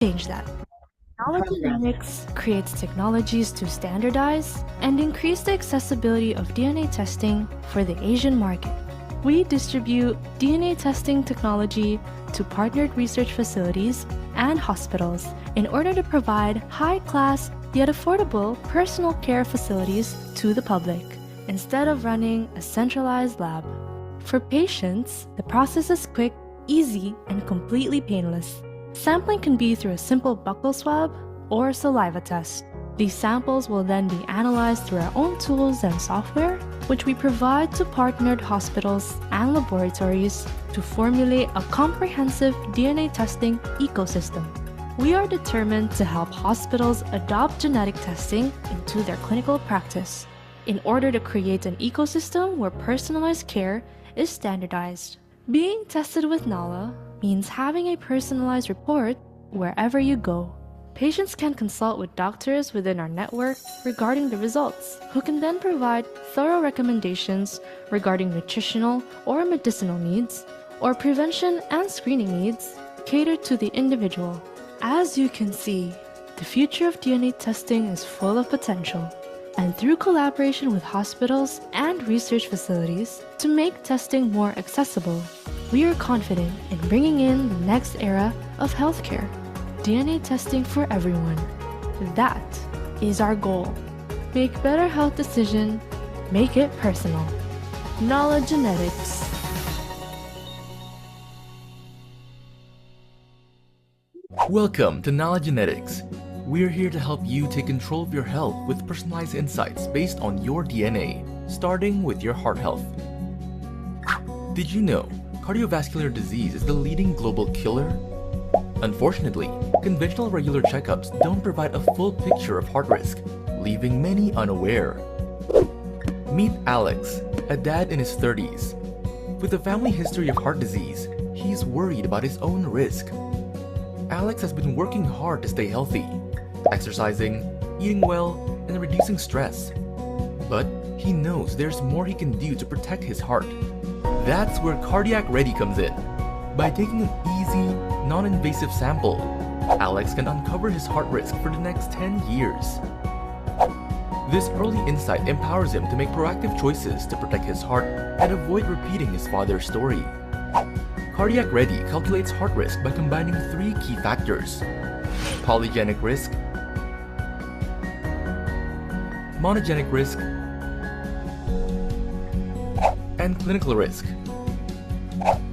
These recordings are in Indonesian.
change that. Knowledge creates technologies to standardize and increase the accessibility of DNA testing for the Asian market. We distribute DNA testing technology to partnered research facilities and hospitals in order to provide high-class yet affordable personal care facilities to the public, instead of running a centralized lab. For patients, the process is quick, easy, and completely painless. Sampling can be through a simple buccal swab or saliva test. These samples will then be analyzed through our own tools and software, which we provide to partnered hospitals and laboratories to formulate a comprehensive DNA testing ecosystem. We are determined to help hospitals adopt genetic testing into their clinical practice in order to create an ecosystem where personalized care is standardized. Being tested with NALA means having a personalized report wherever you go. Patients can consult with doctors within our network regarding the results, who can then provide thorough recommendations regarding nutritional or medicinal needs, or prevention and screening needs catered to the individual. As you can see, the future of DNA testing is full of potential, and through collaboration with hospitals and research facilities to make testing more accessible, we are confident in bringing in the next era of healthcare. DNA testing for everyone. That is our goal. Make better health decisions, make it personal. Knowledge Genetics. Welcome to Knowledge Genetics. We're here to help you take control of your health with personalized insights based on your DNA, starting with your heart health. Did you know cardiovascular disease is the leading global killer? Unfortunately, conventional regular checkups don't provide a full picture of heart risk, leaving many unaware. Meet Alex, a dad in his 30s. With a family history of heart disease, he's worried about his own risk. Alex has been working hard to stay healthy, exercising, eating well, and reducing stress. But he knows there's more he can do to protect his heart. That's where Cardiac Ready comes in. By taking an easy, non-invasive sample, Alex can uncover his heart risk for the next 10 years. This early insight empowers him to make proactive choices to protect his heart and avoid repeating his father's story. Cardiac Ready calculates heart risk by combining 3 key factors: polygenic risk, monogenic risk, and clinical risk.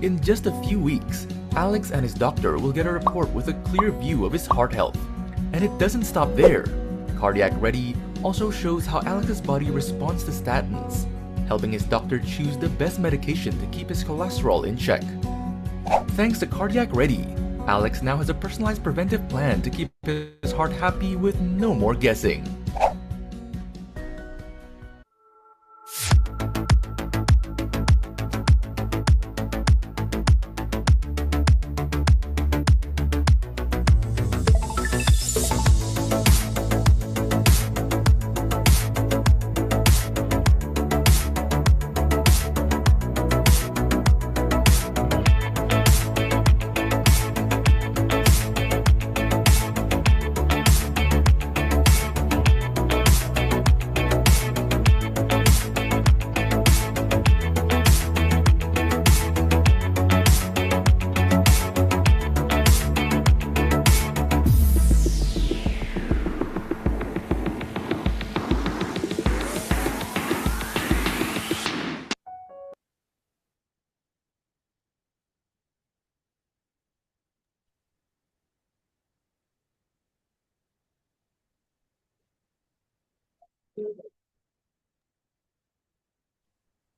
In just a few weeks, Alex and his doctor will get a report with a clear view of his heart health. And it doesn't stop there. Cardiac Ready also shows how Alex's body responds to statins, helping his doctor choose the best medication to keep his cholesterol in check. Thanks to Cardiac Ready, Alex now has a personalized preventive plan to keep his heart happy with no more guessing.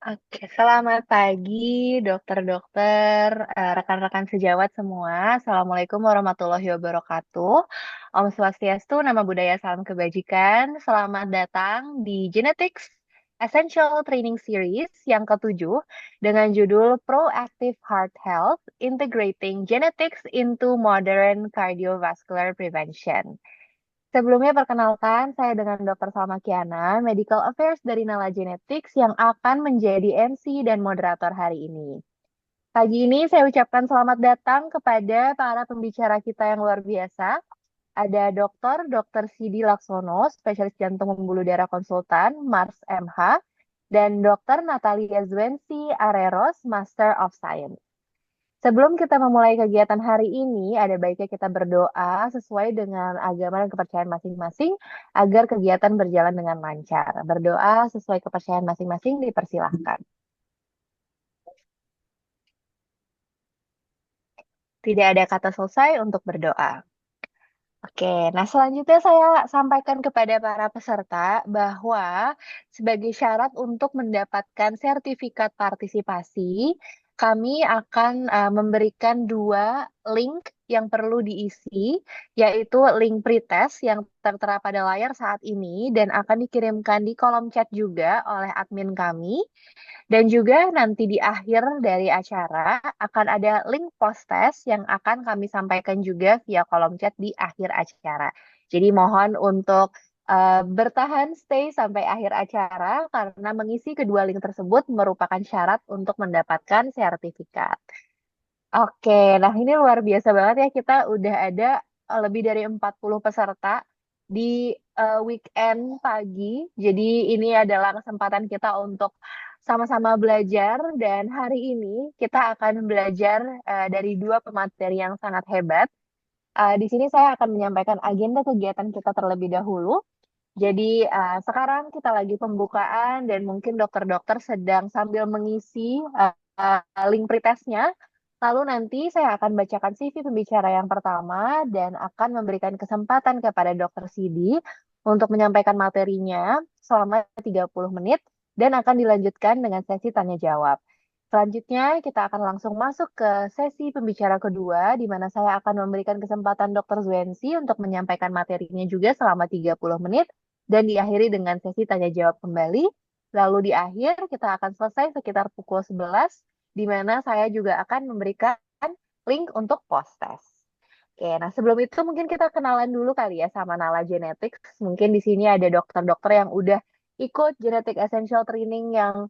Oke, selamat pagi dokter-dokter, rekan-rekan sejawat semua. Assalamualaikum warahmatullahi wabarakatuh. Om Swastiastu, Nama Budaya, Salam Kebajikan. Selamat datang di Genetics Essential Training Series yang ke-7 dengan judul Proactive Heart Health, Integrating Genetics into Modern Cardiovascular Prevention. Sebelumnya perkenalkan, saya dengan Dr. Salma Kiana, Medical Affairs dari Nala Genetics yang akan menjadi MC dan moderator hari ini. Pagi ini saya ucapkan selamat datang kepada para pembicara kita yang luar biasa. Ada Dr. Sidi Laksono, spesialis jantung pembuluh darah konsultan, Mars MH, dan Dr. Natalia Zwensi Areros, Master of Science. Sebelum kita memulai kegiatan hari ini, ada baiknya kita berdoa sesuai dengan agama dan kepercayaan masing-masing agar kegiatan berjalan dengan lancar. Berdoa sesuai kepercayaan masing-masing dipersilahkan. Tidak ada kata selesai untuk berdoa. Oke, nah selanjutnya saya sampaikan kepada para peserta bahwa sebagai syarat untuk mendapatkan sertifikat partisipasi, kami akan memberikan dua link yang perlu diisi, yaitu link pretest yang tertera pada layar saat ini dan akan dikirimkan di kolom chat juga oleh admin kami. Dan juga nanti di akhir dari acara akan ada link post test yang akan kami sampaikan juga via kolom chat di akhir acara. Jadi mohon untuk bertahan stay sampai akhir acara karena mengisi kedua link tersebut merupakan syarat untuk mendapatkan sertifikat. Oke, nah ini luar biasa banget ya, kita udah ada lebih dari 40 peserta di weekend pagi. Jadi ini adalah kesempatan kita untuk sama-sama belajar dan hari ini kita akan belajar dari dua pemateri yang sangat hebat. Di sini saya akan menyampaikan agenda kegiatan kita terlebih dahulu. Jadi sekarang kita lagi pembukaan dan mungkin dokter-dokter sedang sambil mengisi link pretestnya. Lalu nanti saya akan bacakan CV pembicara yang pertama dan akan memberikan kesempatan kepada Dokter Sidi untuk menyampaikan materinya selama 30 menit dan akan dilanjutkan dengan sesi tanya jawab. Selanjutnya kita akan langsung masuk ke sesi pembicara kedua di mana saya akan memberikan kesempatan Dokter Zwensi untuk menyampaikan materinya juga selama 30 menit dan diakhiri dengan sesi tanya jawab kembali. Lalu di akhir kita akan selesai sekitar pukul 11 di mana saya juga akan memberikan link untuk post test. Oke, nah sebelum itu mungkin kita kenalan dulu kali ya sama Nala Genetics. Mungkin di sini ada dokter-dokter yang udah ikut Genetic Essential Training yang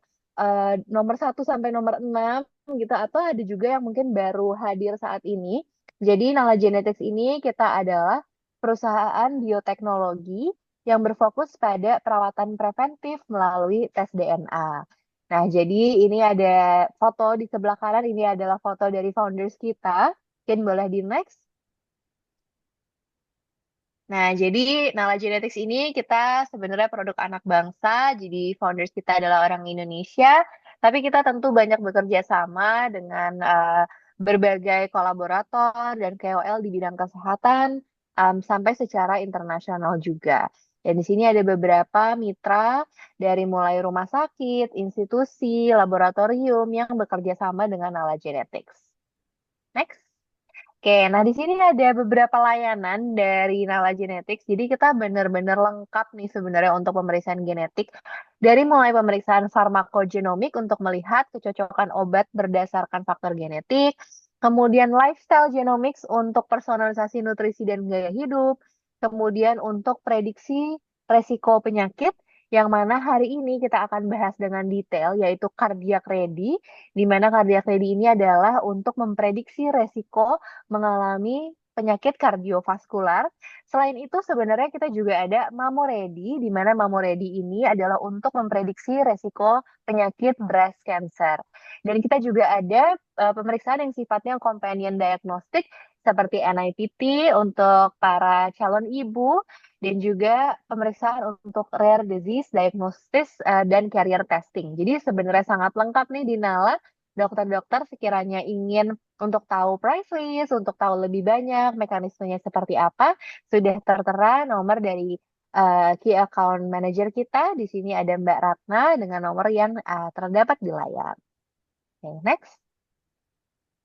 nomor 1 sampai nomor 6 gitu, atau ada juga yang mungkin baru hadir saat ini. Jadi Nala Genetics ini kita adalah perusahaan bioteknologi yang berfokus pada perawatan preventif melalui tes DNA. Nah, jadi ini ada foto di sebelah kanan, ini adalah foto dari founders kita. Mungkin boleh di next. Nah, jadi Nala Genetics ini kita sebenarnya produk anak bangsa, jadi founders kita adalah orang Indonesia, tapi kita tentu banyak bekerja sama dengan berbagai kolaborator dan KOL di bidang kesehatan, sampai secara internasional juga. Dan di sini ada beberapa mitra dari mulai rumah sakit, institusi, laboratorium yang bekerja sama dengan Nala Genetics. Next. Oke, nah di sini ada beberapa layanan dari Nala Genetics. Jadi kita benar-benar lengkap nih sebenarnya untuk pemeriksaan genetik. Dari mulai pemeriksaan farmakogenomik untuk melihat kecocokan obat berdasarkan faktor genetik. Kemudian lifestyle genomics untuk personalisasi nutrisi dan gaya hidup. Kemudian untuk prediksi resiko penyakit. Yang mana hari ini kita akan bahas dengan detail yaitu cardiac ready, di mana cardiac ready ini adalah untuk memprediksi resiko mengalami penyakit kardiovaskular. Selain itu sebenarnya kita juga ada Mamoredi, di mana Mamoredi ini adalah untuk memprediksi resiko penyakit breast cancer. Dan kita juga ada pemeriksaan yang sifatnya companion diagnostic seperti NIPT untuk para calon ibu dan juga pemeriksaan untuk rare disease diagnosis dan carrier testing. Jadi sebenarnya sangat lengkap nih di Nala. Dokter-dokter sekiranya ingin untuk tahu price list, untuk tahu lebih banyak mekanismenya seperti apa, sudah tertera nomor dari Key Account Manager kita. Di sini ada Mbak Ratna dengan nomor yang terdapat di layar. Oke, next.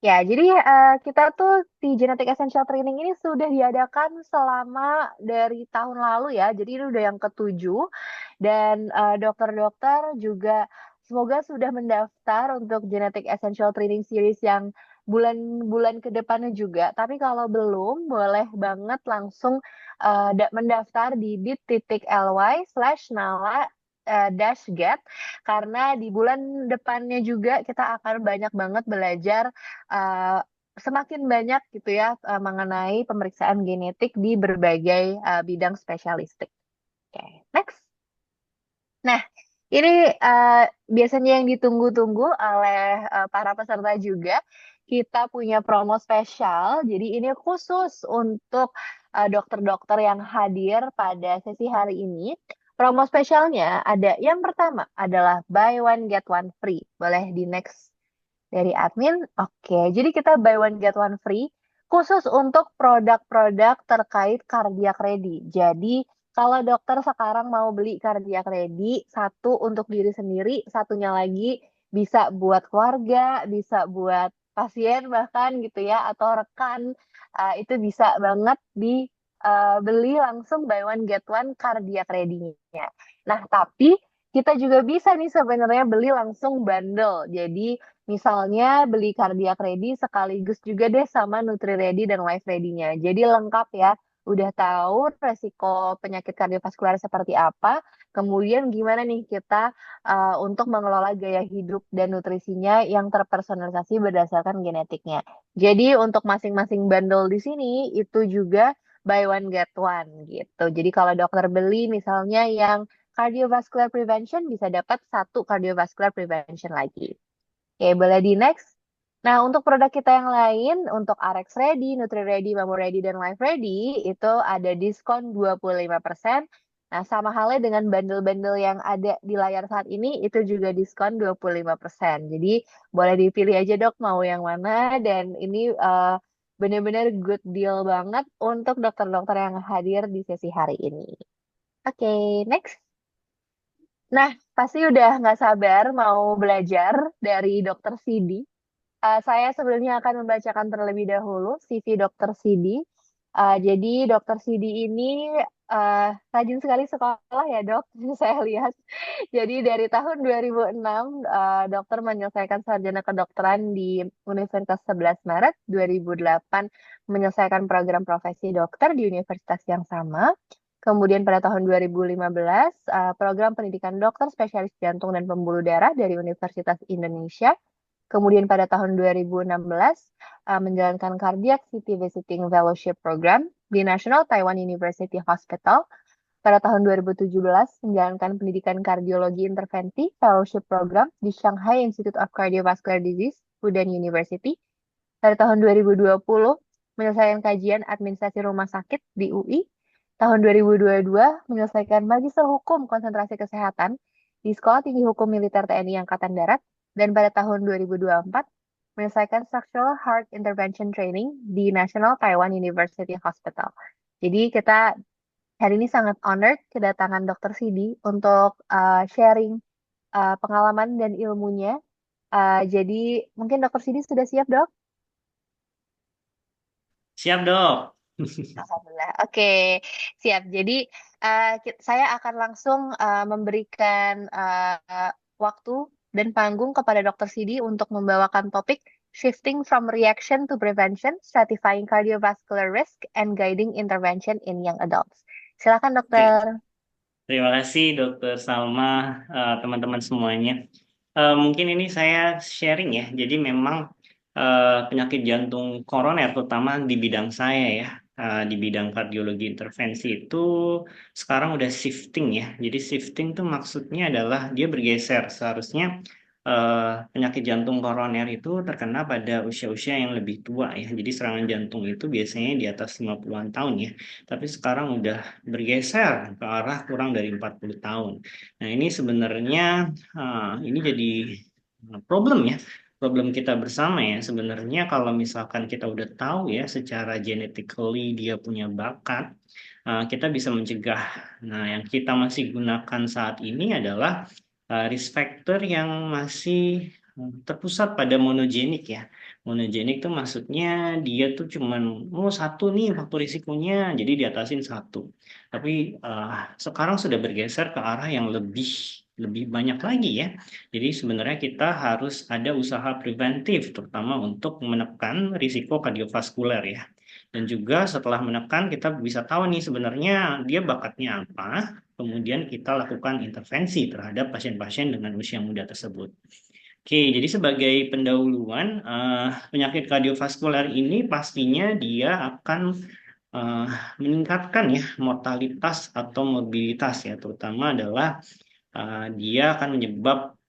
Ya, jadi kita tuh di Genetic Essential Training ini sudah diadakan selama dari tahun lalu ya. Jadi ini udah yang ketujuh. Dan dokter-dokter juga semoga sudah mendaftar untuk Genetic Essential Training Series yang bulan-bulan ke depannya juga. Tapi kalau belum, boleh banget langsung mendaftar di bit.ly/nala dash get, karena di bulan depannya juga kita akan banyak banget belajar uh, semakin banyak gitu ya mengenai pemeriksaan genetik di berbagai bidang spesialistik. Oke, next. Nah, ini biasanya yang ditunggu-tunggu oleh para peserta juga. Kita punya promo spesial, jadi ini khusus untuk dokter-dokter yang hadir pada sesi hari ini. Promo spesialnya ada yang pertama adalah buy one get one free. Boleh di next dari admin. Oke, jadi kita buy one get one free khusus untuk produk-produk terkait cardiac ready. Jadi kalau dokter sekarang mau beli cardiac ready, satu untuk diri sendiri, satunya lagi bisa buat keluarga, bisa buat pasien bahkan gitu ya, atau rekan, itu bisa banget dibeli langsung buy one get one cardiac ready-nya. Nah, tapi kita juga bisa nih sebenarnya beli langsung bundle. Jadi misalnya beli cardiac ready sekaligus juga deh sama Nutri Ready dan Life Ready-nya. Jadi lengkap ya. Udah tahu resiko penyakit kardiovaskular seperti apa, kemudian gimana nih kita untuk mengelola gaya hidup dan nutrisinya yang terpersonalisasi berdasarkan genetiknya. Jadi untuk masing-masing bundle di sini itu juga buy one get one gitu. Jadi kalau dokter beli misalnya yang cardiovascular prevention bisa dapat satu cardiovascular prevention lagi. Oke, boleh di next. Nah, untuk produk kita yang lain, untuk RX Ready, Nutri Ready, Mamo Ready, dan Life Ready, itu ada diskon 25%. Nah, sama halnya dengan bundle-bundle yang ada di layar saat ini, itu juga diskon 25%. Jadi, boleh dipilih aja dok mau yang mana, dan ini benar-benar good deal banget untuk dokter-dokter yang hadir di sesi hari ini. Oke, next. Nah, pasti udah nggak sabar mau belajar dari Dokter Sidi. Saya sebelumnya akan membacakan terlebih dahulu CV Dokter Sidi. Jadi Dokter Sidi ini rajin sekali sekolah ya dok, saya lihat. Jadi dari tahun 2006, dokter menyelesaikan sarjana kedokteran di Universitas 11 Maret, 2008 menyelesaikan program profesi dokter di universitas yang sama. Kemudian pada tahun 2015, program pendidikan dokter spesialis jantung dan pembuluh darah dari Universitas Indonesia. Kemudian pada tahun 2016, menjalankan Cardiac City Visiting Fellowship Program di National Taiwan University Hospital. Pada tahun 2017, menjalankan pendidikan kardiologi intervensi Fellowship Program di Shanghai Institute of Cardiovascular Disease, Fudan University. Pada tahun 2020, menyelesaikan kajian administrasi rumah sakit di UI. Tahun 2022, menyelesaikan Magister Hukum Konsentrasi Kesehatan di Sekolah Tinggi Hukum Militer TNI Angkatan Darat. Dan pada tahun 2024, menyelesaikan Structural Heart Intervention Training di National Taiwan University Hospital. Jadi kita hari ini sangat honored kedatangan Dr. Sidi untuk sharing pengalaman dan ilmunya. Jadi mungkin Dr. Sidi sudah siap, Dok? Siap, Dok. Alhamdulillah. Oke, siap. Jadi saya akan langsung memberikan waktu dan panggung kepada Dr. Sidi untuk membawakan topik Shifting from Reaction to Prevention, Stratifying Cardiovascular Risk, and Guiding Intervention in Young Adults. Silakan, Oke. Dokter. Terima kasih, Dokter Salma, teman-teman semuanya. Mungkin ini saya sharing ya. Jadi memang penyakit jantung koroner, terutama di bidang saya ya, di bidang kardiologi intervensi itu sekarang udah shifting ya. Jadi shifting tuh maksudnya adalah dia bergeser. Seharusnya penyakit jantung koroner itu terkena pada usia-usia yang lebih tua ya. Jadi serangan jantung itu biasanya di atas 50-an tahun ya. Tapi sekarang udah bergeser ke arah kurang dari 40 tahun. Nah, ini sebenarnya ini jadi problem ya. Problem kita bersama ya. Sebenarnya kalau misalkan kita udah tahu ya secara genetically dia punya bakat, kita bisa mencegah. Nah, yang kita masih gunakan saat ini adalah risk factor yang masih terpusat pada monogenik ya. Monogenik tuh maksudnya dia tuh cuman satu nih faktor risikonya, jadi diatasin satu. Tapi sekarang sudah bergeser ke arah yang lebih banyak lagi ya. Jadi sebenarnya kita harus ada usaha preventif, terutama untuk menekan risiko kardiovaskuler ya. Dan juga setelah menekan kita bisa tahu nih sebenarnya dia bakatnya apa, kemudian kita lakukan intervensi terhadap pasien-pasien dengan usia muda tersebut. Oke, jadi sebagai pendahuluan, penyakit kardiovaskular ini pastinya dia akan eh, meningkatkan ya mortalitas atau mobilitas ya, terutama adalah dia akan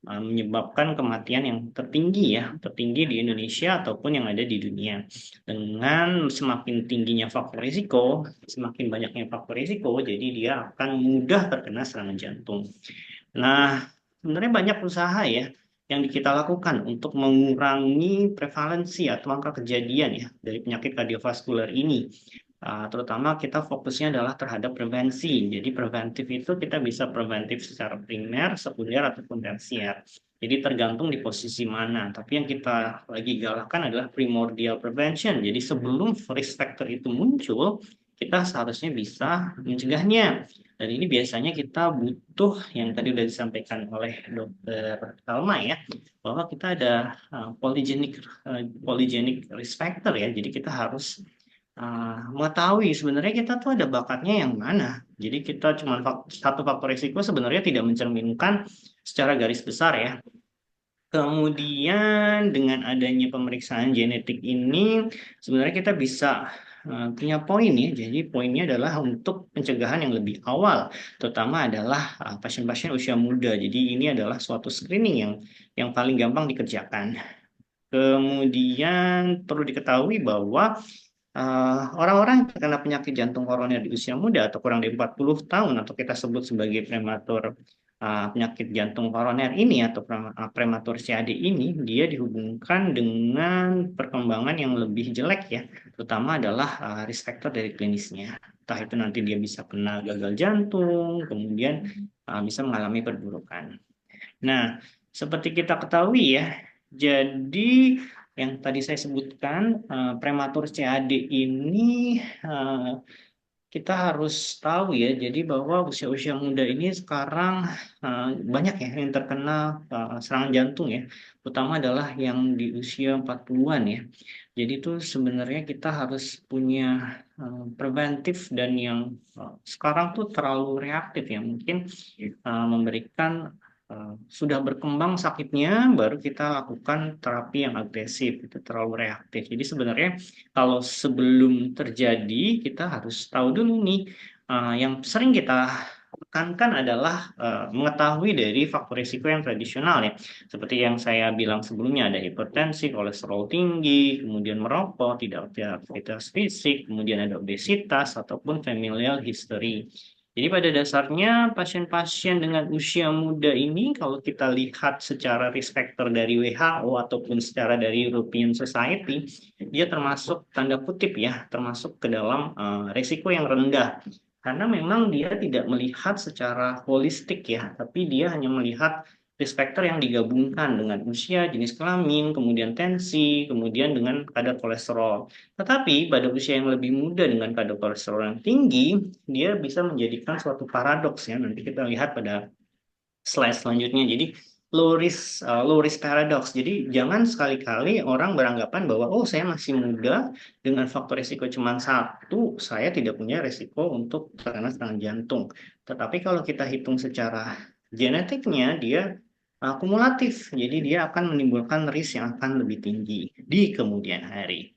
menyebabkan kematian yang tertinggi di Indonesia ataupun yang ada di dunia. Dengan semakin tingginya faktor risiko, semakin banyaknya faktor risiko, jadi dia akan mudah terkena serangan jantung. Nah, sebenarnya banyak usaha ya yang kita lakukan untuk mengurangi prevalensi atau angka kejadian ya dari penyakit kardiovaskular ini. Terutama kita fokusnya adalah terhadap prevensi. Jadi preventif itu kita bisa preventif secara primer, sekunder, ataupun tersier. Jadi tergantung di posisi mana. Tapi yang kita lagi galakkan adalah primordial prevention. Jadi sebelum risk factor itu muncul, kita seharusnya bisa mencegahnya. Dan ini biasanya kita butuh yang tadi sudah disampaikan oleh Dr. Salma ya, bahwa kita ada polygenic risk factor ya. Jadi kita harus mengetahui sebenarnya kita tuh ada bakatnya yang mana. Jadi kita cuma satu faktor risiko sebenarnya tidak mencerminkan secara garis besar ya. Kemudian dengan adanya pemeriksaan genetik ini sebenarnya kita bisa punya poin ya. Jadi poinnya adalah untuk pencegahan yang lebih awal, terutama adalah pasien-pasien usia muda. Jadi ini adalah suatu screening yang paling gampang dikerjakan. Kemudian perlu diketahui bahwa orang-orang yang terkena penyakit jantung koroner di usia muda atau kurang dari 40 tahun atau kita sebut sebagai prematur penyakit jantung koroner ini atau prematur CAD ini dia dihubungkan dengan perkembangan yang lebih jelek ya, terutama adalah risk factor dari klinisnya. Entah itu nanti dia bisa kena gagal jantung, kemudian bisa mengalami perburukan. Nah, seperti kita ketahui ya, jadi yang tadi saya sebutkan prematur CAD ini kita harus tahu ya, jadi bahwa usia-usia muda ini sekarang banyak ya yang terkena serangan jantung ya, terutama adalah yang di usia 40-an ya. Jadi itu sebenarnya kita harus punya preventif dan yang sekarang tuh terlalu reaktif ya, mungkin memberikan sudah berkembang sakitnya, baru kita lakukan terapi yang agresif, itu terlalu reaktif. Jadi sebenarnya kalau sebelum terjadi, kita harus tahu dulu nih, yang sering kita tekankan adalah mengetahui dari faktor risiko yang tradisional ya. Seperti yang saya bilang sebelumnya, ada hipertensi, kolesterol tinggi, kemudian merokok, tidak aktivitas fisik, kemudian ada obesitas, ataupun familial history. Jadi pada dasarnya pasien-pasien dengan usia muda ini kalau kita lihat secara risk factor dari WHO ataupun secara dari European Society, dia termasuk tanda kutip ya, termasuk ke dalam risiko yang rendah. Karena memang dia tidak melihat secara holistik ya, tapi dia hanya melihat risk factor yang digabungkan dengan usia, jenis kelamin, kemudian tensi, kemudian dengan kadar kolesterol. Tetapi pada usia yang lebih muda dengan kadar kolesterol yang tinggi, dia bisa menjadikan suatu paradoks ya. Nanti kita lihat pada slide selanjutnya. Jadi low risk paradox. Jadi jangan sekali-kali orang beranggapan bahwa oh saya masih muda dengan faktor risiko cuma satu, saya tidak punya risiko untuk terkena serangan jantung. Tetapi kalau kita hitung secara genetiknya dia kumulatif. Jadi dia akan menimbulkan risk yang akan lebih tinggi di kemudian hari.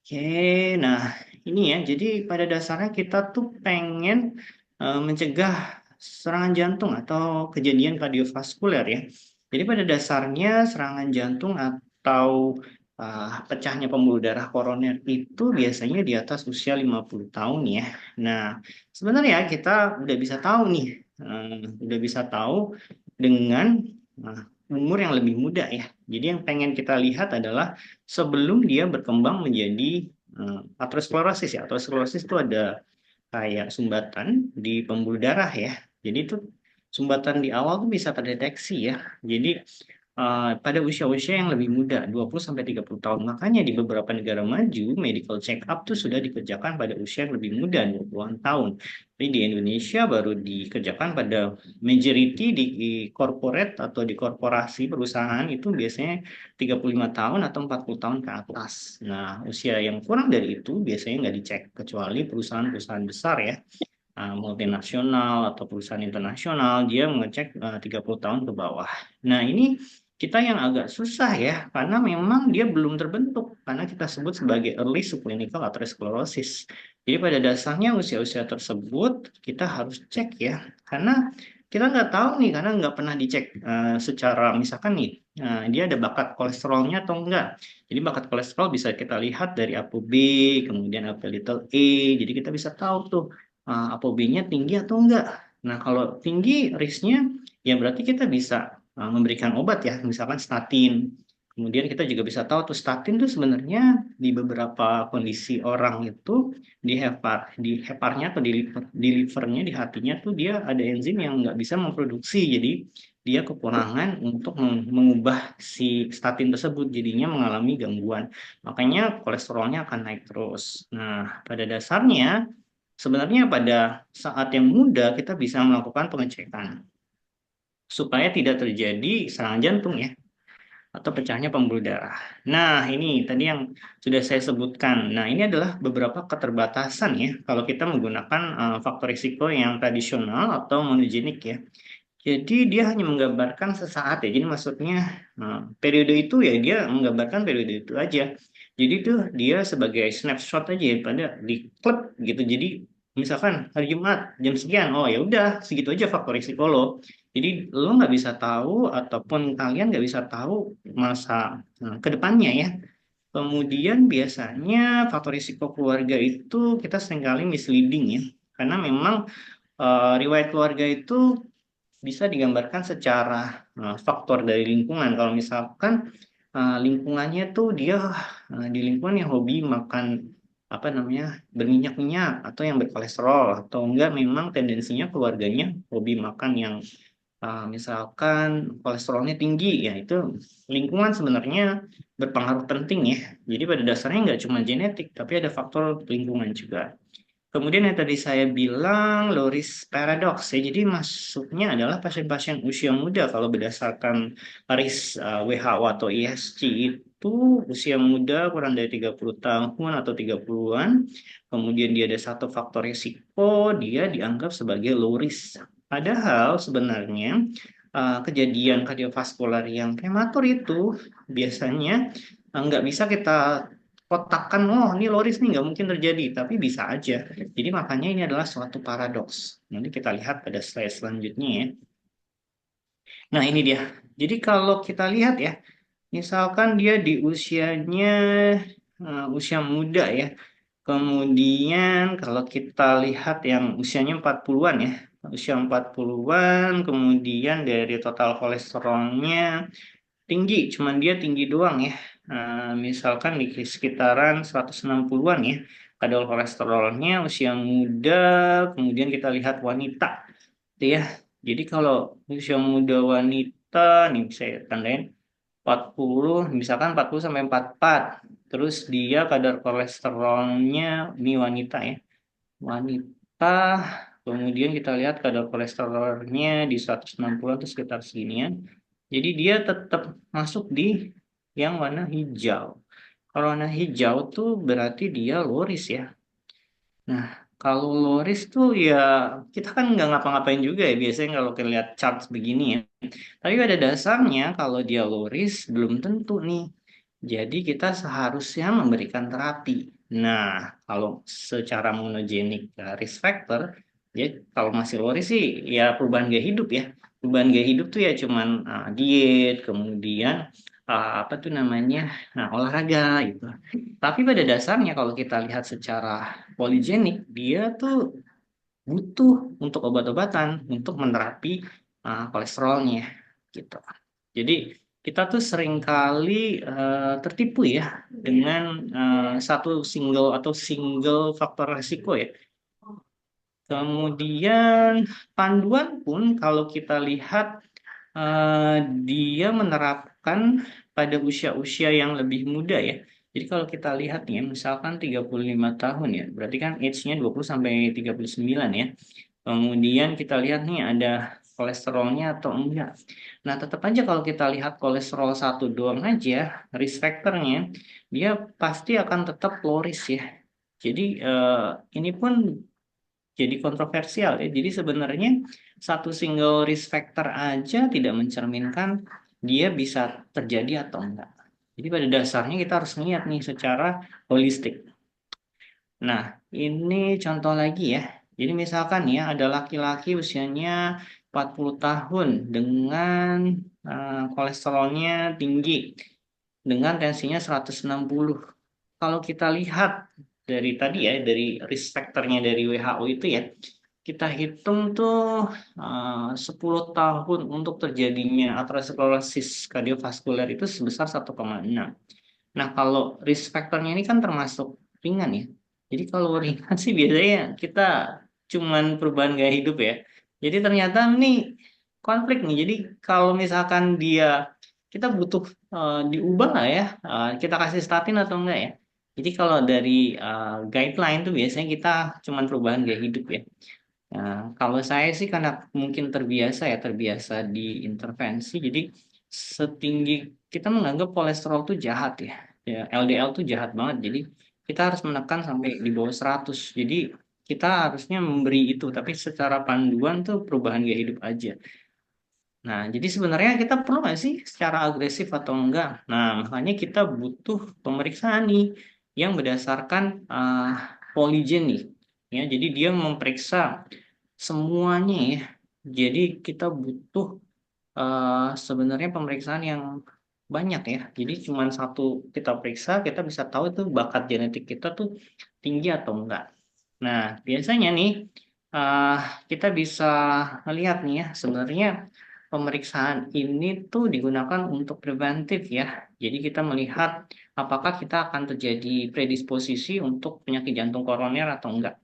Oke, nah ini ya, jadi pada dasarnya kita tuh pengen mencegah serangan jantung atau kejadian kardiovaskuler ya. Jadi pada dasarnya serangan jantung atau pecahnya pembuluh darah koroner itu biasanya di atas usia 50 tahun ya. Nah, sebenarnya kita udah bisa tahu nih, udah bisa tahu dengan umur yang lebih muda ya. Jadi yang pengen kita lihat adalah sebelum dia berkembang menjadi aterosklerosis ya. Aterosklerosis itu ada kayak sumbatan di pembuluh darah ya. Jadi itu sumbatan di awal tuh bisa terdeteksi ya. Jadi pada usia-usia yang lebih muda, 20-30 tahun. Makanya di beberapa negara maju, medical check up tuh sudah dikerjakan pada usia yang lebih muda, 20-an tahun. Tapi di Indonesia baru dikerjakan pada majority di corporate atau di korporasi perusahaan itu biasanya 35 tahun atau 40 tahun ke atas. Nah, usia yang kurang dari itu biasanya nggak dicek, kecuali perusahaan-perusahaan besar ya, multinasional atau perusahaan internasional, dia mengecek 30 tahun ke bawah. Nah, ini kita yang agak susah ya, karena memang dia belum terbentuk, karena kita sebut sebagai early subclinical atherosclerosis. Jadi pada dasarnya usia-usia tersebut kita harus cek ya, karena kita nggak tahu nih, karena nggak pernah dicek secara misalkan nih, dia ada bakat kolesterolnya atau enggak. Jadi bakat kolesterol bisa kita lihat dari ApoB, kemudian ApoB little a, jadi kita bisa tahu tuh ApoB-nya tinggi atau enggak. Nah, kalau tinggi risknya, ya berarti kita bisa memberikan obat ya, misalkan statin. Kemudian kita juga bisa tahu tuh statin tuh sebenarnya di beberapa kondisi orang itu di heparnya atau di livernya, di hatinya tuh dia ada enzim yang nggak bisa memproduksi. Jadi dia kekurangan untuk mengubah si statin tersebut, jadinya mengalami gangguan. Makanya kolesterolnya akan naik terus. Nah, pada dasarnya sebenarnya pada saat yang muda kita bisa melakukan pengecekan supaya tidak terjadi serangan jantung ya atau pecahnya pembuluh darah. Nah, ini tadi yang sudah saya sebutkan. Nah, ini adalah beberapa keterbatasan ya kalau kita menggunakan faktor risiko yang tradisional atau monogenik ya. Jadi dia hanya menggambarkan sesaat ya. Jadi maksudnya periode itu ya dia menggambarkan periode itu aja. Jadi tuh dia sebagai snapshot aja ya, pada di klub gitu. Jadi misalkan hari Jumat jam sekian, oh ya udah segitu aja faktor risiko lo. Jadi lo nggak bisa tahu ataupun kalian nggak bisa tahu masa ke depannya ya. Kemudian biasanya faktor risiko keluarga itu kita seringkali misleading ya. Karena memang riwayat keluarga itu bisa digambarkan secara faktor dari lingkungan. Kalau misalkan lingkungannya tuh dia di lingkungan yang hobi makan apa namanya berminyak-minyak atau yang berkolesterol, atau enggak memang tendensinya keluarganya hobi makan yang misalkan kolesterolnya tinggi, ya itu lingkungan sebenarnya berpengaruh penting ya. Jadi pada dasarnya nggak cuma genetik, tapi ada faktor lingkungan juga. Kemudian yang tadi saya bilang low risk paradox ya, jadi maksudnya adalah pasien-pasien usia muda kalau berdasarkan risk WHO atau ISC itu usia muda kurang dari 30 tahun atau 30-an, kemudian dia ada satu faktor risiko, dia dianggap sebagai low risk. Padahal sebenarnya kejadian kardiovaskular yang prematur itu biasanya nggak bisa kita kotakkan, oh ini low risk nih nggak mungkin terjadi, tapi bisa aja. Jadi makanya ini adalah suatu paradoks. Nanti kita lihat pada slide selanjutnya ya. Nah ini dia. Jadi kalau kita lihat ya, misalkan dia di usianya usia muda ya. Kemudian kalau kita lihat yang usianya 40-an ya, usia 40-an, kemudian dari total kolesterolnya tinggi, cuman dia tinggi doang ya. Misalkan di sekitaran 160-an ya, kadar kolesterolnya usia muda, kemudian kita lihat wanita, gitu ya. Jadi kalau usia muda wanita, nih saya tandain 40, misalkan 40 sampai 44. Terus dia kadar kolesterolnya, ini wanita ya. Wanita, kemudian kita lihat kadar kolesterolnya di 160 atau sekitar seginian. Jadi dia tetap masuk di yang warna hijau. Kalau warna hijau tuh berarti dia low risk ya. Nah, kalau low risk tuh ya kita kan nggak ngapa-ngapain juga ya biasanya kalau kita lihat chart begini ya. Tapi pada dasarnya kalau dia low risk belum tentu nih. Jadi kita seharusnya memberikan terapi. Nah, kalau secara monogenik risk factor, ya kalau masih low risk sih ya perubahan gaya hidup ya. Perubahan gaya hidup tuh ya cuman diet, kemudian apa tuh namanya, olahraga gitu. Tapi pada dasarnya kalau kita lihat secara poligenik, dia tuh butuh untuk obat-obatan untuk menerapi kolesterolnya gitu. Jadi kita tuh seringkali tertipu ya dengan satu single faktor risiko ya. Kemudian panduan pun kalau kita lihat dia menerapkan pada usia-usia yang lebih muda ya. Jadi kalau kita lihat nih, misalkan 35 tahun ya, berarti kan age-nya 20 sampai 39 ya. Kemudian kita lihat nih ada kolesterolnya atau enggak. Nah, tetap aja kalau kita lihat kolesterol satu doang aja, risk factor-nya, dia pasti akan tetap low risk ya. Jadi ini pun jadi kontroversial ya. Jadi sebenarnya satu single risk factor aja tidak mencerminkan dia bisa terjadi atau enggak. Jadi pada dasarnya kita harus lihat nih secara holistik. Nah, ini contoh lagi ya. Jadi misalkan ya ada laki-laki usianya 40 tahun dengan kolesterolnya tinggi, dengan tensinya 160. Kalau kita lihat dari tadi ya, dari risk factor-nya dari WHO itu ya, kita hitung tuh 10 tahun untuk terjadinya aterosklerosis kardiovaskuler itu sebesar 1,6. Nah, kalau risk factor-nya ini kan termasuk ringan ya. Jadi kalau ringan sih biasanya kita cuman perubahan gaya hidup ya. Jadi ternyata nih konflik nih. Jadi kalau misalkan kita butuh diubah lah ya, kita kasih statin atau enggak ya. Jadi kalau dari guideline tuh biasanya kita cuman perubahan gaya hidup ya. Nah, kalau saya sih karena mungkin terbiasa diintervensi, jadi setinggi kita menganggap kolesterol tuh jahat ya. Ya, LDL tuh jahat banget. Jadi kita harus menekan sampai di bawah 100. Jadi kita harusnya memberi itu, tapi secara panduan tuh perubahan gaya hidup aja. Nah, jadi sebenarnya kita perlu nggak sih secara agresif atau enggak? Nah, makanya kita butuh pemeriksaan nih yang berdasarkan poligenik. Ya, jadi dia memeriksa semuanya ya. Jadi kita butuh sebenarnya pemeriksaan yang banyak ya. Jadi cuma satu kita periksa, kita bisa tahu itu bakat genetik kita tuh tinggi atau enggak. Nah, biasanya nih eh, kita bisa melihat nih ya, sebenarnya pemeriksaan ini tuh digunakan untuk preventif ya. Jadi kita melihat apakah kita akan terjadi predisposisi untuk penyakit jantung koroner atau enggak.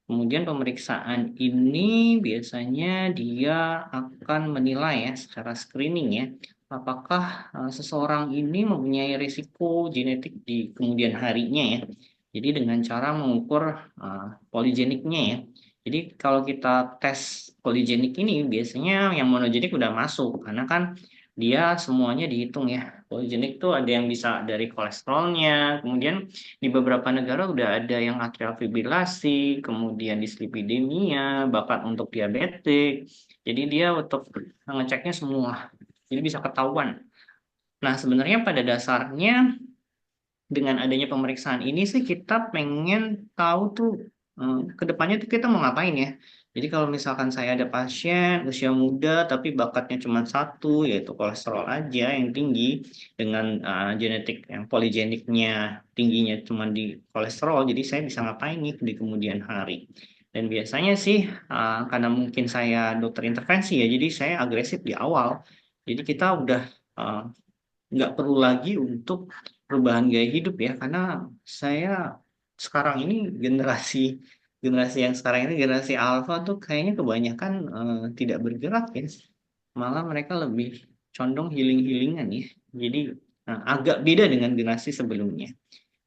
Kemudian pemeriksaan ini biasanya dia akan menilai ya secara screening ya, apakah seseorang ini mempunyai risiko genetik di kemudian harinya ya. Jadi dengan cara mengukur poligeniknya ya. Jadi kalau kita tes poligenik ini biasanya yang monogenik udah masuk karena kan dia semuanya dihitung ya. Poligenik tuh ada yang bisa dari kolesterolnya, kemudian di beberapa negara udah ada yang atrial fibrilasi, kemudian dislipidemia, bakat untuk diabetik. Jadi dia untuk ngeceknya semua. Jadi bisa ketahuan. Nah, sebenarnya pada dasarnya dengan adanya pemeriksaan ini sih kita pengen tahu tuh ke depannya tuh kita mau ngapain ya. Jadi kalau misalkan saya ada pasien usia muda tapi bakatnya cuma satu yaitu kolesterol aja yang tinggi dengan genetik yang poligeniknya tingginya cuma di kolesterol, jadi saya bisa ngapain nih di kemudian hari. Dan biasanya sih karena mungkin saya dokter intervensi ya, jadi saya agresif di awal. Jadi kita udah uh, nggak perlu lagi untuk perubahan gaya hidup ya, karena saya sekarang ini generasi generasi yang sekarang ini generasi alpha tuh kayaknya kebanyakan tidak bergerak ya, malah mereka lebih condong healing-healingan ya. Jadi agak beda dengan generasi sebelumnya.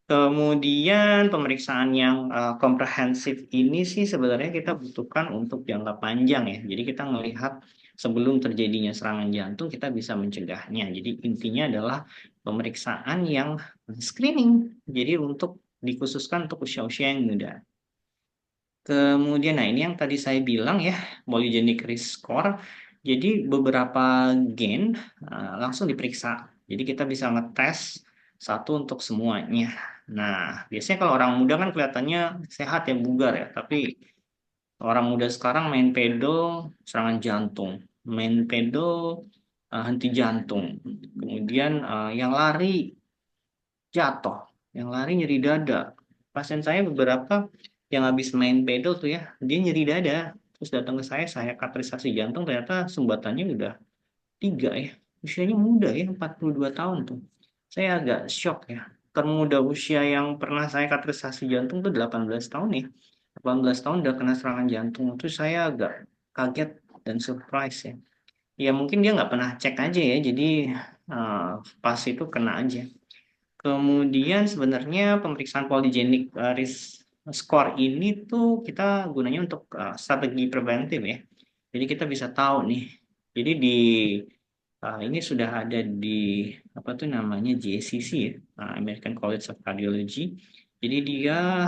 Kemudian pemeriksaan yang komprehensif ini sih sebenarnya kita butuhkan untuk jangka panjang ya. Jadi kita melihat sebelum terjadinya serangan jantung kita bisa mencegahnya. Jadi intinya adalah pemeriksaan yang screening. Jadi untuk dikhususkan untuk usia-usia yang muda. Kemudian, nah ini yang tadi saya bilang ya, polygenic risk score. Jadi beberapa gen langsung diperiksa. Jadi kita bisa ngetes satu untuk semuanya. Nah, biasanya kalau orang muda kan kelihatannya sehat ya, bugar ya. Tapi orang muda sekarang main pedal, serangan jantung. Main pedal, henti jantung. Kemudian yang lari jatuh, yang lari nyeri dada. Pasien saya beberapa yang habis main pedal tuh ya, dia nyeri dada. Terus datang ke saya kateterisasi jantung, ternyata sumbatannya udah 3 ya. Usianya muda ya, 42 tahun tuh. Saya agak shock ya. Termuda usia yang pernah saya kateterisasi jantung tuh 18 tahun ya. 18 tahun udah kena serangan jantung. Terus saya agak kaget dan surprise ya. ya mungkin dia nggak pernah cek aja ya, jadi pas itu kena aja. Kemudian sebenarnya pemeriksaan polygenic risk score ini tuh kita gunanya untuk strategi preventif ya. Jadi kita bisa tahu nih. Jadi ini sudah ada di apa tuh namanya JCC ya, American College of Cardiology. Jadi dia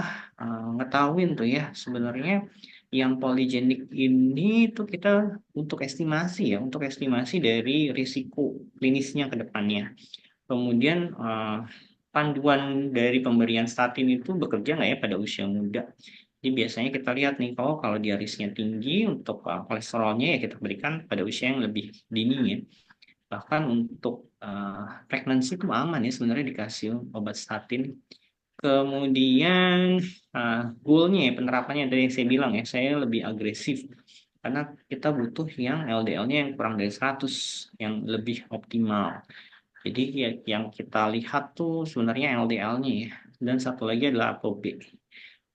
ngetahuin tuh ya sebenarnya yang polygenic ini tuh kita untuk estimasi dari risiko klinisnya ke depannya. Kemudian panduan dari pemberian statin itu bekerja nggak ya pada usia muda. Jadi biasanya kita lihat nih, kalau dia risknya tinggi untuk kolesterolnya ya kita berikan pada usia yang lebih dini ya. Bahkan untuk pregnancy itu aman ya sebenarnya dikasih obat statin. Kemudian goalnya ya, penerapannya dari yang saya bilang ya, saya lebih agresif karena kita butuh yang LDL-nya yang kurang dari 100 yang lebih optimal. Jadi ya, yang kita lihat tuh sebenarnya LDL-nya ya. Dan satu lagi adalah ApoB.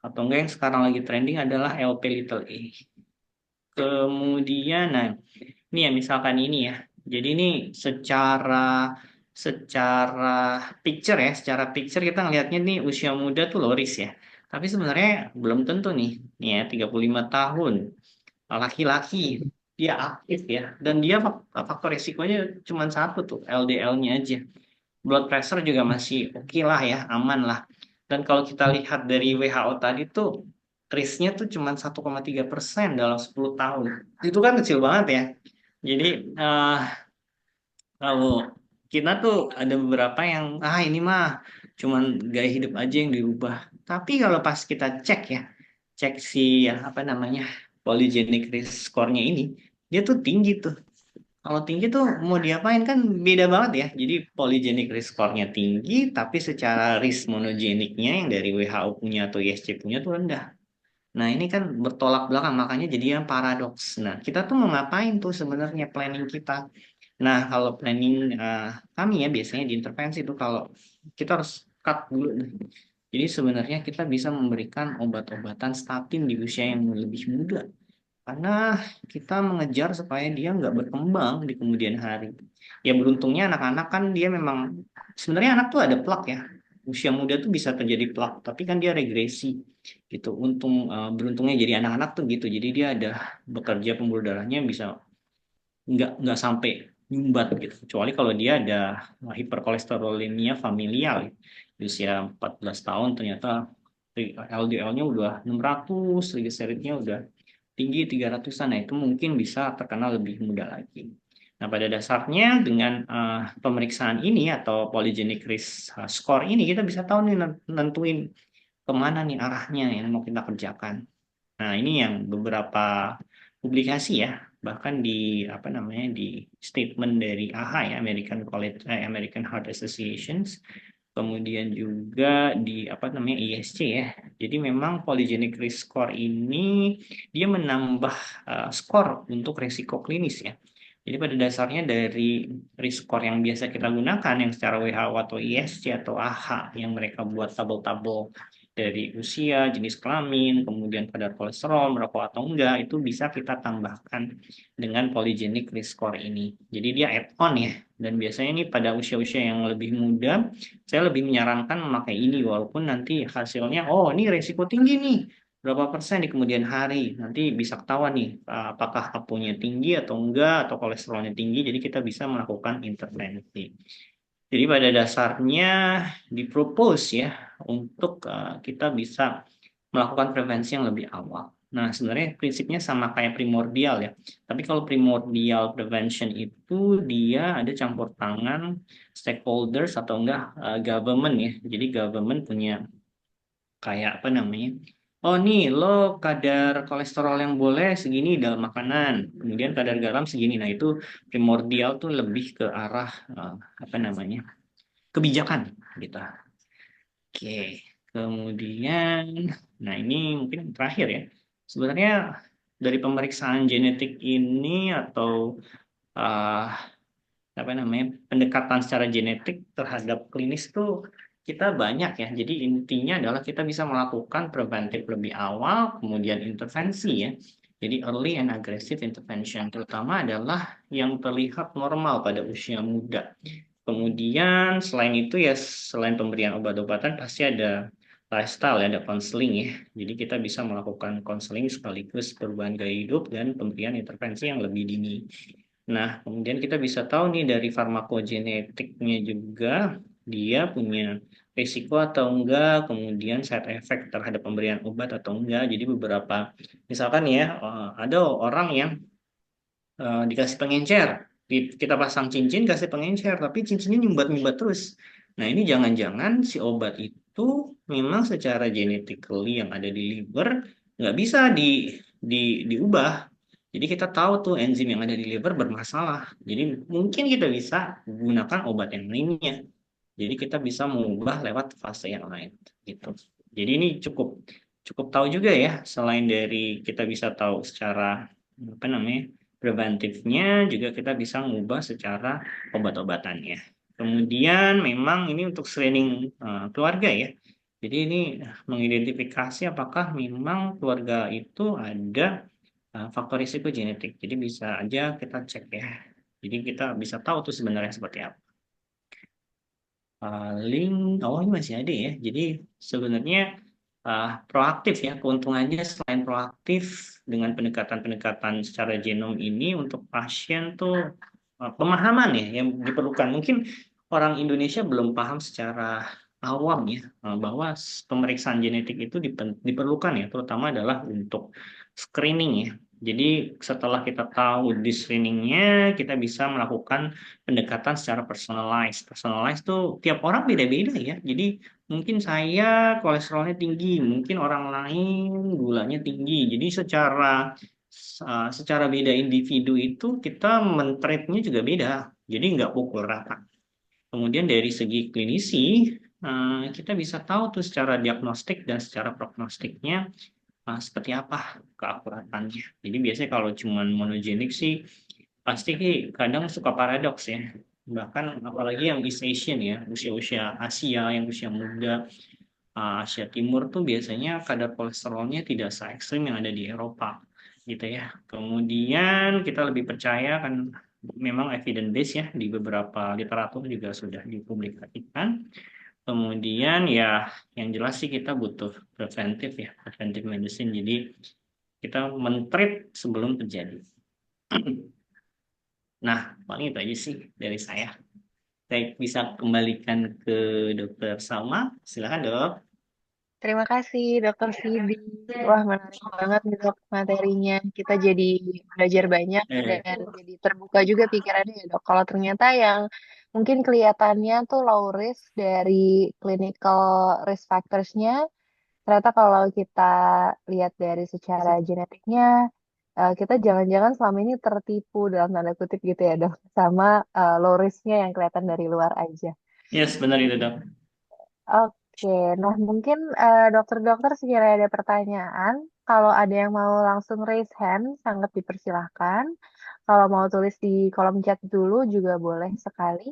Atau enggak yang sekarang lagi trending adalah LP little a. Kemudian, nah ini ya misalkan ini ya. Jadi ini secara picture kita ngelihatnya nih usia muda tuh low risk ya. Tapi sebenarnya belum tentu nih. Nih ya 35 tahun laki-laki dia aktif ya dan dia faktor resikonya cuma satu tuh LDL-nya aja. Blood pressure juga masih oke lah ya, aman lah. Dan kalau kita lihat dari WHO tadi tuh risknya tuh cuma 1,3% dalam 10 tahun. Itu kan kecil banget ya. Jadi kalau kita tuh ada beberapa yang ini mah cuman gaya hidup aja yang dirubah. Tapi kalau pas kita cek ya, cek si ya, apa namanya polygenic risk score-nya ini, dia tuh tinggi tuh. Kalau tinggi tuh mau diapain kan beda banget ya. Jadi polygenic risk score-nya tinggi, tapi secara risk monogeniknya yang dari WHO punya atau ISC punya tuh rendah. Nah ini kan bertolak belakang, makanya jadi yang paradoks. Nah kita tuh mau ngapain tuh sebenarnya planning kita? Nah kalau planning kami ya biasanya di intervensi tuh kalau kita harus cut dulu. Jadi sebenarnya kita bisa memberikan obat-obatan statin di usia yang lebih muda. Karena kita mengejar supaya dia nggak berkembang di kemudian hari. Ya beruntungnya anak-anak kan dia memang, sebenarnya anak tuh ada plak ya. Usia muda tuh bisa terjadi plak, tapi kan dia regresi gitu. Beruntungnya jadi anak-anak tuh gitu. Jadi dia ada bekerja pembuluh darahnya bisa nggak sampai nyumbat gitu. Kecuali kalau dia ada hiperkolesterolemia familial di usia 14 tahun ternyata LDL-nya udah 600, triglyceridnya udah tinggi 300-an. Nah, itu mungkin bisa terkena lebih mudah lagi. Nah, pada dasarnya dengan pemeriksaan ini atau polygenic risk score ini kita bisa tahu nih nentuin kemana nih arahnya yang mau kita kerjakan. Nah, ini yang beberapa publikasi ya, bahkan di apa namanya di statement dari AHA ya, American Heart Associations, kemudian juga di apa namanya ISC ya. Jadi memang polygenic risk score ini dia menambah skor untuk risiko klinis ya. Jadi pada dasarnya dari risk score yang biasa kita gunakan yang secara WHO atau ISC atau AHA yang mereka buat tabel-tabel dari usia, jenis kelamin, kemudian kadar kolesterol, merokok atau enggak, itu bisa kita tambahkan dengan polygenic risk score ini. Jadi dia add-on ya. Dan biasanya ini pada usia-usia yang lebih muda, saya lebih menyarankan memakai ini walaupun nanti hasilnya, oh ini resiko tinggi nih, berapa persen di kemudian hari. Nanti bisa ketahuan nih apakah aponya tinggi atau enggak, atau kolesterolnya tinggi, jadi kita bisa melakukan intervensi. Jadi pada dasarnya dipropose ya untuk kita bisa melakukan prevensi yang lebih awal. Nah, sebenarnya prinsipnya sama kayak primordial ya. Tapi kalau primordial prevention itu dia ada campur tangan stakeholders atau enggak government ya. Jadi government punya kayak apa namanya? Oh nih, lo kadar kolesterol yang boleh segini dalam makanan, kemudian kadar garam segini. Nah itu primordial tuh lebih ke arah apa namanya? Kebijakan gitu. Oke, kemudian, nah ini mungkin terakhir ya. Sebenarnya dari pemeriksaan genetik ini atau uh, apa namanya pendekatan secara genetik terhadap klinis itu kita banyak ya. Jadi intinya adalah kita bisa melakukan preventif lebih awal, kemudian intervensi ya. Jadi early and aggressive intervention terutama adalah yang terlihat normal pada usia muda. Kemudian selain itu ya selain pemberian obat-obatan pasti ada lifestyle ya, ada konseling ya. Jadi kita bisa melakukan konseling sekaligus perubahan gaya hidup dan pemberian intervensi yang lebih dini. Nah, kemudian kita bisa tahu nih dari farmakogenetiknya juga dia punya risiko atau enggak, kemudian side effect terhadap pemberian obat atau enggak. Jadi beberapa, misalkan ya, ada orang yang dikasih pengencer, kita pasang cincin, kasih pengencer, tapi cincinnya nyumbat-nyumbat terus. Nah, ini jangan-jangan si obat itu memang secara genetically yang ada di liver nggak bisa diubah. Jadi kita tahu tuh enzim yang ada di liver bermasalah. Jadi mungkin kita bisa gunakan obat yang lainnya. Jadi kita bisa mengubah lewat fase yang lain gitu. Jadi ini cukup cukup tahu juga ya, selain dari kita bisa tahu secara apa namanya preventifnya, juga kita bisa mengubah secara obat-obatannya. Kemudian memang ini untuk screening keluarga ya. Jadi ini mengidentifikasi apakah memang keluarga itu ada faktor risiko genetik. Jadi bisa aja kita cek ya. Jadi kita bisa tahu tuh sebenarnya seperti apa. Paling, oh ini masih ada ya. Jadi sebenarnya proaktif ya, keuntungannya selain proaktif dengan pendekatan-pendekatan secara genom ini untuk pasien tuh pemahaman ya yang diperlukan. Mungkin orang Indonesia belum paham secara awam ya bahwa pemeriksaan genetik itu diperlukan ya, terutama adalah untuk screening ya. Jadi setelah kita tahu di screeningnya, kita bisa melakukan pendekatan secara personalized. Personalized tuh tiap orang beda-beda ya. Jadi mungkin saya kolesterolnya tinggi, mungkin orang lain gulanya tinggi. Jadi secara beda individu itu kita men-treatnya juga beda. Jadi nggak pukul rata. Kemudian dari segi klinisi, kita bisa tahu tuh secara diagnostik dan secara prognostiknya seperti apa keakuratannya. Jadi biasanya kalau cuma monogenik sih pasti kadang suka paradoks ya. Bahkan apalagi yang East Asian ya, usia-usia Asia, yang usia muda, Asia Timur tuh biasanya kadar kolesterolnya tidak se-ekstrim yang ada di Eropa gitu ya. Kemudian kita lebih percaya kan memang evidence base ya, di beberapa literatur juga sudah dipublikasikan. Kemudian ya yang jelas sih kita butuh preventif ya, preventive medicine. Jadi kita men-treat sebelum terjadi. Nah, paling itu aja sih dari saya. Saya bisa kembalikan ke Dokter Salma. Silakan, Dok. Terima kasih, Dokter Sidi. Wah, menarik banget nih, Dok, materinya. Kita jadi belajar banyak dan jadi terbuka juga pikirannya ya, Dok. Kalau ternyata yang mungkin kelihatannya tuh low risk dari clinical risk factors-nya, ternyata kalau kita lihat dari secara genetiknya, kita jangan-jangan selama ini tertipu dalam tanda kutip gitu ya, Dok, sama low risk-nya yang kelihatan dari luar aja. Yes, benar itu, Dok. Oke, nah mungkin dokter-dokter sekiranya ada pertanyaan, kalau ada yang mau langsung raise hand, sangat dipersilahkan. Kalau mau tulis di kolom chat dulu juga boleh sekali.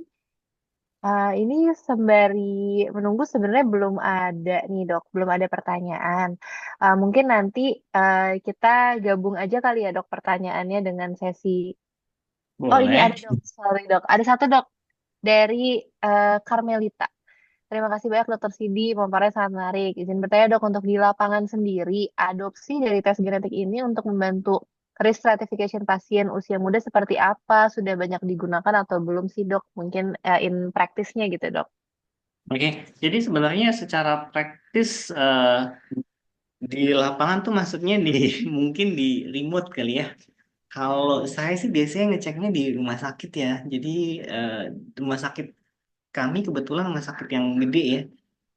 Ini sembari menunggu sebenarnya belum ada nih dok, belum ada pertanyaan. Mungkin nanti kita gabung aja kali ya dok pertanyaannya dengan sesi. Oh ini Boleh. ada dok, sorry dok, ada satu dok dari Carmelita. Terima kasih banyak Dokter Sidi, pemaparannya sangat menarik. Izin bertanya dok, untuk di lapangan sendiri, adopsi dari tes genetik ini untuk membantu risk stratification pasien usia muda seperti apa? Sudah banyak digunakan atau belum sih dok? Mungkin in practice-nya gitu dok. Oke, jadi sebenarnya secara praktis di lapangan tuh maksudnya mungkin di remote kali ya. Kalau saya sih biasanya ngeceknya di rumah sakit ya. Jadi eh, rumah sakit kami kebetulan rumah sakit yang gede ya.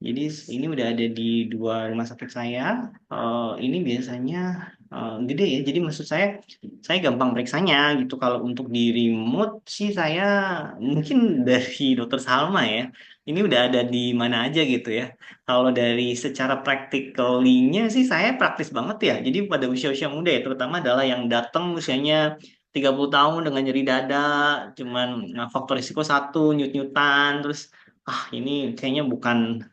Jadi ini udah ada di dua rumah sakit saya. Ini biasanya gede ya. Jadi maksud saya gampang periksanya gitu. Kalau untuk di remote sih saya mungkin dari Dokter Salma ya. Ini udah ada di mana aja gitu ya. Kalau dari secara practically-nya sih saya praktis banget ya. Jadi pada usia-usia muda ya, terutama adalah yang datang usianya 30 tahun dengan nyeri dada, cuman faktor risiko satu, nyut-nyutan, terus ini kayaknya bukan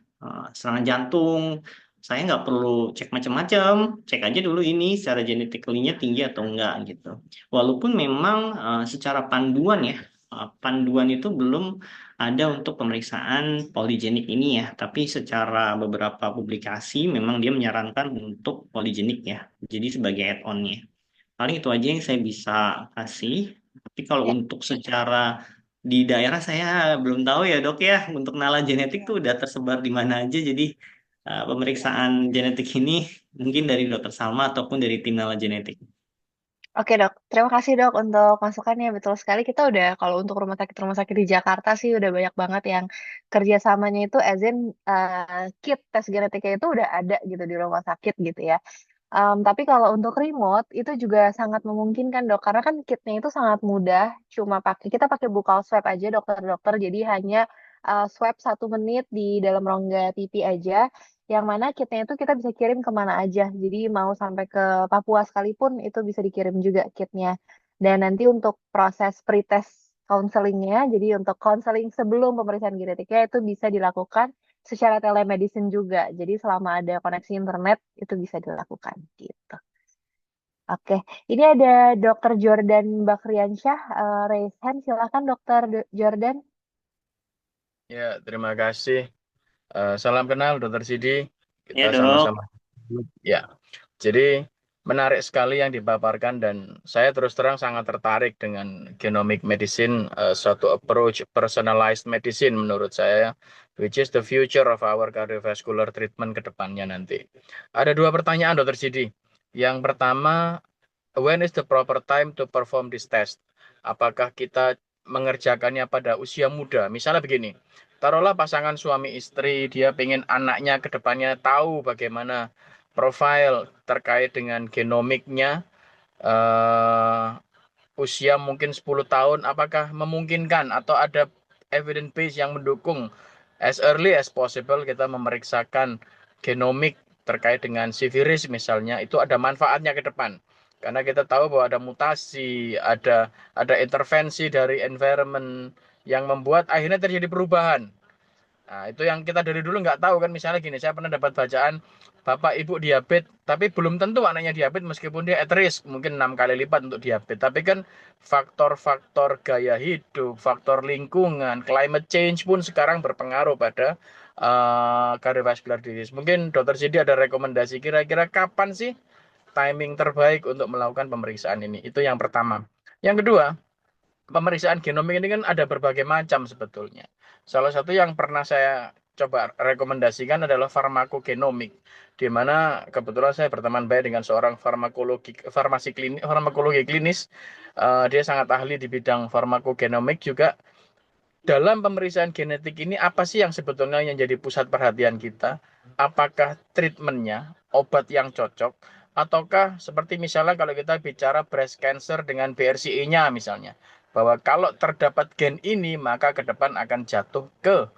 serangan jantung, saya nggak perlu cek macam-macam, cek aja dulu ini secara genetically-nya tinggi atau enggak gitu. Walaupun memang secara panduan ya, panduan itu belum ada untuk pemeriksaan poligenik ini ya, tapi secara beberapa publikasi memang dia menyarankan untuk poligenik ya, jadi sebagai add-on-nya. Paling itu aja yang saya bisa kasih. Tapi kalau Ya. untuk secara di daerah saya belum tahu ya dok ya, untuk kenalan genetik tuh udah tersebar di mana aja, jadi pemeriksaan genetik ini mungkin dari dokter Salma ataupun dari tim nalar genetik. Oke dok, terima kasih dok untuk masukannya. Betul sekali kita udah kalau untuk rumah sakit di Jakarta sih udah banyak banget yang kerjasamanya itu as in kit tes genetiknya itu udah ada gitu di rumah sakit gitu ya. Tapi kalau untuk remote itu juga sangat memungkinkan dok, karena kan kitnya itu sangat mudah, cuma kita pakai buccal swab aja dokter-dokter, jadi hanya swab 1 menit di dalam rongga pipi aja, yang mana kitnya itu kita bisa kirim kemana aja, jadi mau sampai ke Papua sekalipun itu bisa dikirim juga kitnya. Dan nanti untuk proses pretest counselingnya, jadi untuk counseling sebelum pemeriksaan genetiknya itu bisa dilakukan secara telemedicine juga. Jadi selama ada koneksi internet itu bisa dilakukan gitu. Oke, ini ada Dr. Jordan Bakriansyah, raise hand. Silakan Dr. Jordan. Ya, terima kasih. Salam kenal, Dokter Sidi. Kita Ya dok. sama-sama. Ya, jadi menarik sekali yang dipaparkan dan saya terus terang sangat tertarik dengan genomic medicine, suatu approach personalized medicine menurut saya, which is the future of our cardiovascular treatment ke depannya nanti. Ada 2 pertanyaan, Dokter Sidi. Yang pertama, when is the proper time to perform this test? Apakah kita mengerjakannya pada usia muda? Misalnya begini, taruhlah pasangan suami istri, dia pengen anaknya ke depannya tahu bagaimana profil terkait dengan genomiknya, usia mungkin 10 tahun, apakah memungkinkan atau ada evidence base yang mendukung as early as possible kita memeriksakan genomik terkait dengan siviris misalnya, itu ada manfaatnya ke depan. Karena kita tahu bahwa ada mutasi, ada intervensi dari environment yang membuat akhirnya terjadi perubahan. Nah, itu yang kita dari dulu nggak tahu kan. Misalnya gini, saya pernah dapat bacaan bapak ibu diabetes, tapi belum tentu anaknya diabetes meskipun dia at risk mungkin 6 kali lipat untuk diabetes. Tapi kan faktor-faktor gaya hidup, faktor lingkungan, climate change pun sekarang berpengaruh pada cardiovascular disease. Mungkin Dokter Sidi ada rekomendasi kira-kira kapan sih timing terbaik untuk melakukan pemeriksaan ini? Itu yang pertama. Yang kedua, pemeriksaan genomik ini kan ada berbagai macam sebetulnya. Salah satu yang pernah saya coba rekomendasikan adalah farmakogenomik, di mana kebetulan saya berteman baik dengan seorang farmakologi klinis. Dia sangat ahli di bidang farmakogenomik juga. Dalam pemeriksaan genetik ini apa sih yang sebetulnya yang jadi pusat perhatian kita? Apakah treatmentnya, obat yang cocok, ataukah seperti misalnya kalau kita bicara breast cancer dengan BRCA-nya misalnya, bahwa kalau terdapat gen ini maka ke depan akan jatuh ke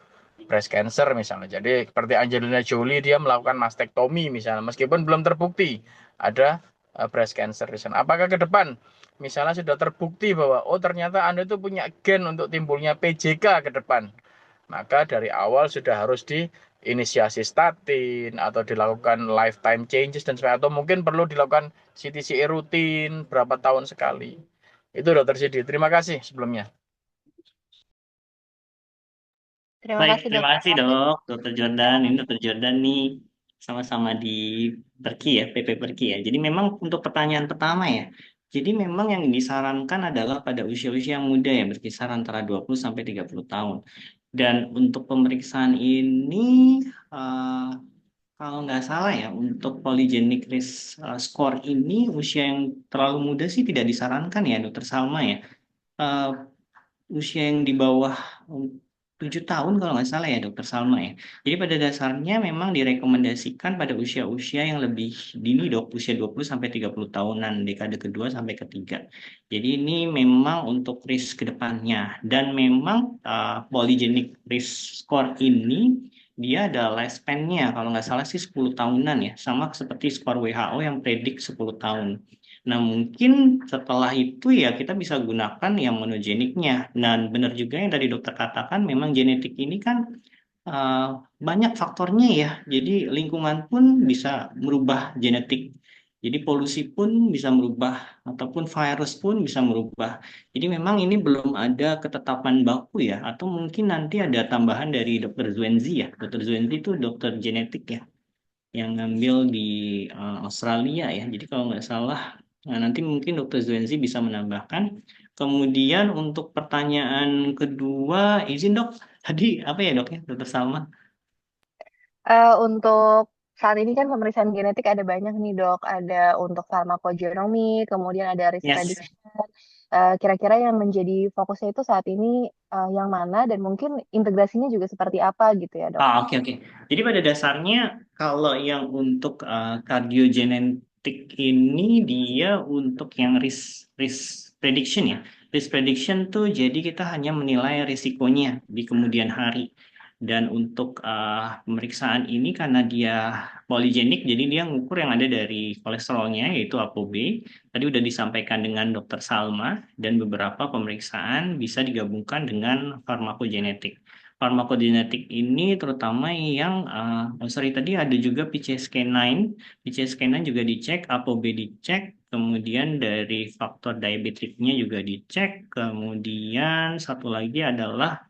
breast cancer misalnya. Jadi seperti Angelina Jolie, dia melakukan mastektomi misalnya, meskipun belum terbukti ada breast cancer di sana. Apakah ke depan misalnya sudah terbukti bahwa oh ternyata Anda itu punya gen untuk timbulnya PJK ke depan, maka dari awal sudah harus diinisiasi statin atau dilakukan lifetime changes dan sebagainya, atau mungkin perlu dilakukan CTCA rutin berapa tahun sekali. Itu Dokter Sidi. Terima kasih sebelumnya. Terima Baik, kasih terima Dr. kasih Raffi. dok, Dokter Jordan. Ini Dokter Jordan nih sama-sama di Perki ya, PP Perki ya. Jadi memang untuk pertanyaan pertama ya. Jadi memang yang disarankan adalah pada usia-usia yang muda ya, berkisar antara 20 sampai 30 tahun. Dan untuk pemeriksaan ini eh, kalau nggak salah ya, untuk polygenic risk score ini usia yang terlalu muda sih tidak disarankan ya, Dokter Salma ya. Eh, Usia yang di bawah 7 tahun kalau nggak salah ya Dokter Salma ya. Jadi pada dasarnya memang direkomendasikan pada usia-usia yang lebih dini dok, usia 20 sampai 30 tahunan, dekade kedua sampai ketiga. Jadi ini memang untuk risk ke depannya dan memang polygenic risk score ini dia ada lifespan-nya kalau nggak salah sih 10 tahunan ya, sama seperti skor WHO yang predik 10 tahun. Nah, mungkin setelah itu ya kita bisa gunakan yang monogeniknya. Dan benar juga yang tadi dokter katakan, memang genetik ini kan banyak faktornya ya. Jadi lingkungan pun bisa merubah genetik. Jadi polusi pun bisa merubah ataupun virus pun bisa merubah. Jadi memang ini belum ada ketetapan baku ya, atau mungkin nanti ada tambahan dari Dr. Zwenzi ya. Dr. Zwenzi itu dokter genetik ya, yang ngambil di Australia ya. Jadi kalau nggak salah, nanti mungkin Dr. Zwenzi bisa menambahkan. Kemudian untuk pertanyaan kedua, izin dok, tadi apa ya dok ya, Dr. Salma? Untuk saat ini kan pemeriksaan genetik ada banyak nih dok, ada untuk farmakogenomik, kemudian ada risk Yes. prediction. Kira-kira yang menjadi fokusnya itu saat ini yang mana dan mungkin integrasinya juga seperti apa gitu ya dok? Oke oke. Jadi pada dasarnya kalau yang untuk kardiogenetik ini dia untuk yang risk prediction ya. Risk prediction tuh jadi kita hanya menilai risikonya di kemudian hari. Dan untuk pemeriksaan ini karena dia poligenik, jadi dia ngukur yang ada dari kolesterolnya yaitu ApoB. Tadi udah disampaikan dengan Dr. Salma dan beberapa pemeriksaan bisa digabungkan dengan farmakogenetik. Farmakogenetik ini terutama yang sorry tadi ada juga PCSK9. PCSK9 juga dicek, ApoB dicek, kemudian dari faktor diabetiknya juga dicek, kemudian satu lagi adalah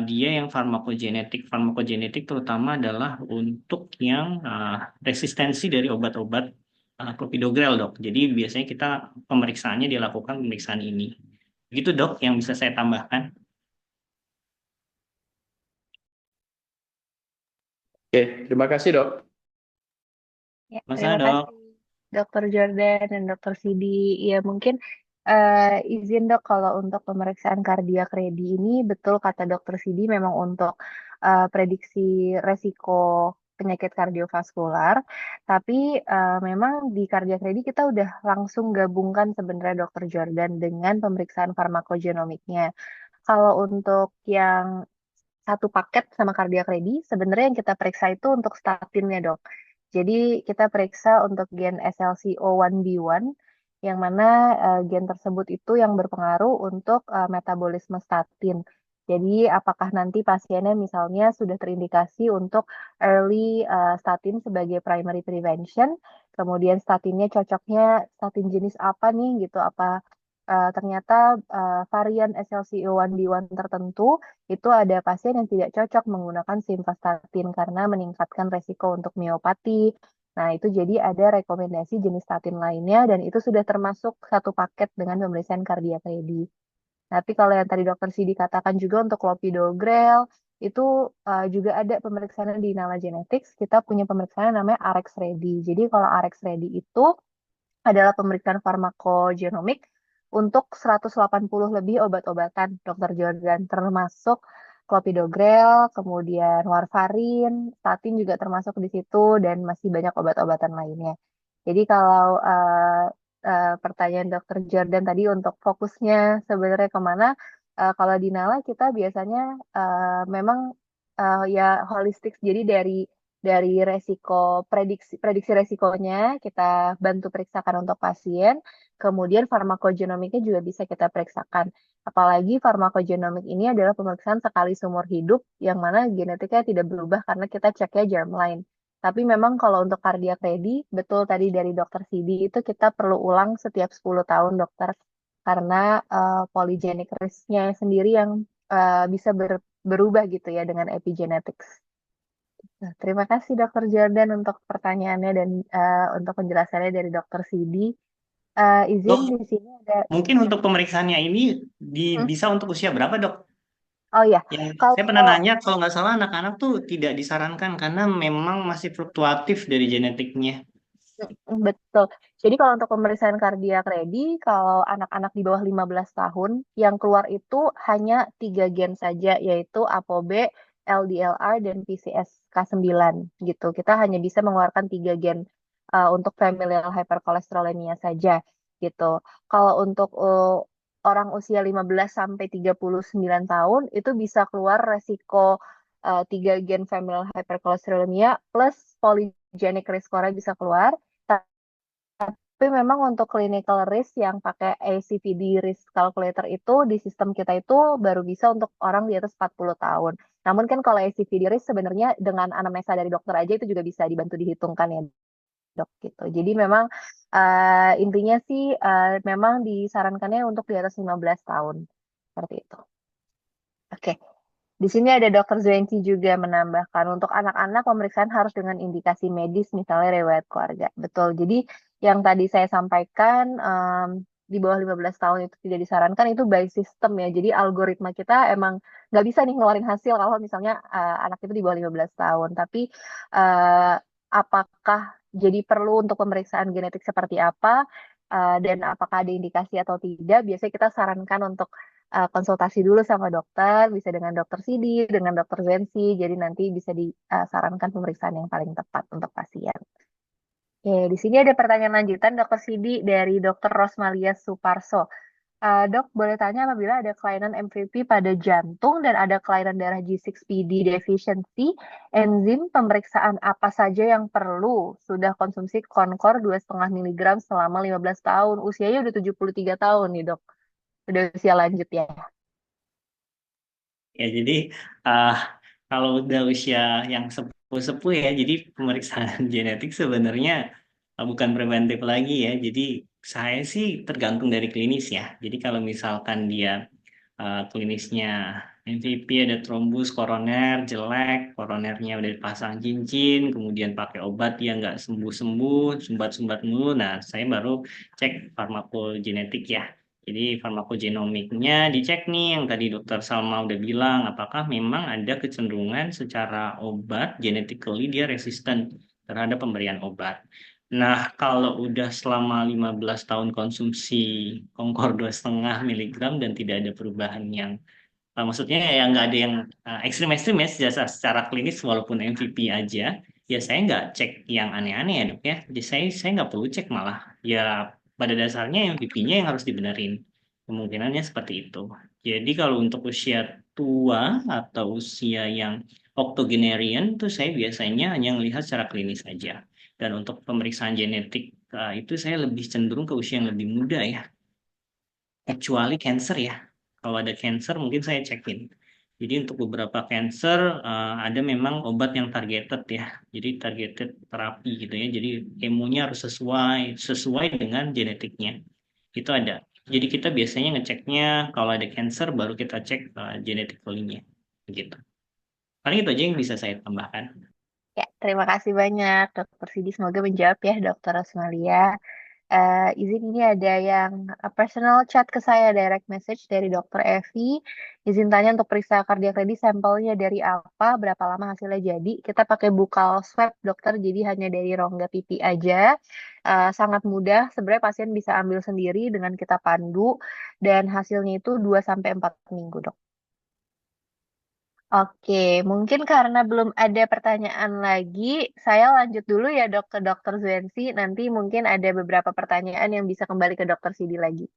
dia yang farmakogenetik. Farmakogenetik terutama adalah untuk yang resistensi dari obat-obat clopidogrel dok. Jadi biasanya kita pemeriksaannya dilakukan pemeriksaan ini. Begitu dok yang bisa saya tambahkan. Oke, terima kasih dok. Ya, Masa terima dok? kasih Dokter Jordan dan Dokter Sidi. Ya mungkin izin dok kalau untuk pemeriksaan kardiak ready ini betul kata Dokter Sidi memang untuk prediksi resiko penyakit kardiovaskular. Tapi memang di kardiak ready kita udah langsung gabungkan sebenarnya Dokter Jordan dengan pemeriksaan farmakogenomiknya. Kalau untuk yang satu paket sama kardiak ready, sebenarnya yang kita periksa itu untuk statinnya dok. Jadi kita periksa untuk gen SLCO1B1, yang mana gen tersebut itu yang berpengaruh untuk metabolisme statin. Jadi apakah nanti pasiennya misalnya sudah terindikasi untuk early statin sebagai primary prevention, kemudian statinnya cocoknya statin jenis apa nih gitu, apa ternyata varian SLCO1B1 tertentu itu ada pasien yang tidak cocok menggunakan simvastatin karena meningkatkan resiko untuk miopati. Nah, itu jadi ada rekomendasi jenis statin lainnya dan itu sudah termasuk satu paket dengan pemeriksaan kardiak ready. Tapi kalau yang tadi dokter Sidi katakan juga untuk clopidogrel, itu juga ada pemeriksaan di Nala Genetics. Kita punya pemeriksaan namanya RX Ready. Jadi kalau RX Ready itu adalah pemeriksaan farmakogenomik untuk 180 lebih obat-obatan dokter Jordan, termasuk clopidogrel, kemudian warfarin, statin juga termasuk di situ, dan masih banyak obat-obatan lainnya. Jadi kalau pertanyaan dokter Jordan tadi untuk fokusnya sebenarnya kemana, kalau di Nala kita biasanya memang ya holistik, jadi dari resiko prediksi resikonya kita bantu periksakan untuk pasien, kemudian farmakogenomiknya juga bisa kita periksakan. Apalagi farmakogenomik ini adalah pemeriksaan sekali seumur hidup yang mana genetiknya tidak berubah karena kita ceknya germline. Tapi memang kalau untuk cardiac ready, betul tadi dari dokter Sidi itu kita perlu ulang setiap 10 tahun dokter karena polygenic risk-nya sendiri yang bisa berubah gitu ya dengan epigenetics. Nah, terima kasih Dokter Jordan untuk pertanyaannya dan untuk penjelasannya dari Dokter Sidi. Izin Dok, di sini ada. mungkin untuk pemeriksaannya ini Hmm? bisa untuk usia berapa dok? Oh ya, Yang saya pernah kalau nanya, kalau nggak salah anak-anak tuh tidak disarankan karena memang masih fluktuatif dari genetiknya. betul. Jadi kalau untuk pemeriksaan kardiak ready, kalau anak-anak di bawah 15 tahun, yang keluar itu hanya 3 gen saja, yaitu ApoB, LDLR, dan PCSK9 gitu. Kita hanya bisa mengeluarkan 3 gen untuk familial hypercholesterolemia saja gitu. Kalau untuk orang usia 15 sampai 39 tahun, itu bisa keluar resiko 3 gen familial hypercholesterolemia plus polygenic risk score bisa keluar. Tapi memang untuk clinical risk yang pakai ACVD risk calculator itu di sistem kita itu baru bisa untuk orang di atas 40 tahun. Namun kan kalau ACVD risk sebenarnya dengan anamnesa dari dokter aja itu juga bisa dibantu dihitungkan ya dok gitu. Jadi memang intinya sih memang disarankannya untuk di atas 15 tahun. Seperti itu. Oke. Di sini ada Dokter Zuenci juga menambahkan untuk anak-anak pemeriksaan harus dengan indikasi medis misalnya riwayat keluarga. Betul. Jadi yang tadi saya sampaikan di bawah 15 tahun itu tidak disarankan itu by system ya. Jadi algoritma kita emang nggak bisa nih ngeluarin hasil kalau misalnya anak itu di bawah 15 tahun. Tapi eh, apakah jadi perlu untuk pemeriksaan genetik seperti apa dan apakah ada indikasi atau tidak? Biasanya kita sarankan untuk konsultasi dulu sama dokter, bisa dengan dokter CD, dengan dokter Zensi, jadi nanti bisa disarankan pemeriksaan yang paling tepat untuk pasien. Oke, di sini ada pertanyaan lanjutan dokter CD dari dokter Rosmalia Suparso. Dok, boleh tanya apabila ada kelainan MVP pada jantung dan ada kelainan darah G6PD deficiency, enzim pemeriksaan apa saja yang perlu? Sudah konsumsi Concor 2,5 mg selama 15 tahun, usianya udah 73 tahun nih dok, udah usia lanjut ya. Ya, jadi uh, kalau udah usia yang sepuh-sepuh ya, jadi pemeriksaan genetik sebenarnya bukan preventif lagi ya. Jadi saya sih tergantung dari klinis ya. Jadi kalau misalkan dia klinisnya MVP ada trombus koroner jelek, koronernya udah dipasang cincin, kemudian pakai obat yang nggak sembuh-sembuh, sumbat-sumbat mulu. Nah, saya baru cek farmakogenetik ya. Jadi farmakogenomiknya dicek nih yang tadi Dokter Salma udah bilang, apakah memang ada kecenderungan secara obat genetically dia resisten terhadap pemberian obat. Nah, kalau udah selama 15 tahun konsumsi Concor 2,5 mg dan tidak ada perubahan yang maksudnya ya nggak ada yang ekstrim-ekstrim ya secara klinis walaupun MVP aja, ya saya nggak cek yang aneh-aneh ya dok ya. Jadi saya nggak perlu cek malah. Ya pada dasarnya MVP-nya yang harus dibenerin. Kemungkinannya seperti itu. Jadi kalau untuk usia tua atau usia yang octogenarian tuh saya biasanya hanya melihat secara klinis aja. Dan untuk pemeriksaan genetik itu saya lebih cenderung ke usia yang lebih muda ya. Kecuali cancer ya. Kalau ada cancer mungkin saya cekin. Jadi untuk beberapa cancer ada memang obat yang targeted ya. Jadi targeted terapi gitu ya. Jadi kemonya harus sesuai dengan genetiknya. Itu ada. Jadi kita biasanya ngeceknya kalau ada cancer baru kita cek genetically-nya. Begitu. Paling itu aja yang bisa saya tambahkan. Ya, terima kasih banyak Dokter Sidi. Semoga menjawab ya Dokter Rosmalia. Izin ini ada yang personal chat ke saya direct message dari Dokter Evi. Izin tanya untuk periksa kardiak ready sampelnya dari apa, berapa lama hasilnya jadi. Kita pakai bukal swab dokter, jadi hanya dari rongga pipi aja. Sangat mudah, sebenarnya pasien bisa ambil sendiri dengan kita pandu dan hasilnya itu 2 sampai 4 minggu dok. Oke, mungkin karena belum ada pertanyaan lagi, saya lanjut dulu ya dok ke Dokter Zuensi. Nanti mungkin ada beberapa pertanyaan yang bisa kembali ke Dokter Sidi lagi.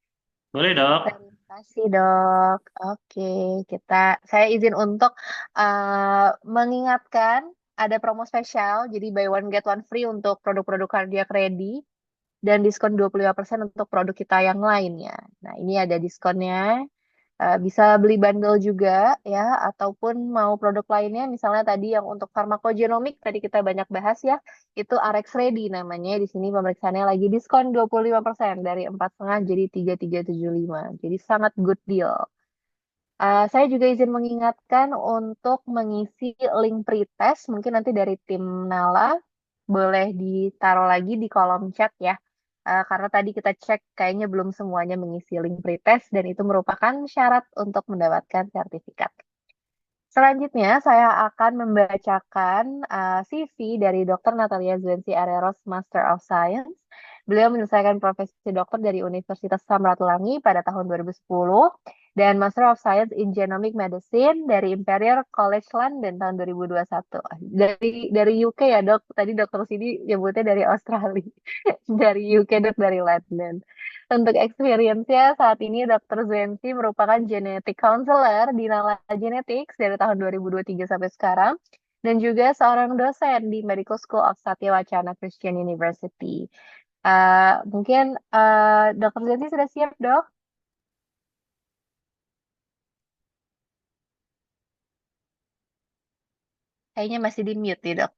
Boleh dok. Terima kasih dok. Oke, saya izin untuk mengingatkan ada promo spesial, jadi buy one get one free untuk produk-produk cardiac ready dan diskon 25% untuk produk kita yang lainnya. Nah, ini ada diskonnya. Bisa beli bundle juga ya, ataupun mau produk lainnya, misalnya tadi yang untuk farmakogenomik tadi kita banyak bahas ya, itu RX Ready namanya. Di sini pemeriksaannya lagi diskon 25% dari 4,5 jadi 3,375. Jadi sangat good deal. Saya juga izin mengingatkan untuk mengisi link pretest, mungkin nanti dari tim Nala boleh ditaruh lagi di kolom chat ya. Karena tadi kita cek kayaknya belum semuanya mengisi link pretest dan itu merupakan syarat untuk mendapatkan sertifikat. Selanjutnya, saya akan membacakan CV dari Dr. Natalia Zuensi Areros, Master of Science. Beliau menyelesaikan profesi dokter dari Universitas Samratulangi pada tahun 2010 dan Master of Science in Genomic Medicine dari Imperial College London tahun 2021. Dari UK ya dok, tadi dokter sini nyebutnya dari Australia, dari UK dok, dari London. Untuk experience-nya saat ini Dr. Zuensi merupakan genetic counselor di Nala Genetics dari tahun 2023 sampai sekarang dan juga seorang dosen di Medical School of Satya Wacana Christian University. Mungkin Dokter Zenti sudah siap, Dok? Kayaknya masih di mute nih, Dok.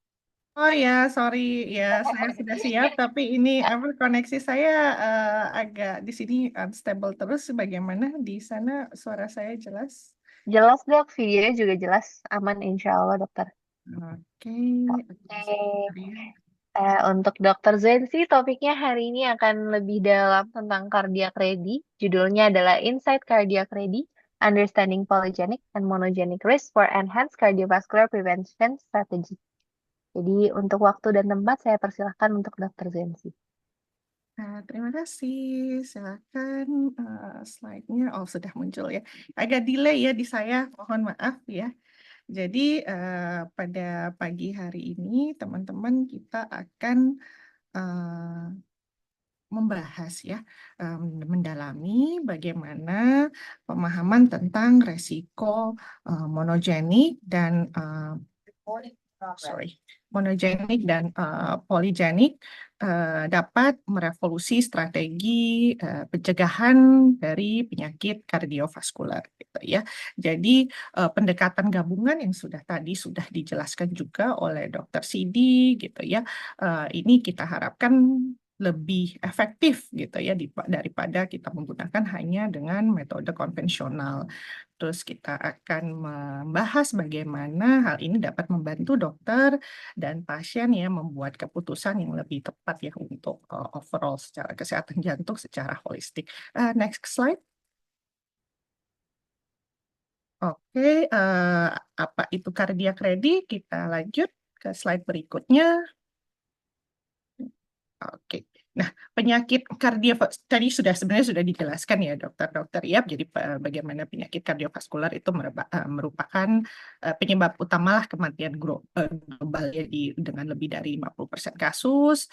Oh ya, sorry ya, saya sudah siap, tapi ini apa koneksi saya agak di sini unstable terus. Bagaimana di sana suara saya jelas? Jelas, Dok. Videonya juga jelas. Aman, insya Allah, Dokter. Oke, Oke. ya. Untuk Dokter Zensi, topiknya hari ini akan lebih dalam tentang cardiac ready. Judulnya adalah Insight Cardiac Ready, Understanding Polygenic and Monogenic Risk for Enhanced Cardiovascular Prevention Strategy. Jadi untuk waktu dan tempat saya persilahkan untuk Dokter Zensi. Terima kasih. Silakan slide-nya. Oh, sudah muncul ya. Agak delay ya di saya, mohon maaf ya. Jadi pada pagi hari ini teman-teman kita akan membahas ya, mendalami bagaimana pemahaman tentang resiko monogenik dan poligenik dapat merevolusi strategi pencegahan dari penyakit kardiovaskular gitu ya. Jadi pendekatan gabungan yang sudah dijelaskan juga oleh Dr. Sidi gitu ya. Ini kita harapkan lebih efektif gitu ya daripada kita menggunakan hanya dengan metode konvensional. Terus kita akan membahas bagaimana hal ini dapat membantu dokter dan pasien ya membuat keputusan yang lebih tepat ya untuk overall secara kesehatan jantung secara holistik. Next slide. Oke, apa itu cardiac ready? Kita lanjut ke slide berikutnya. Oke. Nah, penyakit tadi sebenarnya sudah dijelaskan ya dokter ya. Jadi bagaimana penyakit kardiovaskular itu merupakan penyebab utamalah kematian global ya dengan lebih dari 50% kasus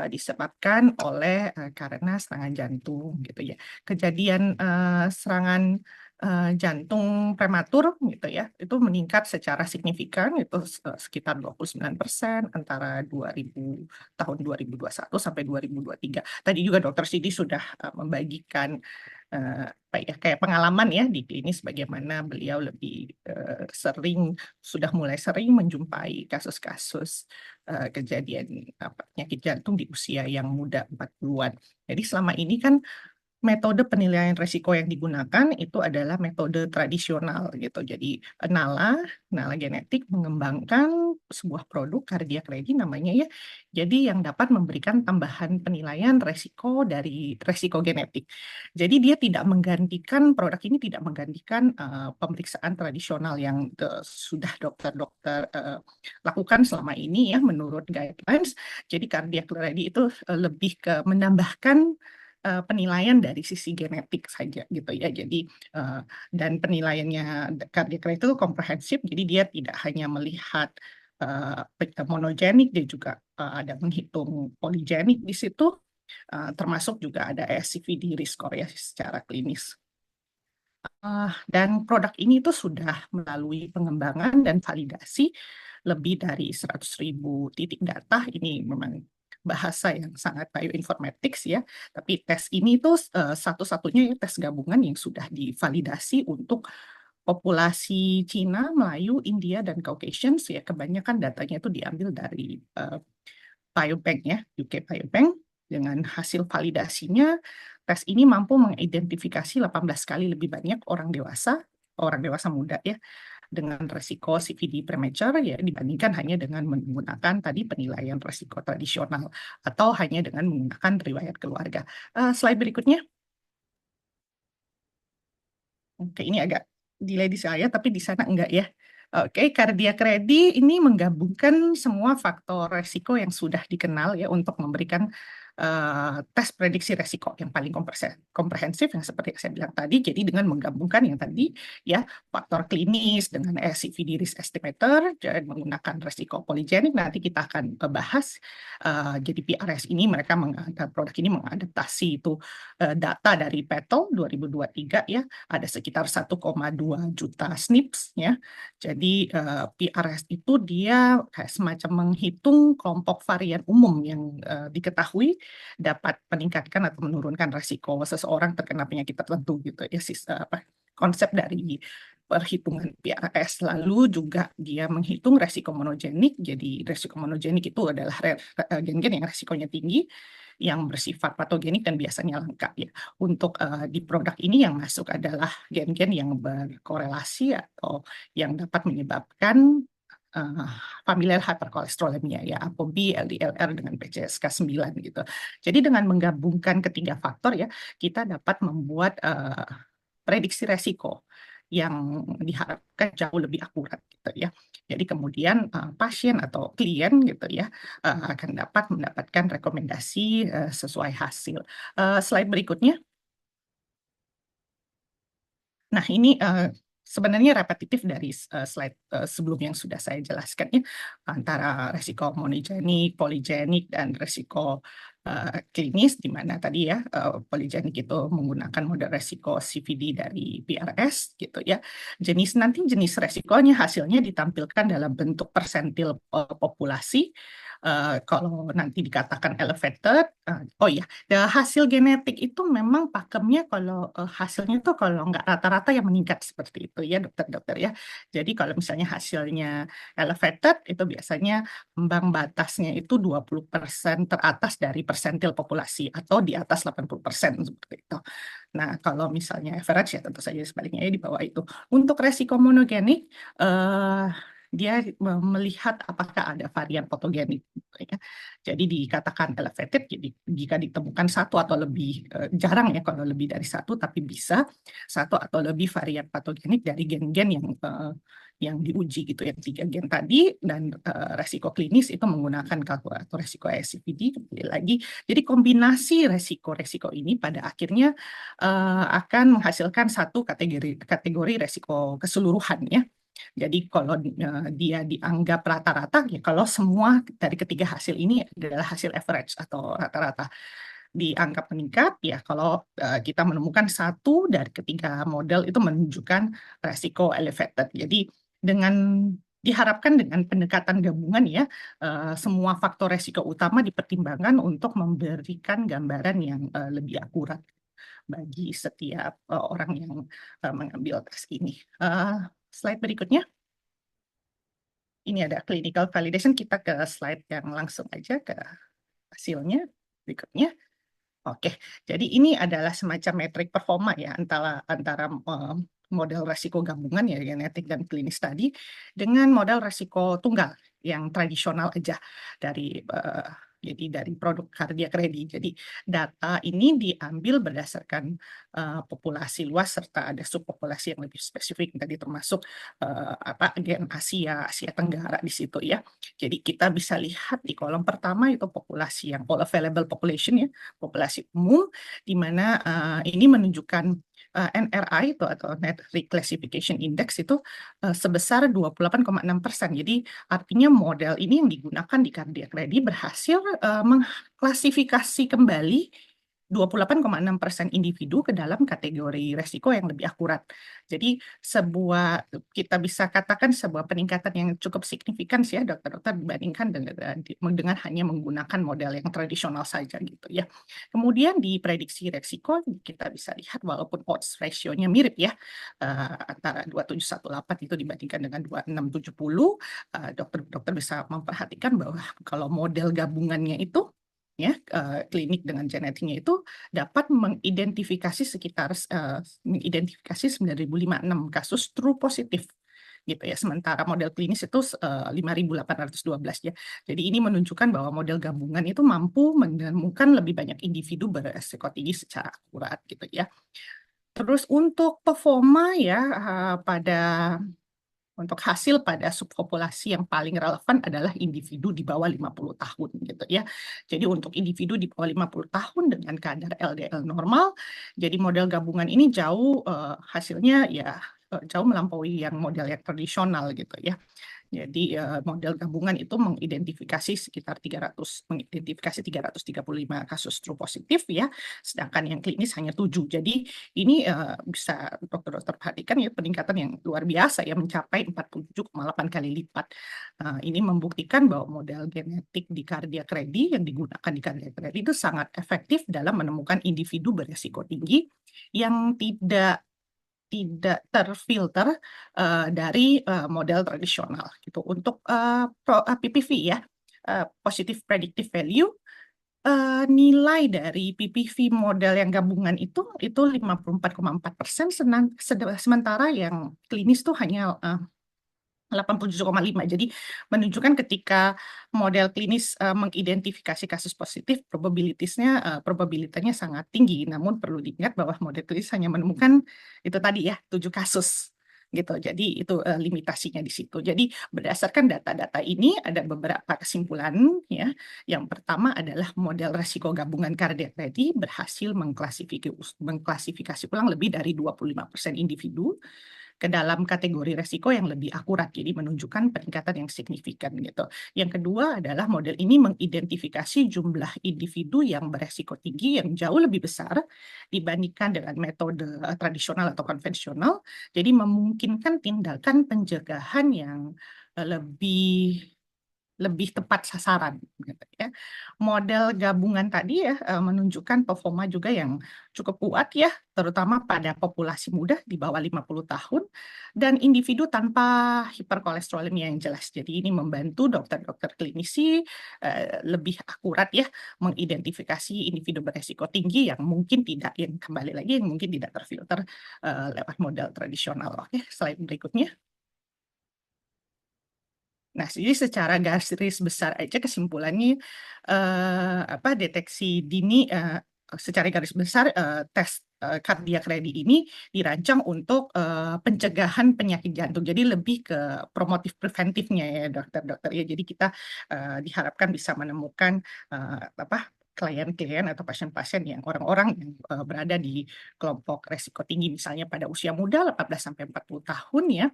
disebabkan oleh karena serangan jantung gitu ya. Kejadian serangan jantung prematur gitu ya, itu meningkat secara signifikan itu sekitar 29% antara tahun 2021 sampai 2023. Tadi juga Dokter Sidi sudah membagikan kayak pengalaman ya di klinis bagaimana beliau lebih sudah mulai sering menjumpai kasus-kasus kejadian penyakit jantung di usia yang muda 40-an. Jadi selama ini kan metode penilaian risiko yang digunakan itu adalah metode tradisional gitu. Jadi Nala Genetik mengembangkan sebuah produk cardiac ready namanya ya. Jadi yang dapat memberikan tambahan penilaian risiko dari risiko genetik. Jadi dia tidak menggantikan produk ini tidak menggantikan pemeriksaan tradisional yang sudah dokter-dokter lakukan selama ini ya menurut guidelines. Jadi cardiac ready itu lebih ke menambahkan penilaian dari sisi genetik saja gitu ya. Jadi dan penilaiannya cardiac rate itu komprehensif. Jadi dia tidak hanya melihat monogenik, dia juga ada menghitung poligenik di situ, termasuk juga ada SCVD risk score ya secara klinis. Dan produk ini itu sudah melalui pengembangan dan validasi lebih dari 100.000 titik data. Ini memang bahasa yang sangat bioinformatics ya, tapi tes ini itu satu-satunya ya, tes gabungan yang sudah divalidasi untuk populasi Cina, Melayu, India, dan Caucasians ya. Kebanyakan datanya itu diambil dari Biobank ya, UK Biobank. Dengan hasil validasinya, tes ini mampu mengidentifikasi 18 kali lebih banyak orang dewasa muda ya, dengan resiko CVD premature ya dibandingkan hanya dengan menggunakan tadi penilaian resiko tradisional atau hanya dengan menggunakan riwayat keluarga. Slide berikutnya. Oke, ini agak delay di saya, tapi di sana enggak ya. Oke, cardiac ready ini menggabungkan semua faktor resiko yang sudah dikenal ya untuk memberikan tes prediksi resiko yang paling komprehensif yang seperti yang saya bilang tadi. Jadi dengan menggabungkan yang tadi ya faktor klinis dengan SCVD risk estimator dan menggunakan resiko poligenik nanti kita akan bahas. Jadi PRS ini produk ini mengadaptasi itu data dari PETL 2023 ya, ada sekitar 1,2 juta SNPs ya. Jadi PRS itu dia kayak semacam menghitung kelompok varian umum yang diketahui dapat meningkatkan atau menurunkan risiko seseorang terkena penyakit tertentu gitu ya, konsep dari perhitungan PRS. Lalu juga dia menghitung resiko monogenik. Jadi resiko monogenik itu adalah gen-gen yang resikonya tinggi, yang bersifat patogenik dan biasanya langka ya. Untuk di produk ini yang masuk adalah gen-gen yang berkorelasi atau yang dapat menyebabkan familial hyperkolesterolemia ya, ApoB, LDLR dengan PCSK9 gitu. Jadi dengan menggabungkan ketiga faktor ya, kita dapat membuat prediksi resiko yang diharapkan jauh lebih akurat gitu ya. Jadi kemudian pasien atau klien gitu ya akan dapat mendapatkan rekomendasi sesuai hasil. Slide berikutnya. Nah, ini sebenarnya repetitif dari slide sebelum yang sudah saya jelaskan ya, antara resiko monogenik, poligenik, dan resiko klinis, di mana tadi ya poligenik itu menggunakan model resiko CVD dari PRS gitu ya. Nanti jenis resikonya hasilnya ditampilkan dalam bentuk persentil populasi. Kalau nanti dikatakan elevated, oh iya, hasil genetik itu memang pakemnya kalau hasilnya tuh kalau nggak rata-rata yang meningkat seperti itu ya dokter-dokter ya. Jadi kalau misalnya hasilnya elevated itu biasanya ambang batasnya itu 20% teratas dari persentil populasi atau di atas 80% seperti itu. Nah, kalau misalnya average ya tentu saja sebaliknya ya di bawah itu. Untuk resiko monogenik, dia melihat apakah ada varian patogenik. Ya. Jadi dikatakan elevated, jadi jika ditemukan satu atau lebih, jarang ya kalau lebih dari satu, tapi bisa satu atau lebih varian patogenik dari gen-gen yang diuji gitu ya, 3 gen tadi, dan resiko klinis itu menggunakan kalkulator resiko ASCVD kembali lagi. Jadi kombinasi resiko-resiko ini pada akhirnya akan menghasilkan satu kategori resiko keseluruhan ya. Jadi kalau dia dianggap rata-rata, ya kalau semua dari ketiga hasil ini adalah hasil average atau rata-rata dianggap meningkat, ya kalau kita menemukan satu dari ketiga model itu menunjukkan resiko elevated. Jadi diharapkan dengan pendekatan gabungan ya, semua faktor resiko utama dipertimbangkan untuk memberikan gambaran yang lebih akurat bagi setiap orang yang mengambil tes ini. Slide berikutnya. Ini ada clinical validation. Kita ke slide yang langsung aja ke hasilnya berikutnya. Oke, jadi ini adalah semacam metrik performa ya antara model resiko gabungan ya genetik dan klinis tadi dengan model resiko tunggal yang tradisional aja dari produk cardiac ready. Jadi data ini diambil berdasarkan populasi luas serta ada subpopulasi yang lebih spesifik tadi termasuk gen Asia Tenggara di situ ya. Jadi kita bisa lihat di kolom pertama itu populasi yang all available population ya, populasi umum, di mana ini menunjukkan NRI itu atau Net Reclassification Index itu sebesar 28,6%. Jadi artinya model ini yang digunakan di Cardiac Ready berhasil mengklasifikasi kembali 28,6% individu ke dalam kategori resiko yang lebih akurat. Jadi kita bisa katakan sebuah peningkatan yang cukup signifikan sih ya dokter-dokter dibandingkan dengan hanya menggunakan model yang tradisional saja gitu ya. Kemudian di prediksi resiko kita bisa lihat walaupun odds ratio-nya mirip ya, antara 2718 itu dibandingkan dengan 2670, dokter-dokter bisa memperhatikan bahwa kalau model gabungannya itu ya, klinik dengan genetiknya itu dapat mengidentifikasi 9.056 kasus true positif gitu ya. Sementara model klinis itu 5.812 ya. Jadi ini menunjukkan bahwa model gabungan itu mampu menemukan lebih banyak individu beresiko tinggi secara akurat gitu ya. Terus untuk performa ya untuk hasil pada subpopulasi yang paling relevan adalah individu di bawah 50 tahun gitu ya. Jadi untuk individu di bawah 50 tahun dengan kadar LDL normal, jadi model gabungan ini jauh hasilnya ya jauh melampaui yang model yang tradisional gitu ya. Jadi model gabungan itu mengidentifikasi 335 kasus true positif ya, sedangkan yang klinis hanya 7. Jadi ini bisa dokter-dokter perhatikan ya peningkatan yang luar biasa ya, mencapai 47,8 kali lipat. Ini membuktikan bahwa model genetik di cardiac ready yang digunakan di cardiac ready itu sangat efektif dalam menemukan individu beresiko tinggi yang tidak terfilter dari model tradisional gitu. Untuk PPV ya, positive predictive value, nilai dari PPV model yang gabungan itu 54,4%, sementara yang klinis tuh hanya 87,5. Jadi menunjukkan ketika model klinis mengidentifikasi kasus positif, probabilitasnya sangat tinggi. Namun perlu diingat bahwa model klinis hanya menemukan itu tadi ya 7 kasus gitu. Jadi itu limitasinya di situ. Jadi berdasarkan data-data ini ada beberapa kesimpulan ya. Yang pertama adalah model resiko gabungan cardiac ready berhasil mengklasifikasi ulang lebih dari 25% individu ke dalam kategori resiko yang lebih akurat, jadi menunjukkan peningkatan yang signifikan gitu. Yang kedua adalah model ini mengidentifikasi jumlah individu yang beresiko tinggi yang jauh lebih besar dibandingkan dengan metode tradisional atau konvensional, jadi memungkinkan tindakan pencegahan yang lebih tepat sasaran gitu ya. Model gabungan tadi ya menunjukkan performa juga yang cukup kuat ya, terutama pada populasi muda di bawah 50 tahun dan individu tanpa hiperkolesterolemia yang jelas. Jadi ini membantu dokter-dokter klinisi lebih akurat ya mengidentifikasi individu beresiko tinggi yang mungkin tidak, yang kembali lagi yang mungkin tidak terfilter lewat model tradisional. Oke, slide berikutnya. Nah, jadi secara garis besar aja kesimpulannya deteksi dini secara garis besar tes cardiac ready ini dirancang untuk pencegahan penyakit jantung. Jadi lebih ke promotif preventifnya ya dokter-dokter ya. Jadi kita diharapkan bisa menemukan klien-klien atau pasien-pasien yang orang-orang yang berada di kelompok resiko tinggi misalnya pada usia muda 18 sampai 40 tahun ya.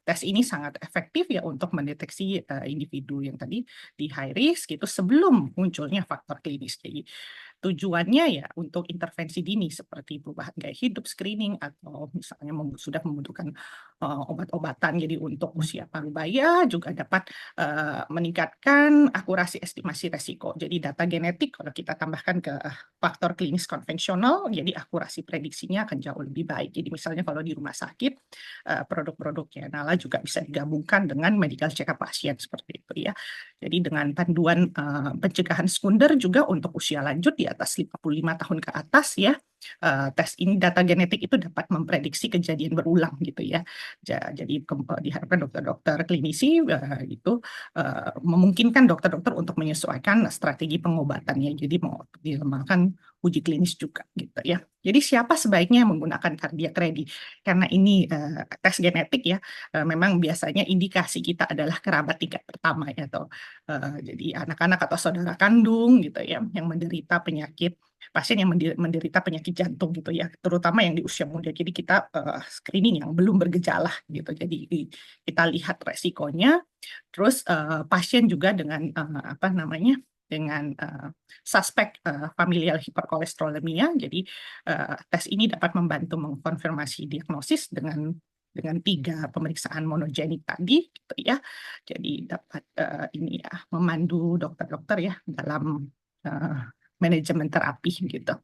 Tes ini sangat efektif ya untuk mendeteksi individu yang tadi di high risk gitu sebelum munculnya faktor klinis. Jadi tujuannya ya untuk intervensi dini seperti perubahan gaya hidup, screening, atau misalnya sudah membutuhkan obat-obatan. Jadi untuk usia parubaya juga dapat meningkatkan akurasi estimasi resiko. Jadi data genetik kalau kita tambahkan ke faktor klinis konvensional, jadi akurasi prediksinya akan jauh lebih baik. Jadi misalnya kalau di rumah sakit, produk-produknya Nala juga bisa digabungkan dengan medical check-up pasien seperti itu ya. Jadi dengan panduan pencegahan sekunder juga untuk usia lanjut di atas 55 tahun ke atas ya. Tes ini data genetik itu dapat memprediksi kejadian berulang gitu ya. Jadi diharapkan dokter-dokter klinisi itu memungkinkan dokter-dokter untuk menyesuaikan strategi pengobatannya. Jadi mau dikembangkan uji klinis juga gitu ya. Jadi siapa sebaiknya menggunakan cardiac ready? Karena ini tes genetik ya, memang biasanya indikasi kita adalah kerabat tingkat pertama ya, atau jadi anak-anak atau saudara kandung gitu ya, yang menderita penyakit, pasien yang menderita penyakit jantung gitu ya, terutama yang di usia muda. Jadi kita screening yang belum bergejala gitu. Jadi kita lihat resikonya, terus pasien juga dengan dengan suspek familial hiperkolesterolemia. Jadi tes ini dapat membantu mengkonfirmasi diagnosis dengan 3 pemeriksaan monogenik tadi gitu ya. Jadi dapat ini ya memandu dokter-dokter ya dalam manajemen terapi gitu.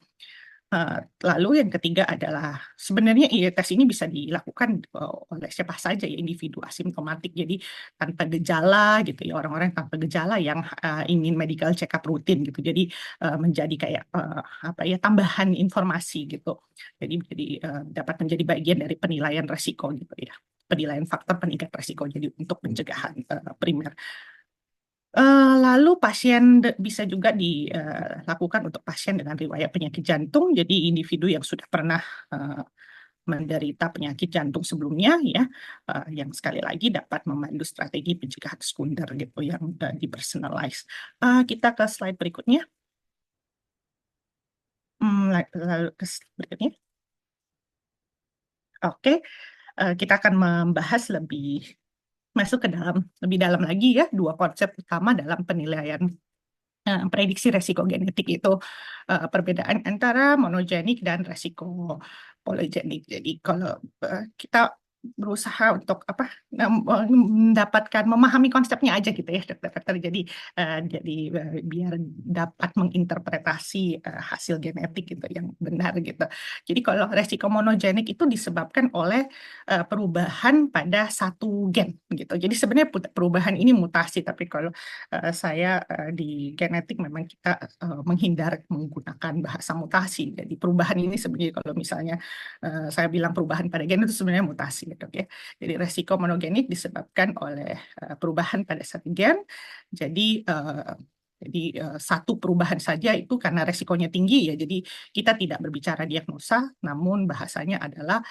Lalu yang ketiga adalah sebenarnya tes ini bisa dilakukan oleh siapa saja ya, individu asimptomatik, jadi tanpa gejala gitu ya, orang-orang tanpa gejala yang ingin medical check up rutin gitu. Jadi menjadi kayak tambahan informasi gitu. Jadi dapat menjadi bagian dari penilaian resiko gitu ya. Penilaian faktor peningkat resiko jadi untuk pencegahan primer. Lalu pasien bisa juga dilakukan untuk pasien dengan riwayat penyakit jantung, jadi individu yang sudah pernah menderita penyakit jantung sebelumnya ya, yang sekali lagi dapat memandu strategi pencegahan sekunder gitu yang dipersonalize. Kita ke slide berikutnya. Lalu ke slide berikutnya. Oke, kita akan membahas lebih masuk ke dalam lebih dalam lagi ya dua konsep utama dalam penilaian prediksi resiko genetik itu perbedaan antara monogenik dan resiko poligenik. Jadi kalau kita berusaha untuk mendapatkan memahami konsepnya aja gitu ya dokter. Jadi biar dapat menginterpretasi hasil genetik gitu yang benar gitu. Jadi kalau resiko monogenik itu disebabkan oleh perubahan pada satu gen gitu. Jadi sebenarnya perubahan ini mutasi, tapi kalau saya di genetik memang kita menghindar menggunakan bahasa mutasi. Jadi perubahan ini sebenarnya kalau misalnya saya bilang perubahan pada gen itu sebenarnya mutasi gitu ya. Jadi resiko monogenik disebabkan oleh perubahan pada satu gen. Jadi satu perubahan saja itu karena resikonya tinggi ya. Jadi kita tidak berbicara diagnosa, namun bahasanya adalah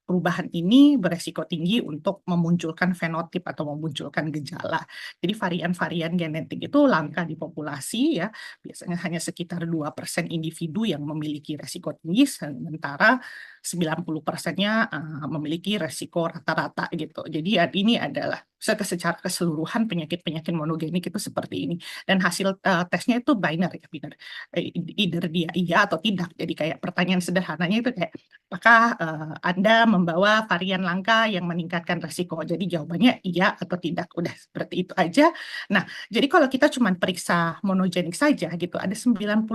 perubahan ini beresiko tinggi untuk memunculkan fenotip atau memunculkan gejala. Jadi varian-varian genetik itu langka di populasi ya. Biasanya hanya sekitar 2% individu yang memiliki resiko tinggi, sementara 90%-nya memiliki resiko rata-rata gitu. Jadi ini adalah secara keseluruhan penyakit-penyakit monogenik itu seperti ini. Dan hasil tesnya itu binary ya, binary. Either dia iya atau tidak. Jadi kayak pertanyaan sederhananya itu kayak, apakah Anda membawa varian langka yang meningkatkan resiko? Jadi jawabannya iya atau tidak. Udah seperti itu aja. Nah, jadi kalau kita cuma periksa monogenik saja gitu, ada 98%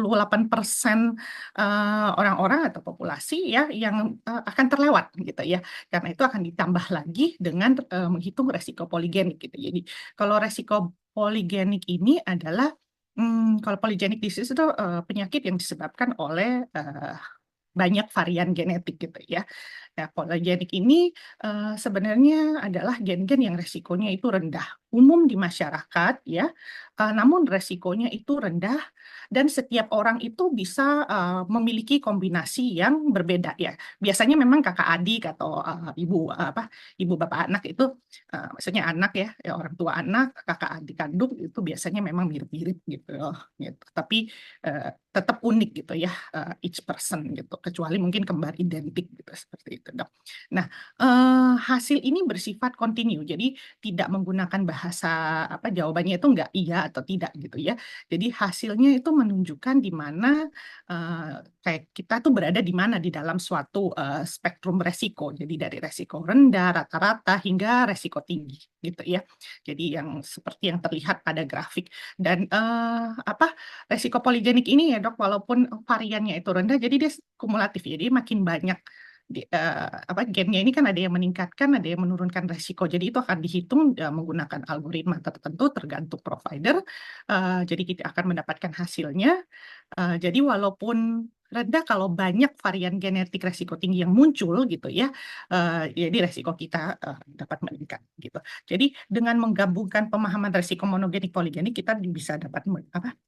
orang-orang atau populasi ya yang akan terlewat gitu ya. Karena itu akan ditambah lagi dengan menghitung resiko poligenik gitu. Jadi kalau resiko poligenik ini adalah kalau polygenic disease itu penyakit yang disebabkan oleh banyak varian genetik gitu ya. Nah, polygenic ini sebenarnya adalah gen-gen yang resikonya itu rendah, umum di masyarakat ya, namun resikonya itu rendah dan setiap orang itu bisa memiliki kombinasi yang berbeda ya. Biasanya memang kakak adik atau ibu bapak anak itu maksudnya anak ya orang tua anak, kakak adik kandung itu biasanya memang mirip-mirip gitu loh, gitu. Tapi tetap unik gitu ya each person gitu, kecuali mungkin kembar identik gitu seperti itu dok. Nah hasil ini bersifat kontinu, jadi tidak menggunakan bahasa jawabannya itu enggak iya atau tidak gitu ya. Jadi hasilnya itu menunjukkan di mana kayak kita tuh berada di mana di dalam suatu spektrum resiko. Jadi dari resiko rendah, rata-rata hingga resiko tinggi gitu ya. Jadi yang seperti yang terlihat pada grafik dan resiko poligenik ini ya dok, walaupun variannya itu rendah, jadi dia kumulatif, jadi makin banyak gennya ini kan ada yang meningkatkan, ada yang menurunkan resiko. Jadi itu akan dihitung menggunakan algoritma tertentu tergantung provider. Jadi kita akan mendapatkan hasilnya. Jadi walaupun rendah, kalau banyak varian genetik resiko tinggi yang muncul gitu ya, jadi resiko kita dapat meningkat gitu. Jadi dengan menggabungkan pemahaman resiko monogenik poligenik kita bisa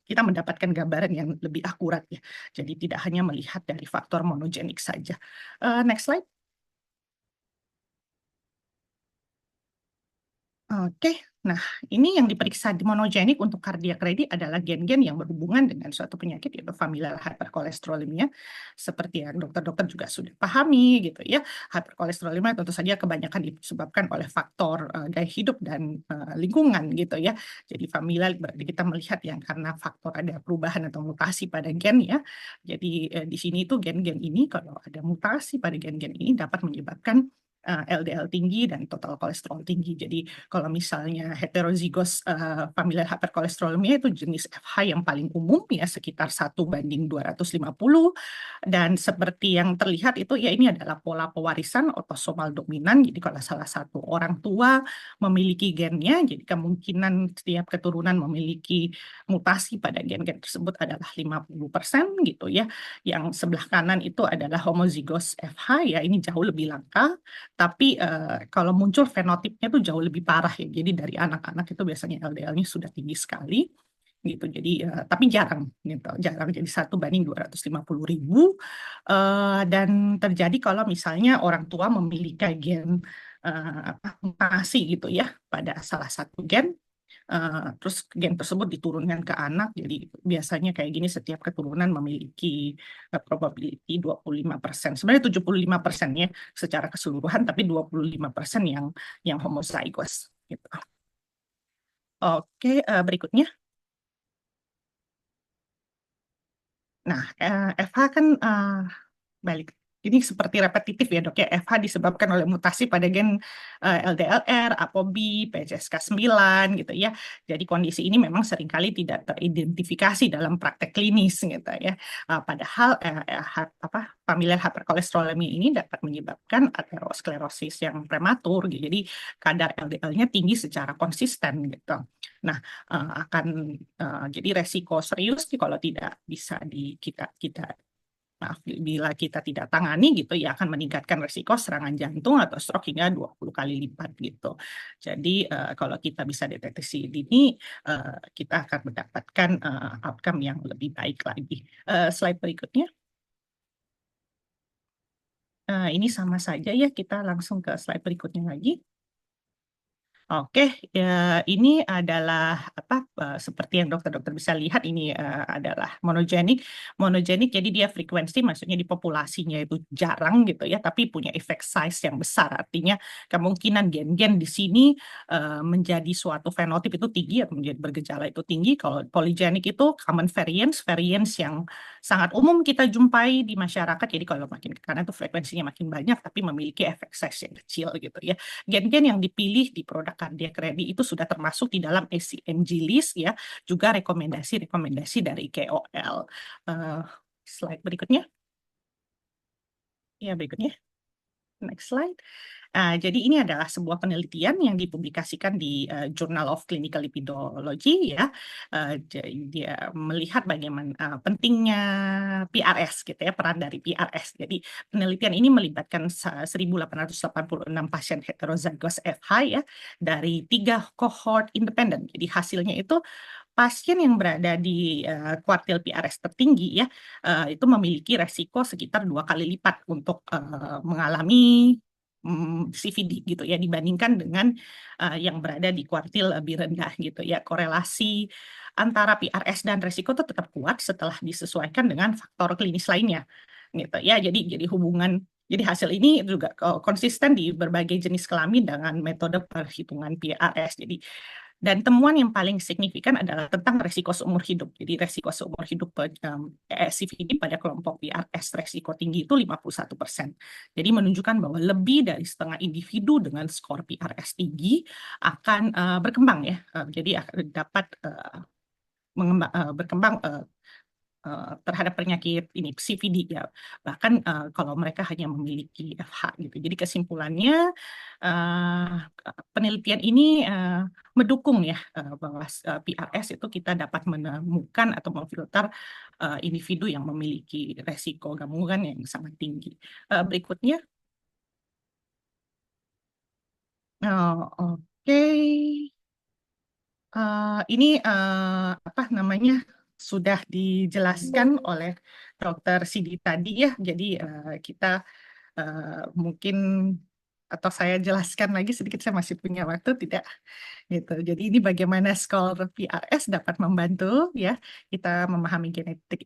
kita mendapatkan gambaran yang lebih akurat ya. Jadi tidak hanya melihat dari faktor monogenik saja. Next slide. Oke, nah ini yang diperiksa di monogenik untuk cardiac ready adalah gen-gen yang berhubungan dengan suatu penyakit yaitu familial hyperkolesterolemia, seperti yang dokter-dokter juga sudah pahami gitu ya. Hyperkolesterolemia tentu saja kebanyakan disebabkan oleh faktor gaya hidup dan lingkungan gitu ya. Jadi familial berarti kita melihat yang karena faktor ada perubahan atau mutasi pada gen ya. Jadi di sini itu gen-gen ini kalau ada mutasi pada gen-gen ini dapat menyebabkan LDL tinggi dan total kolesterol tinggi. Jadi kalau misalnya heterozigos familial hyperkolesterolemia itu jenis FH yang paling umum ya sekitar 1:250, dan seperti yang terlihat itu ya ini adalah pola pewarisan autosomal dominan. Jadi kalau salah satu orang tua memiliki gennya, jadi kemungkinan setiap keturunan memiliki mutasi pada gen-gen tersebut adalah 50% gitu ya. Yang sebelah kanan itu adalah homozigos FH ya, ini jauh lebih langka. Tapi kalau muncul fenotipnya tuh jauh lebih parah ya. Jadi dari anak-anak itu biasanya LDL-nya sudah tinggi sekali gitu. Jadi tapi jarang gitu, jarang. Jadi 1:250.000 dan terjadi kalau misalnya orang tua memiliki gen mutasi gitu ya pada salah satu gen. Terus gen tersebut diturunkan ke anak, jadi biasanya kayak gini setiap keturunan memiliki probability 25%. Sebenarnya 75% ya secara keseluruhan, tapi 25% yang homozygous gitu. Oke, berikutnya. Nah, FH kan balik. Ini seperti repetitif ya dok ya. FH disebabkan oleh mutasi pada gen LDLR, ApoB, PCSK9 gitu ya. Jadi kondisi ini memang seringkali tidak teridentifikasi dalam praktek klinis gitu ya. Padahal familial hyperkolesterolemia ini dapat menyebabkan aterosklerosis yang prematur gitu. Jadi kadar LDL-nya tinggi secara konsisten gitu. Nah, jadi resiko serius nih kalau tidak bisa bila kita tidak tangani gitu ya akan meningkatkan resiko serangan jantung atau stroke hingga 20 kali lipat gitu. Jadi kalau kita bisa deteksi dini, kita akan mendapatkan outcome yang lebih baik lagi. Slide berikutnya. Ini sama saja ya, kita langsung ke slide berikutnya lagi. Oke, ya, ini adalah seperti yang dokter-dokter bisa lihat ini adalah monogenik. Monogenik jadi dia frekuensi maksudnya di populasinya itu jarang gitu ya, tapi punya efek size yang besar. Artinya kemungkinan gen-gen di sini menjadi suatu fenotip itu tinggi atau menjadi bergejala itu tinggi. Kalau polygenik itu common variants yang sangat umum kita jumpai di masyarakat. Jadi kalau makin ke kanan itu frekuensinya makin banyak, tapi memiliki efek size yang kecil gitu ya. Gen-gen yang dipilih di produk kardiak ready itu sudah termasuk di dalam ACMG list ya, juga rekomendasi dari KOL. Slide berikutnya. Ya, berikutnya. Next slide. Jadi ini adalah sebuah penelitian yang dipublikasikan di Journal of Clinical Lipidology ya. Dia melihat bagaimana pentingnya PRS gitu ya, peran dari PRS. Jadi penelitian ini melibatkan 1.886 pasien heterozygous FH ya dari 3 cohort independen. Jadi hasilnya itu pasien yang berada di kuartil PRS tertinggi ya itu memiliki resiko sekitar 2 kali lipat untuk mengalami CVD gitu ya dibandingkan dengan yang berada di kuartil lebih rendah gitu ya. Korelasi antara PRS dan resiko itu tetap kuat setelah disesuaikan dengan faktor klinis lainnya gitu ya. Jadi jadi hasil ini juga konsisten di berbagai jenis kelamin dengan metode perhitungan PRS. Dan temuan yang paling signifikan adalah tentang resiko seumur hidup. Jadi resiko seumur hidup CVD pada kelompok PRS resiko tinggi itu 51%. Jadi menunjukkan bahwa lebih dari setengah individu dengan skor PRS tinggi akan berkembang ya. Jadi dapat berkembang terhadap penyakit ini CVD ya. Bahkan kalau mereka hanya memiliki FH gitu. Jadi kesimpulannya penelitian ini mendukung ya bahwa PRS itu kita dapat menemukan atau memfilter individu yang memiliki resiko gangguan yang sangat tinggi. Berikutnya. Oke. Ini apa namanya sudah dijelaskan oleh Dokter Sidi tadi ya. Jadi kita mungkin atau saya jelaskan lagi sedikit, saya masih punya waktu tidak gitu. Jadi ini bagaimana skor PRS dapat membantu ya kita memahami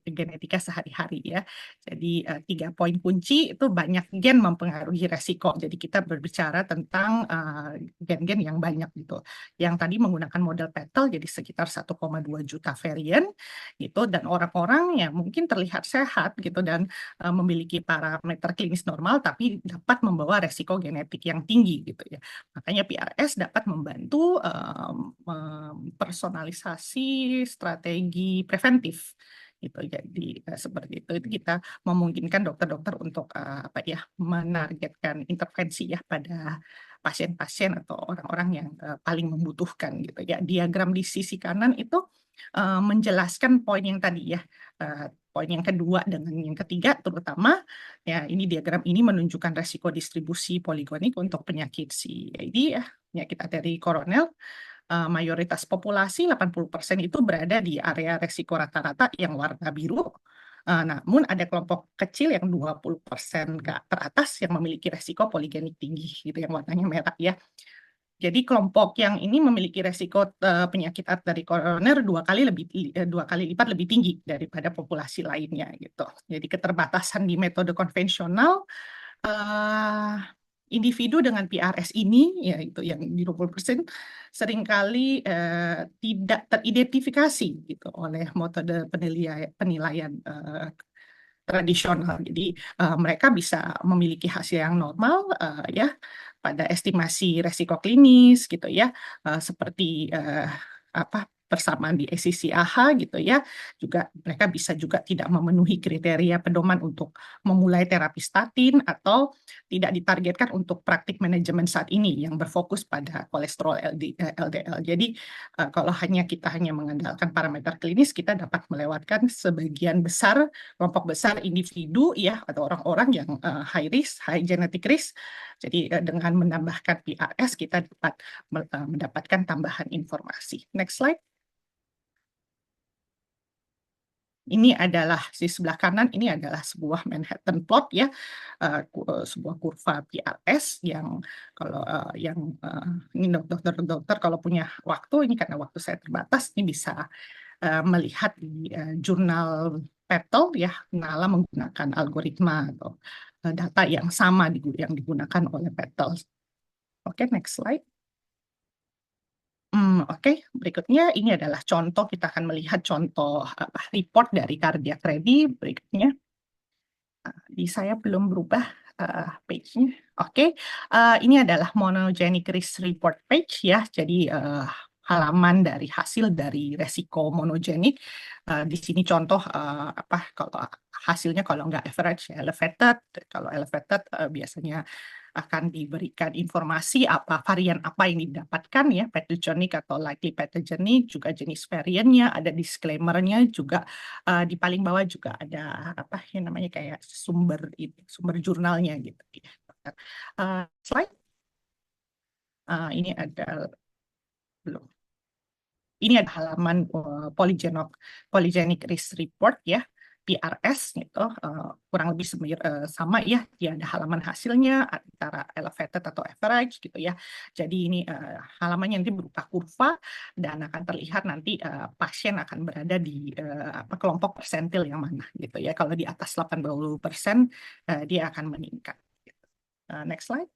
genetika sehari-hari ya. Jadi 3 poin kunci itu banyak gen mempengaruhi resiko. Jadi kita berbicara tentang gen-gen yang banyak gitu. Yang tadi menggunakan model Petal jadi sekitar 1,2 juta varian gitu, dan orang-orang yang mungkin terlihat sehat gitu dan memiliki parameter klinis normal tapi dapat membawa resiko genetik yang tinggi gitu ya. Makanya PRS dapat membantu mempersonalisasi strategi preventif gitu. Jadi seperti itu kita memungkinkan dokter-dokter untuk menargetkan intervensi ya pada pasien-pasien atau orang-orang yang paling membutuhkan gitu ya. Diagram di sisi kanan itu menjelaskan poin yang tadi ya. Poin yang kedua dengan yang ketiga terutama ya, ini diagram ini menunjukkan resiko distribusi poligonik untuk penyakit CAD ya, penyakit arteri koroner. Mayoritas populasi 80% itu berada di area resiko rata-rata yang warna biru. Namun ada kelompok kecil yang 20% ke teratas yang memiliki resiko poligenik tinggi gitu yang warnanya merah ya. Jadi kelompok yang ini memiliki resiko penyakit arteri koroner dua kali lipat lebih tinggi daripada populasi lainnya gitu. Jadi keterbatasan di metode konvensional, individu dengan PRS ini, yaitu yang di 20%, seringkali tidak teridentifikasi gitu oleh metode penilaian tradisional. Jadi mereka bisa memiliki hasil yang normal ya pada estimasi resiko klinis gitu ya, seperti apa persamaan di ACC-AHA gitu ya. Juga mereka bisa juga tidak memenuhi kriteria pedoman untuk memulai terapi statin atau tidak ditargetkan untuk praktik manajemen saat ini yang berfokus pada kolesterol LDL. Jadi kalau kita hanya mengandalkan parameter klinis, kita dapat melewatkan sebagian besar kelompok besar individu ya atau orang-orang yang high risk, high genetic risk. Jadi dengan menambahkan PRS kita dapat mendapatkan tambahan informasi. Next slide. Ini adalah di sebelah kanan, ini adalah sebuah Manhattan plot ya, sebuah kurva PRS yang kalau ini dokter-dokter kalau punya waktu, ini karena waktu saya terbatas, ini bisa melihat di jurnal PETL ya, NALA menggunakan algoritma atau data yang sama yang digunakan oleh PETL. Oke, next slide. Oke, berikutnya ini adalah contoh, kita akan melihat contoh report dari Cardiac Ready berikutnya. Saya belum berubah page-nya. Oke, ini adalah monogenic risk report page ya. Jadi halaman dari hasil dari resiko monogenik. Di sini contoh kalau hasilnya kalau nggak average ya elevated. Kalau elevated biasanya akan diberikan informasi varian apa yang didapatkan ya, pathogenic atau likely pathogenic, juga jenis variannya, ada disclaimer-nya juga di paling bawah juga ada yang namanya kayak sumber jurnalnya gitu. Slide. Ini ada belum. Ini ada halaman polygenic risk report ya. PRS gitu, kurang lebih sama ya, dia ada halaman hasilnya antara elevated atau average gitu ya. Jadi ini halamannya nanti berupa kurva dan akan terlihat nanti pasien akan berada di kelompok persentil yang mana gitu ya. Kalau di atas 80% dia akan meningkat. Gitu. Next slide.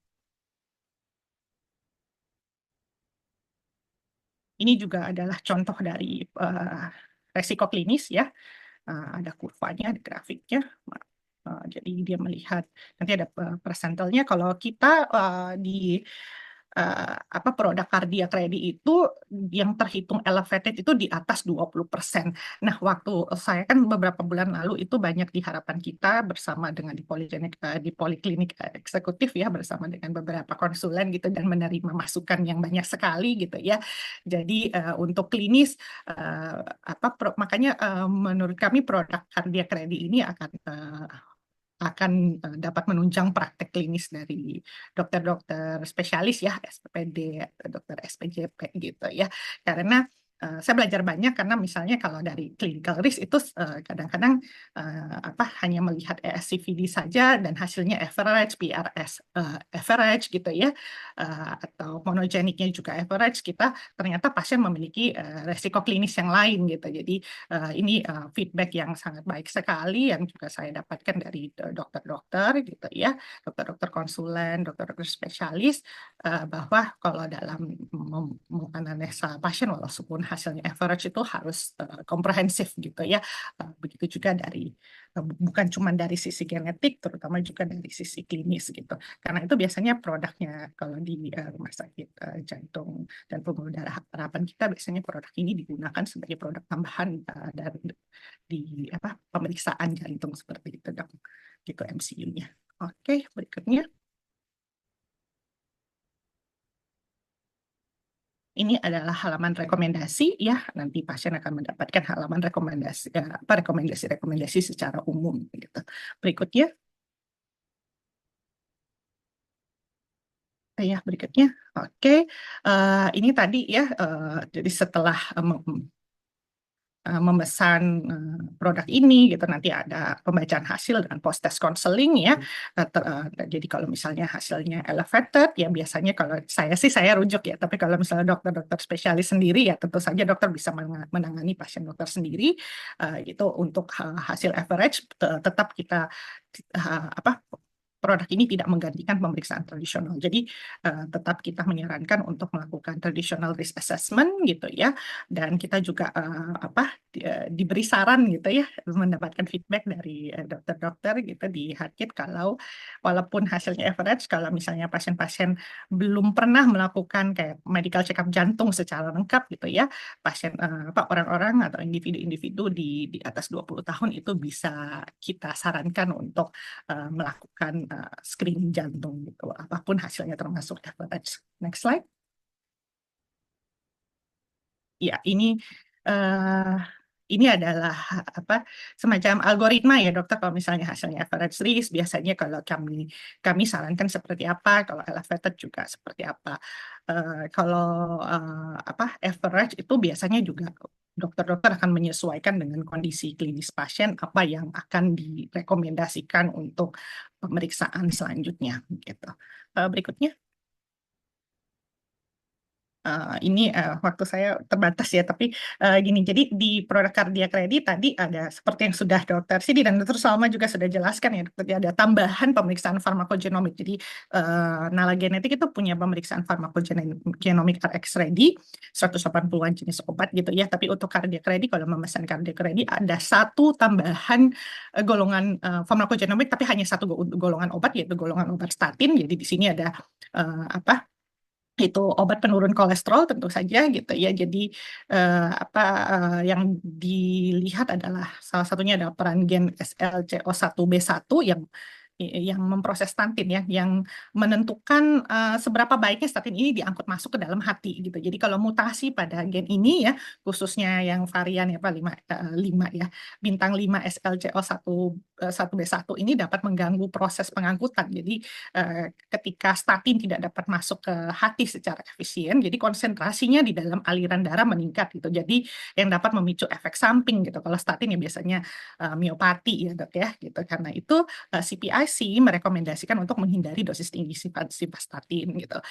Ini juga adalah contoh dari resiko klinis ya. Ada kurvanya, ada grafiknya. Jadi dia melihat nanti ada persentilnya. Kalau kita di produk kardiak ready itu yang terhitung elevated itu di atas 20%. Nah, waktu saya kan beberapa bulan lalu itu banyak di Harapan Kita bersama dengan di Poliklinik Eksekutif ya, bersama dengan beberapa konsulen gitu dan menerima masukan yang banyak sekali gitu ya. Jadi untuk klinis makanya menurut kami produk kardiak ready ini akan dapat menunjang praktek klinis dari dokter-dokter spesialis ya, SPPD, dokter SPJP gitu ya. Karena saya belajar banyak karena misalnya kalau dari clinical risk itu kadang-kadang hanya melihat ESCVD saja dan hasilnya average, PRS average gitu ya, atau monogeniknya juga average, kita ternyata pasien memiliki resiko klinis yang lain gitu. Jadi ini feedback yang sangat baik sekali yang juga saya dapatkan dari dokter-dokter gitu ya, dokter-dokter konsulen, dokter-dokter spesialis, bahwa kalau dalam menganalisa pasien walaupun hasilnya average itu harus komprehensif gitu ya. Begitu juga dari bukan cuma dari sisi genetik, terutama juga dari sisi klinis gitu. Karena itu biasanya produknya kalau di rumah sakit jantung dan pembuluh darah Harapan Kita biasanya produk ini digunakan sebagai produk tambahan di pemeriksaan jantung seperti itu dok, gitu MCU-nya. Oke, berikutnya. Ini adalah halaman rekomendasi ya. Nanti pasien akan mendapatkan halaman rekomendasi secara umum gitu. Berikutnya. Ya, berikutnya. Oke. Ini tadi ya. Jadi setelah memesan produk ini gitu, nanti ada pembacaan hasil dengan post test counseling ya. Jadi kalau misalnya hasilnya elevated ya biasanya kalau saya rujuk ya, tapi kalau misalnya dokter-dokter spesialis sendiri ya tentu saja dokter bisa menangani pasien dokter sendiri gitu. Untuk hasil average tetap kita produk ini tidak menggantikan pemeriksaan tradisional. Jadi tetap kita menyarankan untuk melakukan traditional risk assessment gitu ya. Dan kita juga diberi saran gitu ya, mendapatkan feedback dari dokter-dokter gitu di Heartkit kalau walaupun hasilnya average, kalau misalnya pasien-pasien belum pernah melakukan kayak medical check up jantung secara lengkap gitu ya, pasien orang-orang atau individu-individu di atas 20 tahun itu bisa kita sarankan untuk melakukan screening jantung gitu, apapun hasilnya termasuk average. Next slide. Ya, ini adalah semacam algoritma ya dokter. Kalau misalnya hasilnya average risk, biasanya kalau kami sarankan seperti apa, kalau elevated juga seperti apa. Kalau average itu biasanya juga dokter-dokter akan menyesuaikan dengan kondisi klinis pasien apa yang akan direkomendasikan untuk pemeriksaan selanjutnya gitu. Berikutnya. Ini waktu saya terbatas ya, tapi gini, jadi di produk kardiak ready tadi ada seperti yang sudah dokter Sidi dan dokter Salma juga sudah jelaskan ya, dokter, ada tambahan pemeriksaan farmakogenomik. Jadi Nala Genetik itu punya pemeriksaan farmakogenomik RX ready, 180-an jenis obat gitu ya, tapi untuk kardiak ready, kalau memesan kardiak ready ada satu tambahan golongan farmakogenomik, tapi hanya satu golongan obat, yaitu golongan obat statin. Jadi di sini ada itu obat penurun kolesterol tentu saja gitu ya. Jadi yang dilihat adalah salah satunya adalah peran gen SLCO1B1 yang memproses statin ya, yang menentukan seberapa baiknya statin ini diangkut masuk ke dalam hati gitu. Jadi kalau mutasi pada gen ini ya, khususnya yang varian ya 5 ya, bintang 5 SLCO1B1 ini dapat mengganggu proses pengangkutan. Jadi ketika statin tidak dapat masuk ke hati secara efisien, jadi konsentrasinya di dalam aliran darah meningkat gitu. Jadi yang dapat memicu efek samping gitu. Kalau statin ya biasanya miopati ya dok ya gitu. Karena itu CPIC merekomendasikan untuk menghindari dosis tinggi statin gitu.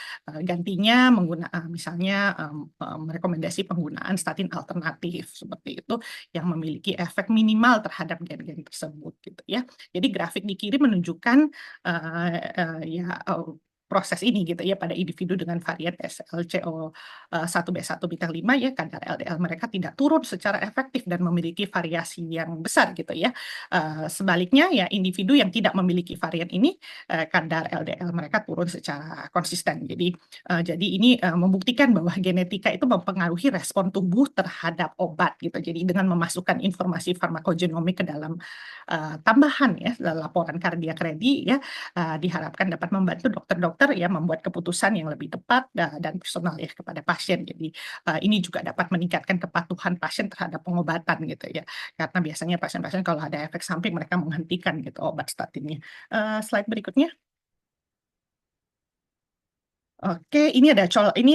Gantinya misalnya merekomendasi penggunaan statin alternatif seperti itu yang memiliki efek minimal terhadap gen-gen tersebut gitu ya. Jadi grafik di kiri menunjukkan proses ini gitu ya pada individu dengan varian SLCO1B1 bintang 5 ya, kadar LDL mereka tidak turun secara efektif dan memiliki variasi yang besar gitu ya. Sebaliknya ya individu yang tidak memiliki varian ini kadar LDL mereka turun secara konsisten. Jadi ini membuktikan bahwa genetika itu mempengaruhi respon tubuh terhadap obat gitu. Jadi dengan memasukkan informasi farmakogenomik ke dalam tambahan ya laporan kardiak ready ya, diharapkan dapat membantu dokter-dokter ya membuat keputusan yang lebih tepat dan personal ya kepada pasien. Jadi ini juga dapat meningkatkan kepatuhan pasien terhadap pengobatan gitu ya. Karena biasanya pasien-pasien kalau ada efek samping mereka menghentikan gitu obat statinnya. Slide berikutnya. Oke, ini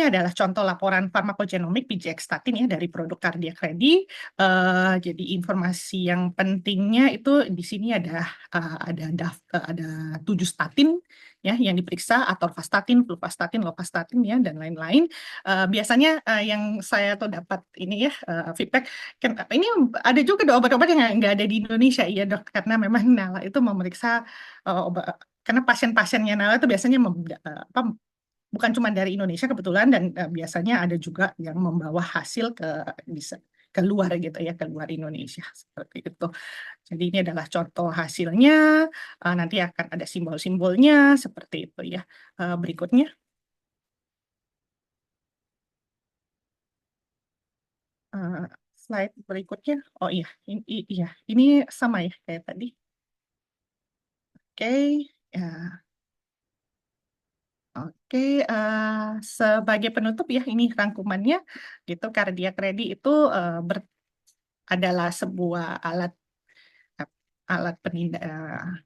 adalah contoh laporan farmakogenomik PGX statin ya dari produk kardiak ready. Jadi informasi yang pentingnya itu di sini ada 7 statin ya yang diperiksa, atorvastatin, fluvastatin, lovastatin ya dan lain-lain. Biasanya yang saya tuh dapat ini ya feedback, ini ada juga obat-obat yang nggak ada di Indonesia ya dok, karena memang Nala itu memeriksa obat, karena pasien-pasiennya Nala itu biasanya bukan cuma dari Indonesia kebetulan, dan biasanya ada juga yang membawa hasil ke luar gitu ya, ke luar Indonesia seperti itu. Jadi ini adalah contoh hasilnya, nanti akan ada simbol-simbolnya seperti itu ya. Berikutnya. Slide berikutnya. Oh iya, ini sama ya kayak tadi. Oke, ya. Oke, sebagai penutup ya, ini rangkumannya gitu. Cardiac Ready itu adalah sebuah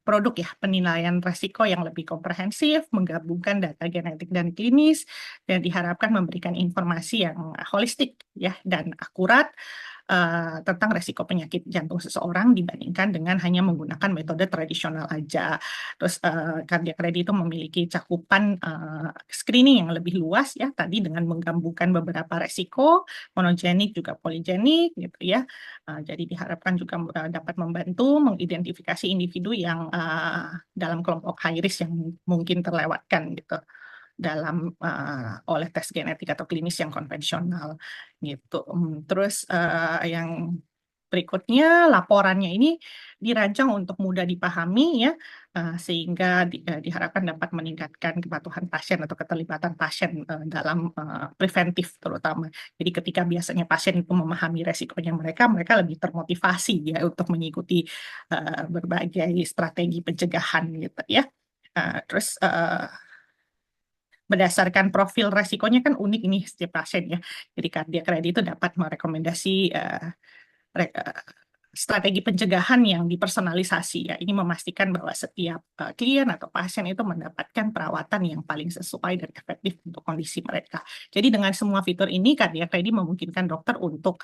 produk ya penilaian resiko yang lebih komprehensif, menggabungkan data genetik dan klinis, dan diharapkan memberikan informasi yang holistik ya dan akurat tentang resiko penyakit jantung seseorang dibandingkan dengan hanya menggunakan metode tradisional aja. Terus cardiac ready itu memiliki cakupan screening yang lebih luas ya, tadi dengan menggabungkan beberapa resiko, monogenik juga poligenik gitu ya. Jadi diharapkan juga dapat membantu mengidentifikasi individu yang dalam kelompok high risk yang mungkin terlewatkan gitu dalam oleh tes genetik atau klinis yang konvensional gitu. Terus yang berikutnya laporannya ini dirancang untuk mudah dipahami ya, sehingga diharapkan dapat meningkatkan kepatuhan pasien atau keterlibatan pasien dalam preventif terutama. Jadi ketika biasanya pasien itu memahami resikonya mereka lebih termotivasi ya untuk mengikuti berbagai strategi pencegahan gitu ya. Terus berdasarkan profil resikonya kan unik ini setiap pasien ya. Jadi cardiac ready itu dapat merekomendasi strategi pencegahan yang dipersonalisasi ya. Ini memastikan bahwa setiap klien atau pasien itu mendapatkan perawatan yang paling sesuai dan efektif untuk kondisi mereka. Jadi dengan semua fitur ini cardiac ready memungkinkan dokter untuk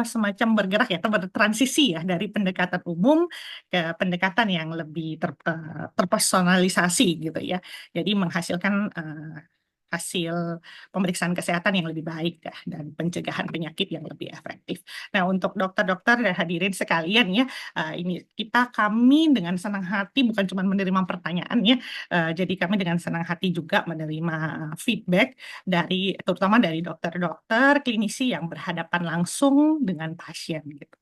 semacam bergerak ya atau bertransisi ya dari pendekatan umum ke pendekatan yang lebih terpersonalisasi gitu ya. Jadi menghasilkan hasil pemeriksaan kesehatan yang lebih baik ya, dan pencegahan penyakit yang lebih efektif. Nah, untuk dokter-dokter dan hadirin sekalian ya, ini kami dengan senang hati bukan cuma menerima pertanyaan ya, jadi kami dengan senang hati juga menerima feedback terutama dari dokter-dokter klinisi yang berhadapan langsung dengan pasien gitu.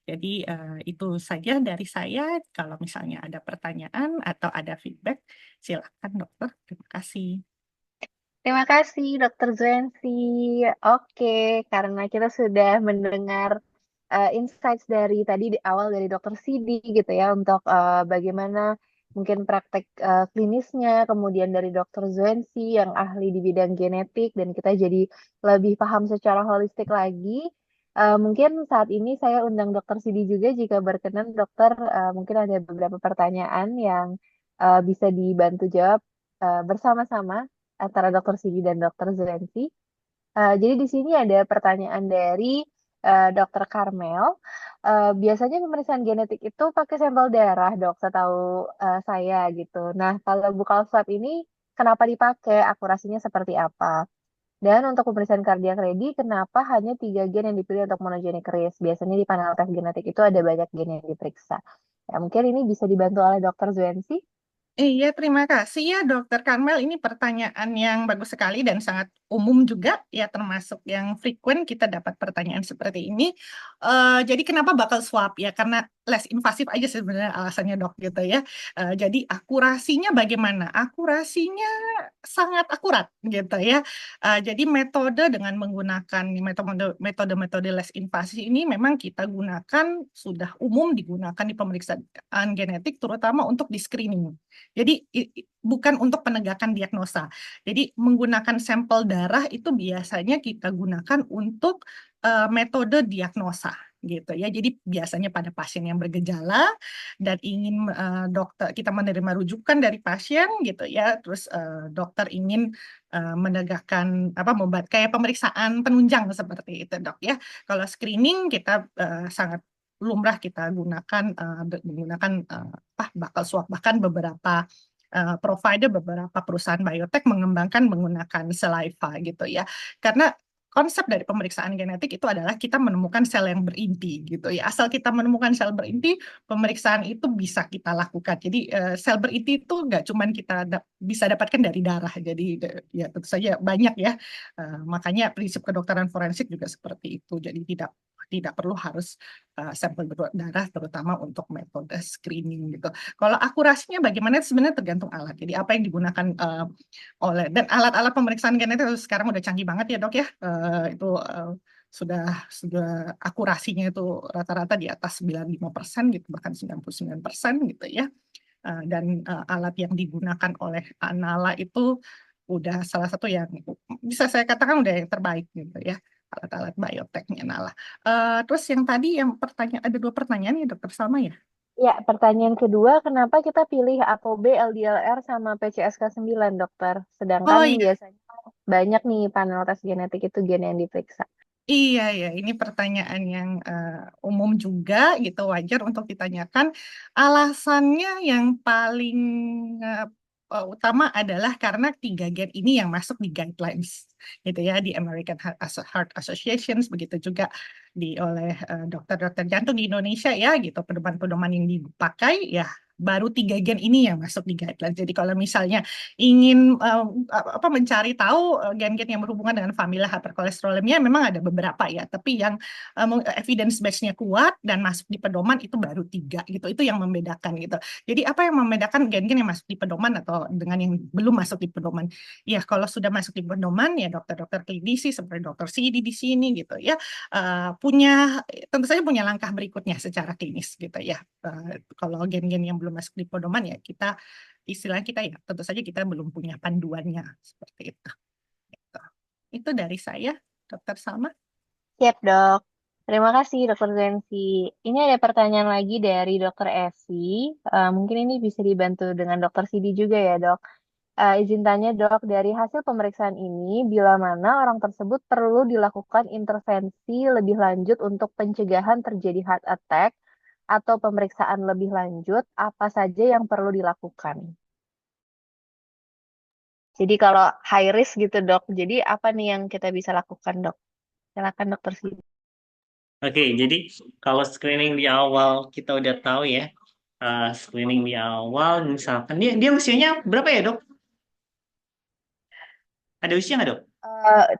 Jadi itu saja dari saya. Kalau misalnya ada pertanyaan atau ada feedback, silakan dokter. Terima kasih. Terima kasih, Dokter Zuensi. Oke, karena kita sudah mendengar insights dari tadi di awal dari Dokter Sidi gitu ya untuk bagaimana mungkin praktek klinisnya, kemudian dari Dokter Zuensi yang ahli di bidang genetik dan kita jadi lebih paham secara holistik lagi. Mungkin saat ini saya undang Dokter Sidi juga jika berkenan dokter mungkin ada beberapa pertanyaan yang bisa dibantu jawab bersama-sama antara Dokter Sidi dan Dokter Zuensi. Jadi di sini ada pertanyaan dari Dokter Karmel. Biasanya pemeriksaan genetik itu pakai sampel darah, dok, setahu saya gitu. Nah, kalau bukal swab ini kenapa dipakai? Akurasinya seperti apa? Dan untuk pemeriksaan cardiac ready, kenapa hanya 3 gen yang dipilih untuk monogenic risk? Biasanya di panel tes genetik itu ada banyak gen yang diperiksa. Ya, mungkin ini bisa dibantu oleh Dokter Zuensi. Iya, terima kasih ya Dokter Karmel. Ini pertanyaan yang bagus sekali dan sangat umum juga ya, termasuk yang frequent kita dapat pertanyaan seperti ini. Jadi kenapa bakal swab ya? Karena less invasif aja sebenarnya alasannya dok gitu ya. Jadi akurasinya bagaimana? Akurasinya sangat akurat gitu ya. Jadi metode dengan menggunakan metode less invasif ini memang kita gunakan, sudah umum digunakan di pemeriksaan genetik terutama untuk di screening. Jadi bukan untuk penegakan diagnosa. Jadi menggunakan sampel darah itu biasanya kita gunakan untuk metode diagnosa gitu ya. Jadi biasanya pada pasien yang bergejala dan ingin dokter kita menerima rujukan dari pasien gitu ya. Terus dokter ingin menegakkan membuat kayak pemeriksaan penunjang seperti itu, dok ya. Kalau screening kita sangat lumrah kita gunakan menggunakan bakal swab, bahkan beberapa provider, beberapa perusahaan biotech mengembangkan menggunakan saliva gitu ya. Karena konsep dari pemeriksaan genetik itu adalah kita menemukan sel yang berinti gitu ya. Asal kita menemukan sel berinti, pemeriksaan itu bisa kita lakukan. Jadi sel berinti itu nggak cuma kita bisa dapatkan dari darah. Jadi ya tentu saja banyak ya. Makanya prinsip kedokteran forensik juga seperti itu. Jadi tidak perlu harus sampel darah terutama untuk metode screening gitu. Kalau akurasinya bagaimana sebenarnya tergantung alat. Jadi apa yang digunakan dan alat-alat pemeriksaan genetik sekarang udah canggih banget ya dok ya. Itu sudah akurasinya itu rata-rata di atas 95% gitu, bahkan 99% gitu ya. Dan alat yang digunakan oleh Anala itu udah salah satu yang bisa saya katakan udah yang terbaik gitu ya, alat-alat biotechnya Nala. Terus yang tadi ada 2 pertanyaan ya Dokter Salma ya? Ya, pertanyaan kedua, kenapa kita pilih ApoB, LDLR, sama PCSK9, dokter? Sedangkan Oh iya. biasanya banyak nih panel tes genetik itu gen yang diperiksa. Iya, ya, ini pertanyaan yang umum juga gitu, wajar untuk ditanyakan. Alasannya yang paling eh, utama adalah karena 3 gen ini yang masuk di guidelines, gitu ya, di American Heart Association, begitu juga oleh dokter-dokter jantung di Indonesia ya, gitu, pedoman-pedoman yang dipakai ya. Baru 3 gen ini yang masuk di guidelines. Jadi kalau misalnya ingin mencari tahu gen-gen yang berhubungan dengan familia hyperkolesterolemia, memang ada beberapa ya, tapi yang evidence base-nya kuat dan masuk di pedoman itu baru 3 gitu. Itu yang membedakan gitu. Jadi apa yang membedakan gen-gen yang masuk di pedoman atau dengan yang belum masuk di pedoman? Ya kalau sudah masuk di pedoman ya dokter-dokter klinisi seperti dokter Sidi di sini gitu ya, punya tentu saja punya langkah berikutnya secara klinis gitu ya. Kalau gen-gen yang belum masuk di pedoman ya istilah kita ya tentu saja kita belum punya panduannya seperti itu. Gitu. Itu dari saya, Dokter Salma. Siap, Dok. Terima kasih, Dokter Zensi. Ini ada pertanyaan lagi dari Dokter Esi. Mungkin ini bisa dibantu dengan Dokter Sidi juga ya, Dok. Izin tanya, Dok, dari hasil pemeriksaan ini, bila mana orang tersebut perlu dilakukan intervensi lebih lanjut untuk pencegahan terjadi heart attack atau pemeriksaan lebih lanjut, apa saja yang perlu dilakukan? Jadi kalau high risk gitu, Dok. Jadi apa nih yang kita bisa lakukan, Dok? Silakan, Dokter Sidi. Oke, jadi kalau screening di awal kita udah tahu ya, screening di awal misalkan dia usianya berapa ya, Dok? Ada usia nggak, Dok?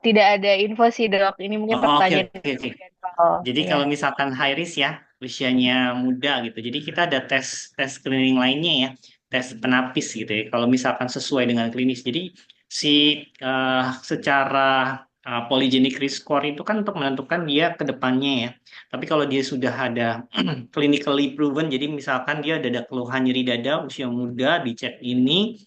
Tidak ada info sih, Dok. Ini mungkin Oh, oke, pertanyaan oke, oke. general. Jadi Iya. kalau misalkan high risk ya, usianya muda gitu. Jadi kita ada tes tes screening lainnya ya, tes penapis gitu ya. Kalau misalkan sesuai dengan klinis. Jadi si secara polygenic risk score itu kan untuk menentukan dia ke depannya ya. Tapi kalau dia sudah ada clinically proven, jadi misalkan dia ada keluhan nyeri dada usia muda, dicek ini,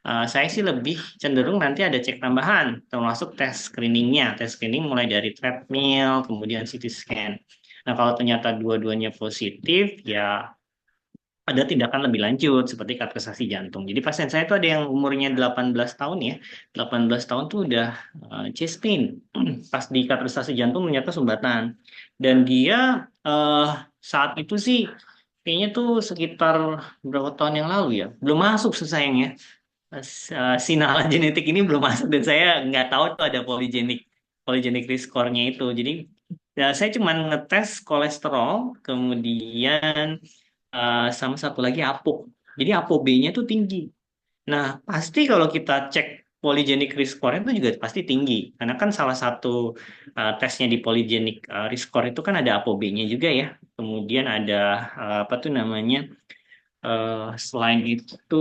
saya sih lebih cenderung nanti ada cek tambahan, termasuk tes screeningnya. Tes screening mulai dari treadmill, kemudian CT scan. Nah, kalau ternyata dua-duanya positif, ya ada tindakan lebih lanjut seperti kateterisasi jantung. Jadi pasien saya itu ada yang umurnya 18 tahun ya. 18 tahun tuh udah chest pain. Pas di kateterisasi jantung ternyata sumbatan. Dan dia saat itu sih kayaknya tuh sekitar berapa tahun yang lalu ya. Belum masuk sih sayangnya. Sinala genetik ini belum masuk dan saya nggak tahu tuh ada polygenic risk score-nya itu. Jadi ya, saya cuma ngetes kolesterol, kemudian sama satu lagi APO. Jadi ApoB-nya tuh tinggi. Nah, pasti kalau kita cek polygenic risk score itu juga pasti tinggi. Karena kan salah satu tesnya di polygenic risk score itu kan ada ApoB-nya juga ya. Kemudian ada apa tuh namanya? Selain itu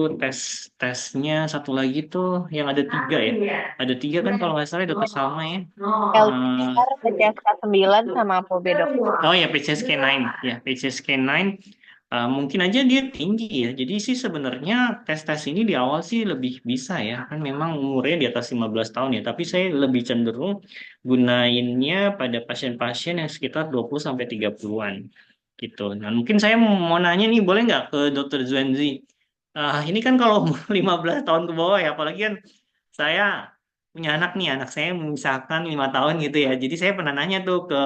tesnya satu lagi tuh yang ada 3 ya. Ada 3 kan kalau nggak salah dokter Salma ya. Eh, LDR, PCSK9 sama ApoB, Dok. oh ya PCSK9 ya PCSK9 mungkin aja dia tinggi ya. Jadi sih sebenarnya tes-tes ini di awal sih lebih bisa ya. Kan memang umurnya di atas 15 tahun ya. Tapi saya lebih cenderung gunainnya pada pasien-pasien yang sekitar 20 sampai 30-an gitu. Nah, mungkin saya mau nanya nih, boleh nggak ke Dokter Zuenzi? Ini kan kalau umur 15 tahun ke bawah ya, apalagi kan saya punya anak nih, anak saya misalkan 5 tahun gitu ya. Jadi saya pernah nanya tuh ke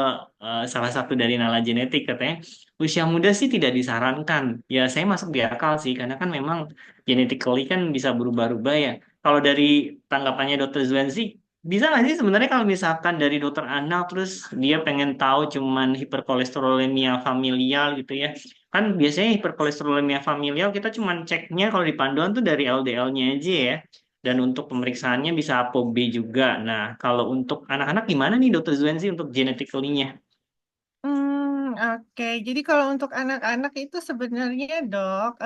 salah satu dari Nala Genetik, katanya usia muda sih tidak disarankan. Ya saya masuk di akal sih, karena kan memang genetically kan bisa berubah-ubah ya. Kalau dari tanggapannya Dokter Zuenzi, bisa nggak sih sebenarnya kalau misalkan dari dokter anak terus dia pengen tahu cuman hiperkolesterolemia familial gitu ya. Kan biasanya hiperkolesterolemia familial kita cuman ceknya kalau di panduan tuh dari LDL-nya aja ya. Dan untuk pemeriksaannya bisa ApoB juga. Nah, kalau untuk anak-anak gimana nih Dokter Zuenzi untuk genetically-nya? Oke. Jadi kalau untuk anak-anak itu sebenarnya dok,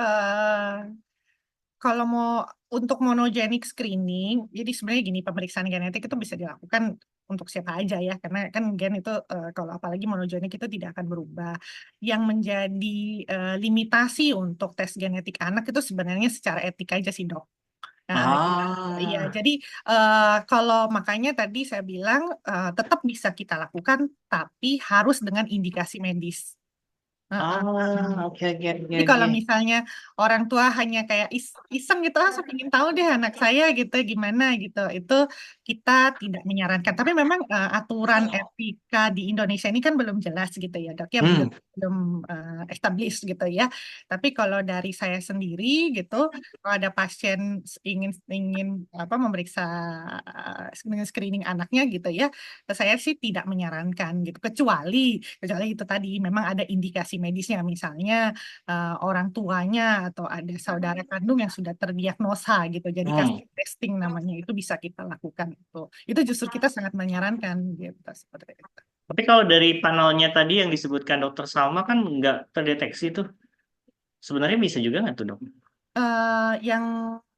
kalau mau untuk monogenic screening, jadi sebenarnya gini, pemeriksaan genetik itu bisa dilakukan untuk siapa aja ya, karena kan gen itu kalau apalagi monogenic itu tidak akan berubah. Yang menjadi limitasi untuk tes genetik anak itu sebenarnya secara etik aja sih dok. Nah, iya, Ah, jadi kalau makanya tadi saya bilang tetap bisa kita lakukan, tapi harus dengan indikasi medis. Heeh. Oke, oke, oke, Jadi oke. kalau misalnya orang tua hanya kayak iseng gitu, saya ingin tahu deh anak saya gitu gimana gitu, itu kita tidak menyarankan. Tapi memang aturan etika di Indonesia ini kan belum jelas gitu ya dok ya, belum Hmm, belum established gitu ya. Tapi kalau dari saya sendiri gitu, kalau ada pasien ingin ingin apa memeriksa screening anaknya gitu ya, saya sih tidak menyarankan gitu, kecuali itu tadi memang ada indikasi medisnya, misalnya orang tuanya atau ada saudara kandung yang sudah terdiagnosa gitu. Jadi hmm. casting testing namanya itu bisa kita lakukan itu. Itu justru kita sangat menyarankan gitu seperti itu. Tapi kalau dari panelnya tadi yang disebutkan Dokter Salma kan nggak terdeteksi tuh. Sebenarnya bisa juga nggak tuh, Dok? Yang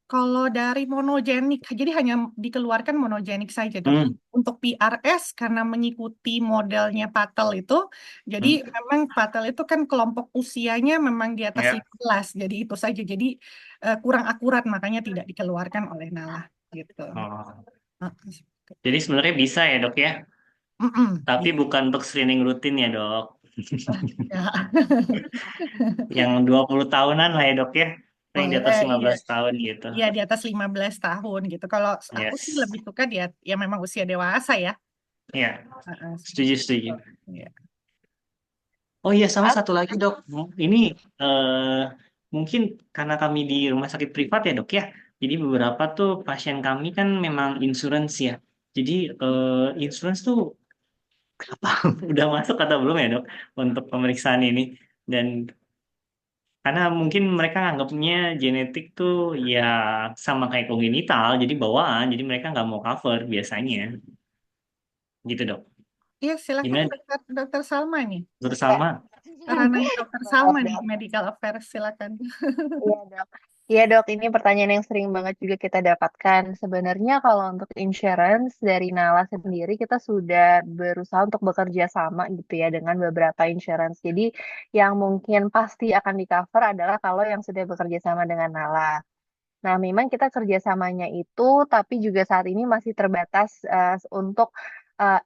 kalau dari monogenik, jadi hanya dikeluarkan monogenik saja dok. Hmm, Untuk PRS karena mengikuti modelnya Patel itu, jadi hmm. memang Patel itu kan kelompok usianya memang di atas Ya. 15, jadi itu saja. Jadi kurang akurat makanya tidak dikeluarkan oleh Nala gitu. Oh. Heeh. Jadi sebenarnya bisa ya, Dok ya? Mm-mm. Tapi bukan untuk screening rutin ya, Dok. Ya, Yang 20 tahunan lah ya, Dok ya. Yang di atas boleh, lima iya. belas tahun gitu. Iya, di atas 15 tahun gitu. Kalau aku sih Yes. lebih suka dia ya memang usia dewasa ya. Ya, Heeh, setuju, seperti setuju. itu. Iya. Oh iya, sama satu lagi, Dok. Ini mungkin karena kami di rumah sakit privat ya, Dok ya. Jadi beberapa tuh pasien kami kan memang insurance ya. Jadi insurance tuh apa udah masuk atau belum ya, Dok, untuk pemeriksaan ini? Dan karena mungkin mereka anggapnya genetik tuh ya sama kayak kongenital, jadi bawaan, jadi mereka nggak mau cover biasanya, gitu, Dok. Iya, silakan Gimana, dokter Salma nih. Dokter Ya, Salma? Ranahnya dokter boleh Salma nih, dok. medical affairs silakan. Iya dok. Iya dok, ini pertanyaan yang sering banget juga kita dapatkan. Sebenarnya kalau untuk insurance dari Nala sendiri kita sudah berusaha untuk bekerja sama gitu ya dengan beberapa insurance. Jadi yang mungkin pasti akan di cover adalah kalau yang sudah bekerja sama dengan Nala. Nah, memang kita kerjasamanya itu, tapi juga saat ini masih terbatas untuk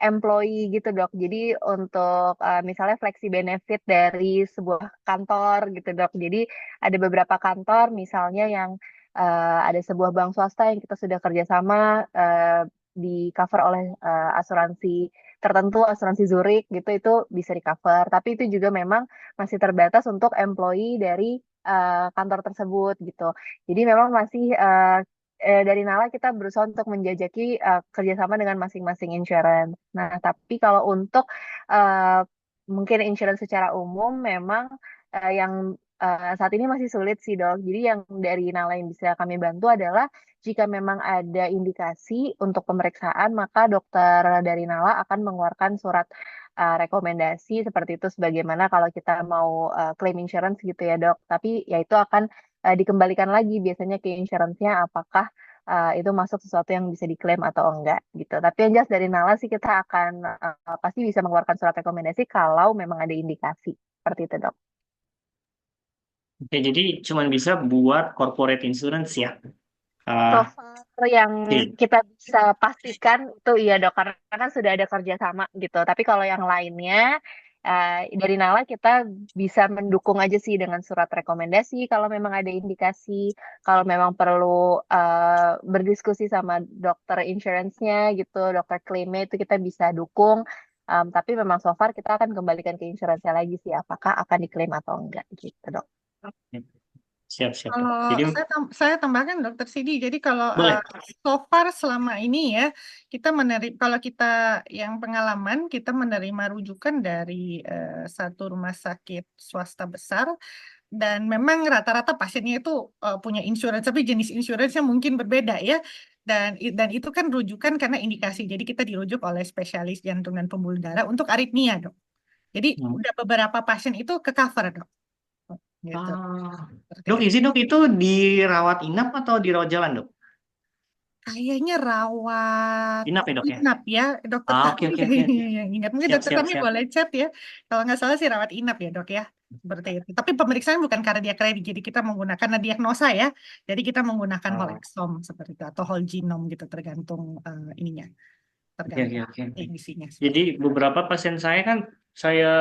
employee gitu dok. Jadi untuk misalnya flexi benefit dari sebuah kantor gitu dok. Jadi ada beberapa kantor misalnya yang ada sebuah bank swasta yang kita sudah kerjasama di cover oleh asuransi tertentu, asuransi Zurich gitu itu bisa di cover. Tapi itu juga memang masih terbatas untuk employee dari kantor tersebut gitu. Jadi memang masih dari Nala kita berusaha untuk menjajaki kerjasama dengan masing-masing insurance. Nah, tapi kalau untuk eh, mungkin insurance secara umum memang yang saat ini masih sulit sih dok. Jadi yang dari Nala yang bisa kami bantu adalah jika memang ada indikasi untuk pemeriksaan, maka dokter dari Nala akan mengeluarkan surat rekomendasi seperti itu sebagaimana kalau kita mau claim insurance gitu ya dok. Tapi ya itu akan dikembalikan lagi biasanya ke insurance-nya apakah itu masuk sesuatu yang bisa diklaim atau enggak gitu. Tapi yang jelas dari Nala sih kita akan pasti bisa mengeluarkan surat rekomendasi kalau memang ada indikasi seperti itu dok. Oke, jadi cuman bisa buat corporate insurance ya. So Ah, far yang oke. kita bisa pastikan itu iya dok karena kan sudah ada kerjasama gitu. Tapi kalau yang lainnya dari Nala kita bisa mendukung aja sih dengan surat rekomendasi kalau memang ada indikasi, kalau memang perlu berdiskusi sama dokter insurance-nya gitu, dokter klaimnya itu kita bisa dukung. Tapi memang so far kita akan kembalikan ke insurance-nya lagi sih apakah akan diklaim atau enggak gitu dok. Siap, siap, Dok. Kalau Jadi saya tambahkan Dokter Sidi, jadi kalau boleh. so far selama ini ya kita menerima, kalau kita yang pengalaman kita menerima rujukan dari satu rumah sakit swasta besar dan memang rata-rata pasiennya itu punya insurance, tapi jenis insurance-nya mungkin berbeda ya. Dan itu kan rujukan karena indikasi. Jadi kita dirujuk oleh spesialis jantung dan pembuluh darah untuk aritmia dok. Jadi Hmm. udah beberapa pasien itu ke cover dok. Gitu. Ah. Seperti Dok, itu. izin dok, itu dirawat inap atau dirawat jalan, Dok? Kayaknya rawat Inap ya, Dok ya? inap ya, dokter Ah, oke, Tami oke, oke. yang ingat. Mungkin Siap, dokter siap, Tami siap. boleh chat ya. Kalau nggak salah sih rawat inap ya dok ya, seperti itu. Tapi pemeriksaan bukan cardiac ready, jadi kita menggunakan karena diagnosa ya. Jadi kita menggunakan whole Ah, exome seperti itu atau whole genome gitu tergantung ininya, oke, oke, tergantung oke. isinya Jadi seperti itu. beberapa pasien saya kan saya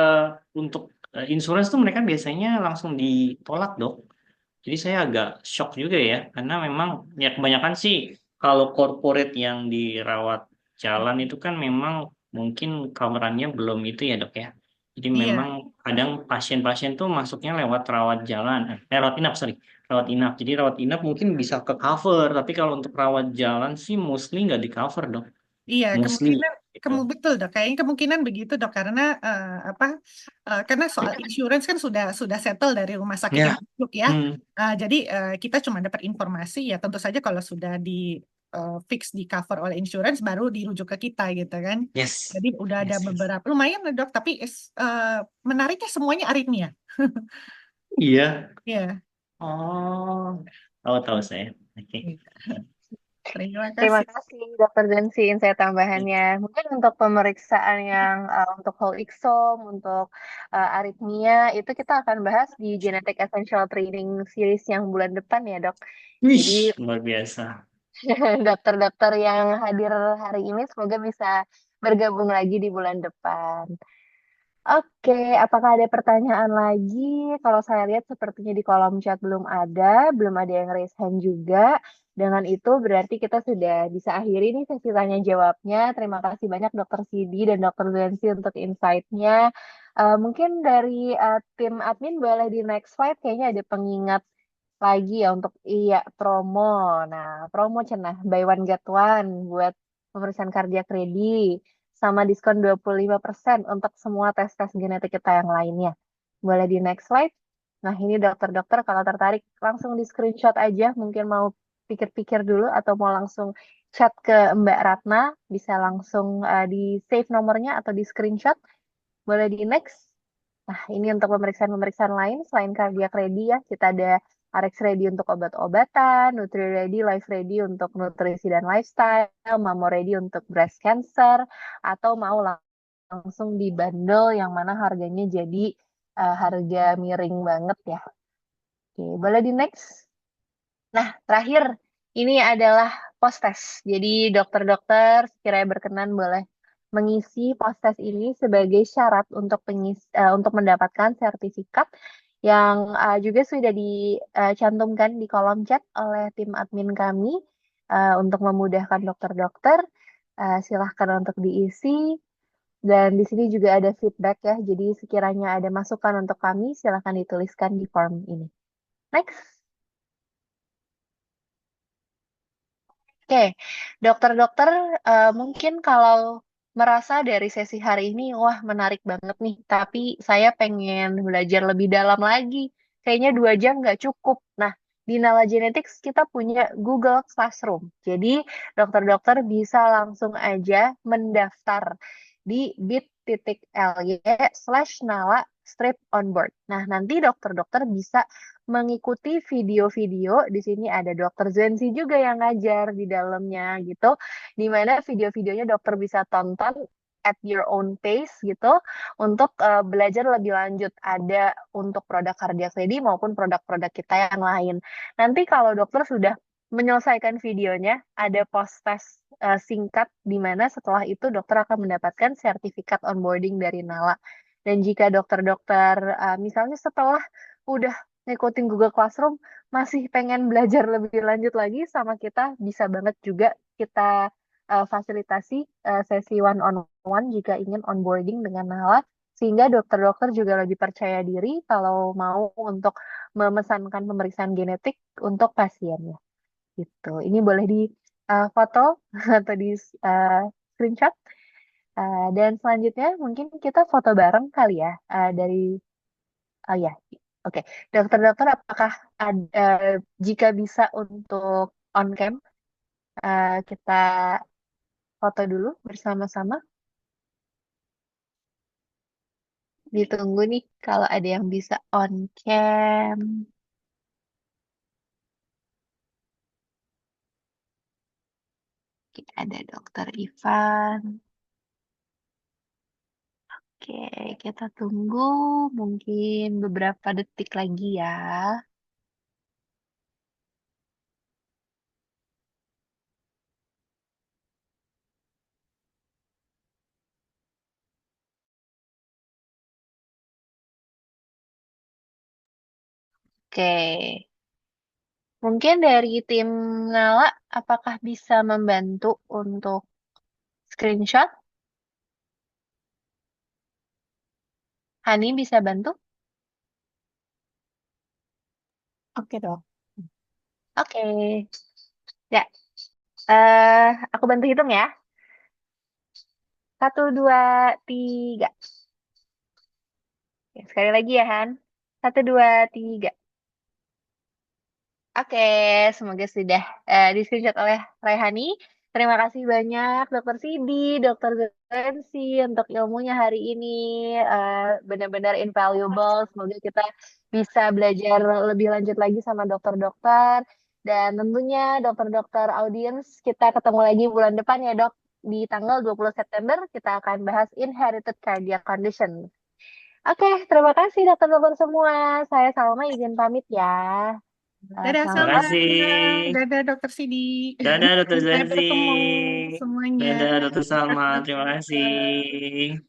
untuk insurance tuh mereka biasanya langsung ditolak, Dok. Jadi saya agak shock juga ya, karena memang ya kebanyakan sih kalau corporate yang dirawat jalan itu kan memang mungkin coverannya belum itu ya, Dok ya. Jadi Iya, memang kadang pasien-pasien tuh masuknya lewat rawat jalan, rawat inap, sorry, rawat inap. Jadi rawat inap mungkin bisa ke cover, tapi kalau untuk rawat jalan sih mostly nggak di cover, Dok. iya, Mostly kemungkinan gitu. betul dok. Kayaknya kemungkinan begitu dok, karena apa? Karena soal insurance kan sudah settle dari rumah sakit yang Ya, masuk ya. hmm, Jadi kita cuma dapat informasi ya. Tentu saja kalau sudah di fix di cover oleh insurance, baru dirujuk ke kita gitu kan. yes, Jadi udah ada yes, yes. beberapa lumayan dok, tapi menariknya semuanya aritmia. Iya. Iya. Oh, tahu-tahu saya. Oke. Gitu. Terima Terima kasih. kasih Dokter Zansi insight tambahannya. Mungkin untuk pemeriksaan yang untuk whole exome, untuk aritmia, itu kita akan bahas di Genetic Essential Training Series yang bulan depan ya dok. Wih, Jadi luar biasa. dokter-dokter yang hadir hari ini semoga bisa bergabung lagi di bulan depan. Oke, apakah ada pertanyaan lagi? Kalau saya lihat sepertinya di kolom chat belum ada yang raise hand juga. Dengan itu berarti kita sudah bisa akhiri nih sesi tanya jawabnya. Terima kasih banyak Dokter Sidi dan Dokter Zensi untuk insight-nya. Mungkin dari tim admin boleh di next slide, kayaknya ada pengingat lagi ya untuk iya promo. Nah, promo cenah buy one get one buat pemeriksaan kardiak ready sama diskon 25% untuk semua tes-tes genetik kita yang lainnya. Boleh di next slide. Nah, ini dokter-dokter kalau tertarik langsung di screenshot aja. Mungkin mau pikir-pikir dulu atau mau langsung chat ke Mbak Ratna, bisa langsung di save nomornya atau di screenshot. Boleh di next. Nah, ini untuk pemeriksaan-pemeriksaan lain selain cardiac ready ya. Kita ada RX ready untuk obat-obatan, Nutri ready, Life ready untuk nutrisi dan lifestyle, Mamo ready untuk breast cancer, atau mau langsung di bundle yang mana harganya jadi harga miring banget ya. Oke, boleh di next. Nah, terakhir ini adalah post test. Jadi dokter-dokter sekiranya berkenan boleh mengisi post test ini sebagai syarat untuk untuk mendapatkan sertifikat yang juga sudah dicantumkan di kolom chat oleh tim admin kami untuk memudahkan dokter-dokter. Silahkan untuk diisi. Dan di sini juga ada feedback ya. Jadi sekiranya ada masukan untuk kami, silahkan dituliskan di form ini. Next. Oke, dokter-dokter, mungkin kalau merasa dari sesi hari ini, wah menarik banget nih, tapi saya pengen belajar lebih dalam lagi. Kayaknya 2 jam nggak cukup. Nah, di Nala Genetics kita punya Google Classroom. Jadi, dokter-dokter bisa langsung aja mendaftar di bit.ly/nala strip onboard. Nah, nanti dokter-dokter bisa mengikuti video-video. Di sini ada Dokter Zenzi juga yang ngajar di dalamnya gitu, di mana video-videonya dokter bisa tonton at your own pace gitu untuk belajar lebih lanjut. Ada untuk produk kardiak ready maupun produk-produk kita yang lain. Nanti kalau dokter sudah menyelesaikan videonya, ada post test singkat di mana setelah itu dokter akan mendapatkan sertifikat onboarding dari Nala. Dan jika dokter-dokter misalnya setelah udah ngikutin Google Classroom masih pengen belajar lebih lanjut lagi sama kita, bisa banget juga kita fasilitasi sesi one on one jika ingin onboarding dengan Nala, sehingga dokter-dokter juga lebih percaya diri kalau mau untuk memesankan pemeriksaan genetik untuk pasiennya. Gitu. Ini boleh di foto atau di screenshot. Dan selanjutnya mungkin kita foto bareng kali ya dari oh ya. Oke, dokter-dokter, apakah ada jika bisa untuk on cam kita foto dulu bersama-sama? Ditunggu nih kalau ada yang bisa on cam. Oke, ada Dokter Ivan. Oke, kita tunggu mungkin beberapa detik lagi ya. Oke. Mungkin dari tim Nala, apakah bisa membantu untuk screenshot? Hani bisa bantu? Oke, Dok. Oke. Ya, aku bantu hitung ya. 1, 2, 3. Oke, sekali lagi ya, Han. 1, 2, 3. Oke, semoga sudah di-screenshot oleh Raihani. Terima kasih banyak Dokter Sidi, Dokter Zensi untuk ilmunya hari ini. Benar-benar invaluable. Semoga kita bisa belajar lebih lanjut lagi sama dokter-dokter. Dan tentunya dokter-dokter audiens, kita ketemu lagi bulan depan ya dok. Di tanggal 20 September kita akan bahas inherited cardiac condition. Oke, terima kasih dokter-dokter semua. Saya Salma izin pamit ya. Dadah Terima Selamat Salma, kasih. dadah Dokter Sidi. Dadah Dokter Sampai Zanzi. bertemu semuanya. Dadah Dokter Salma. Dadah, Terima dokter. kasih.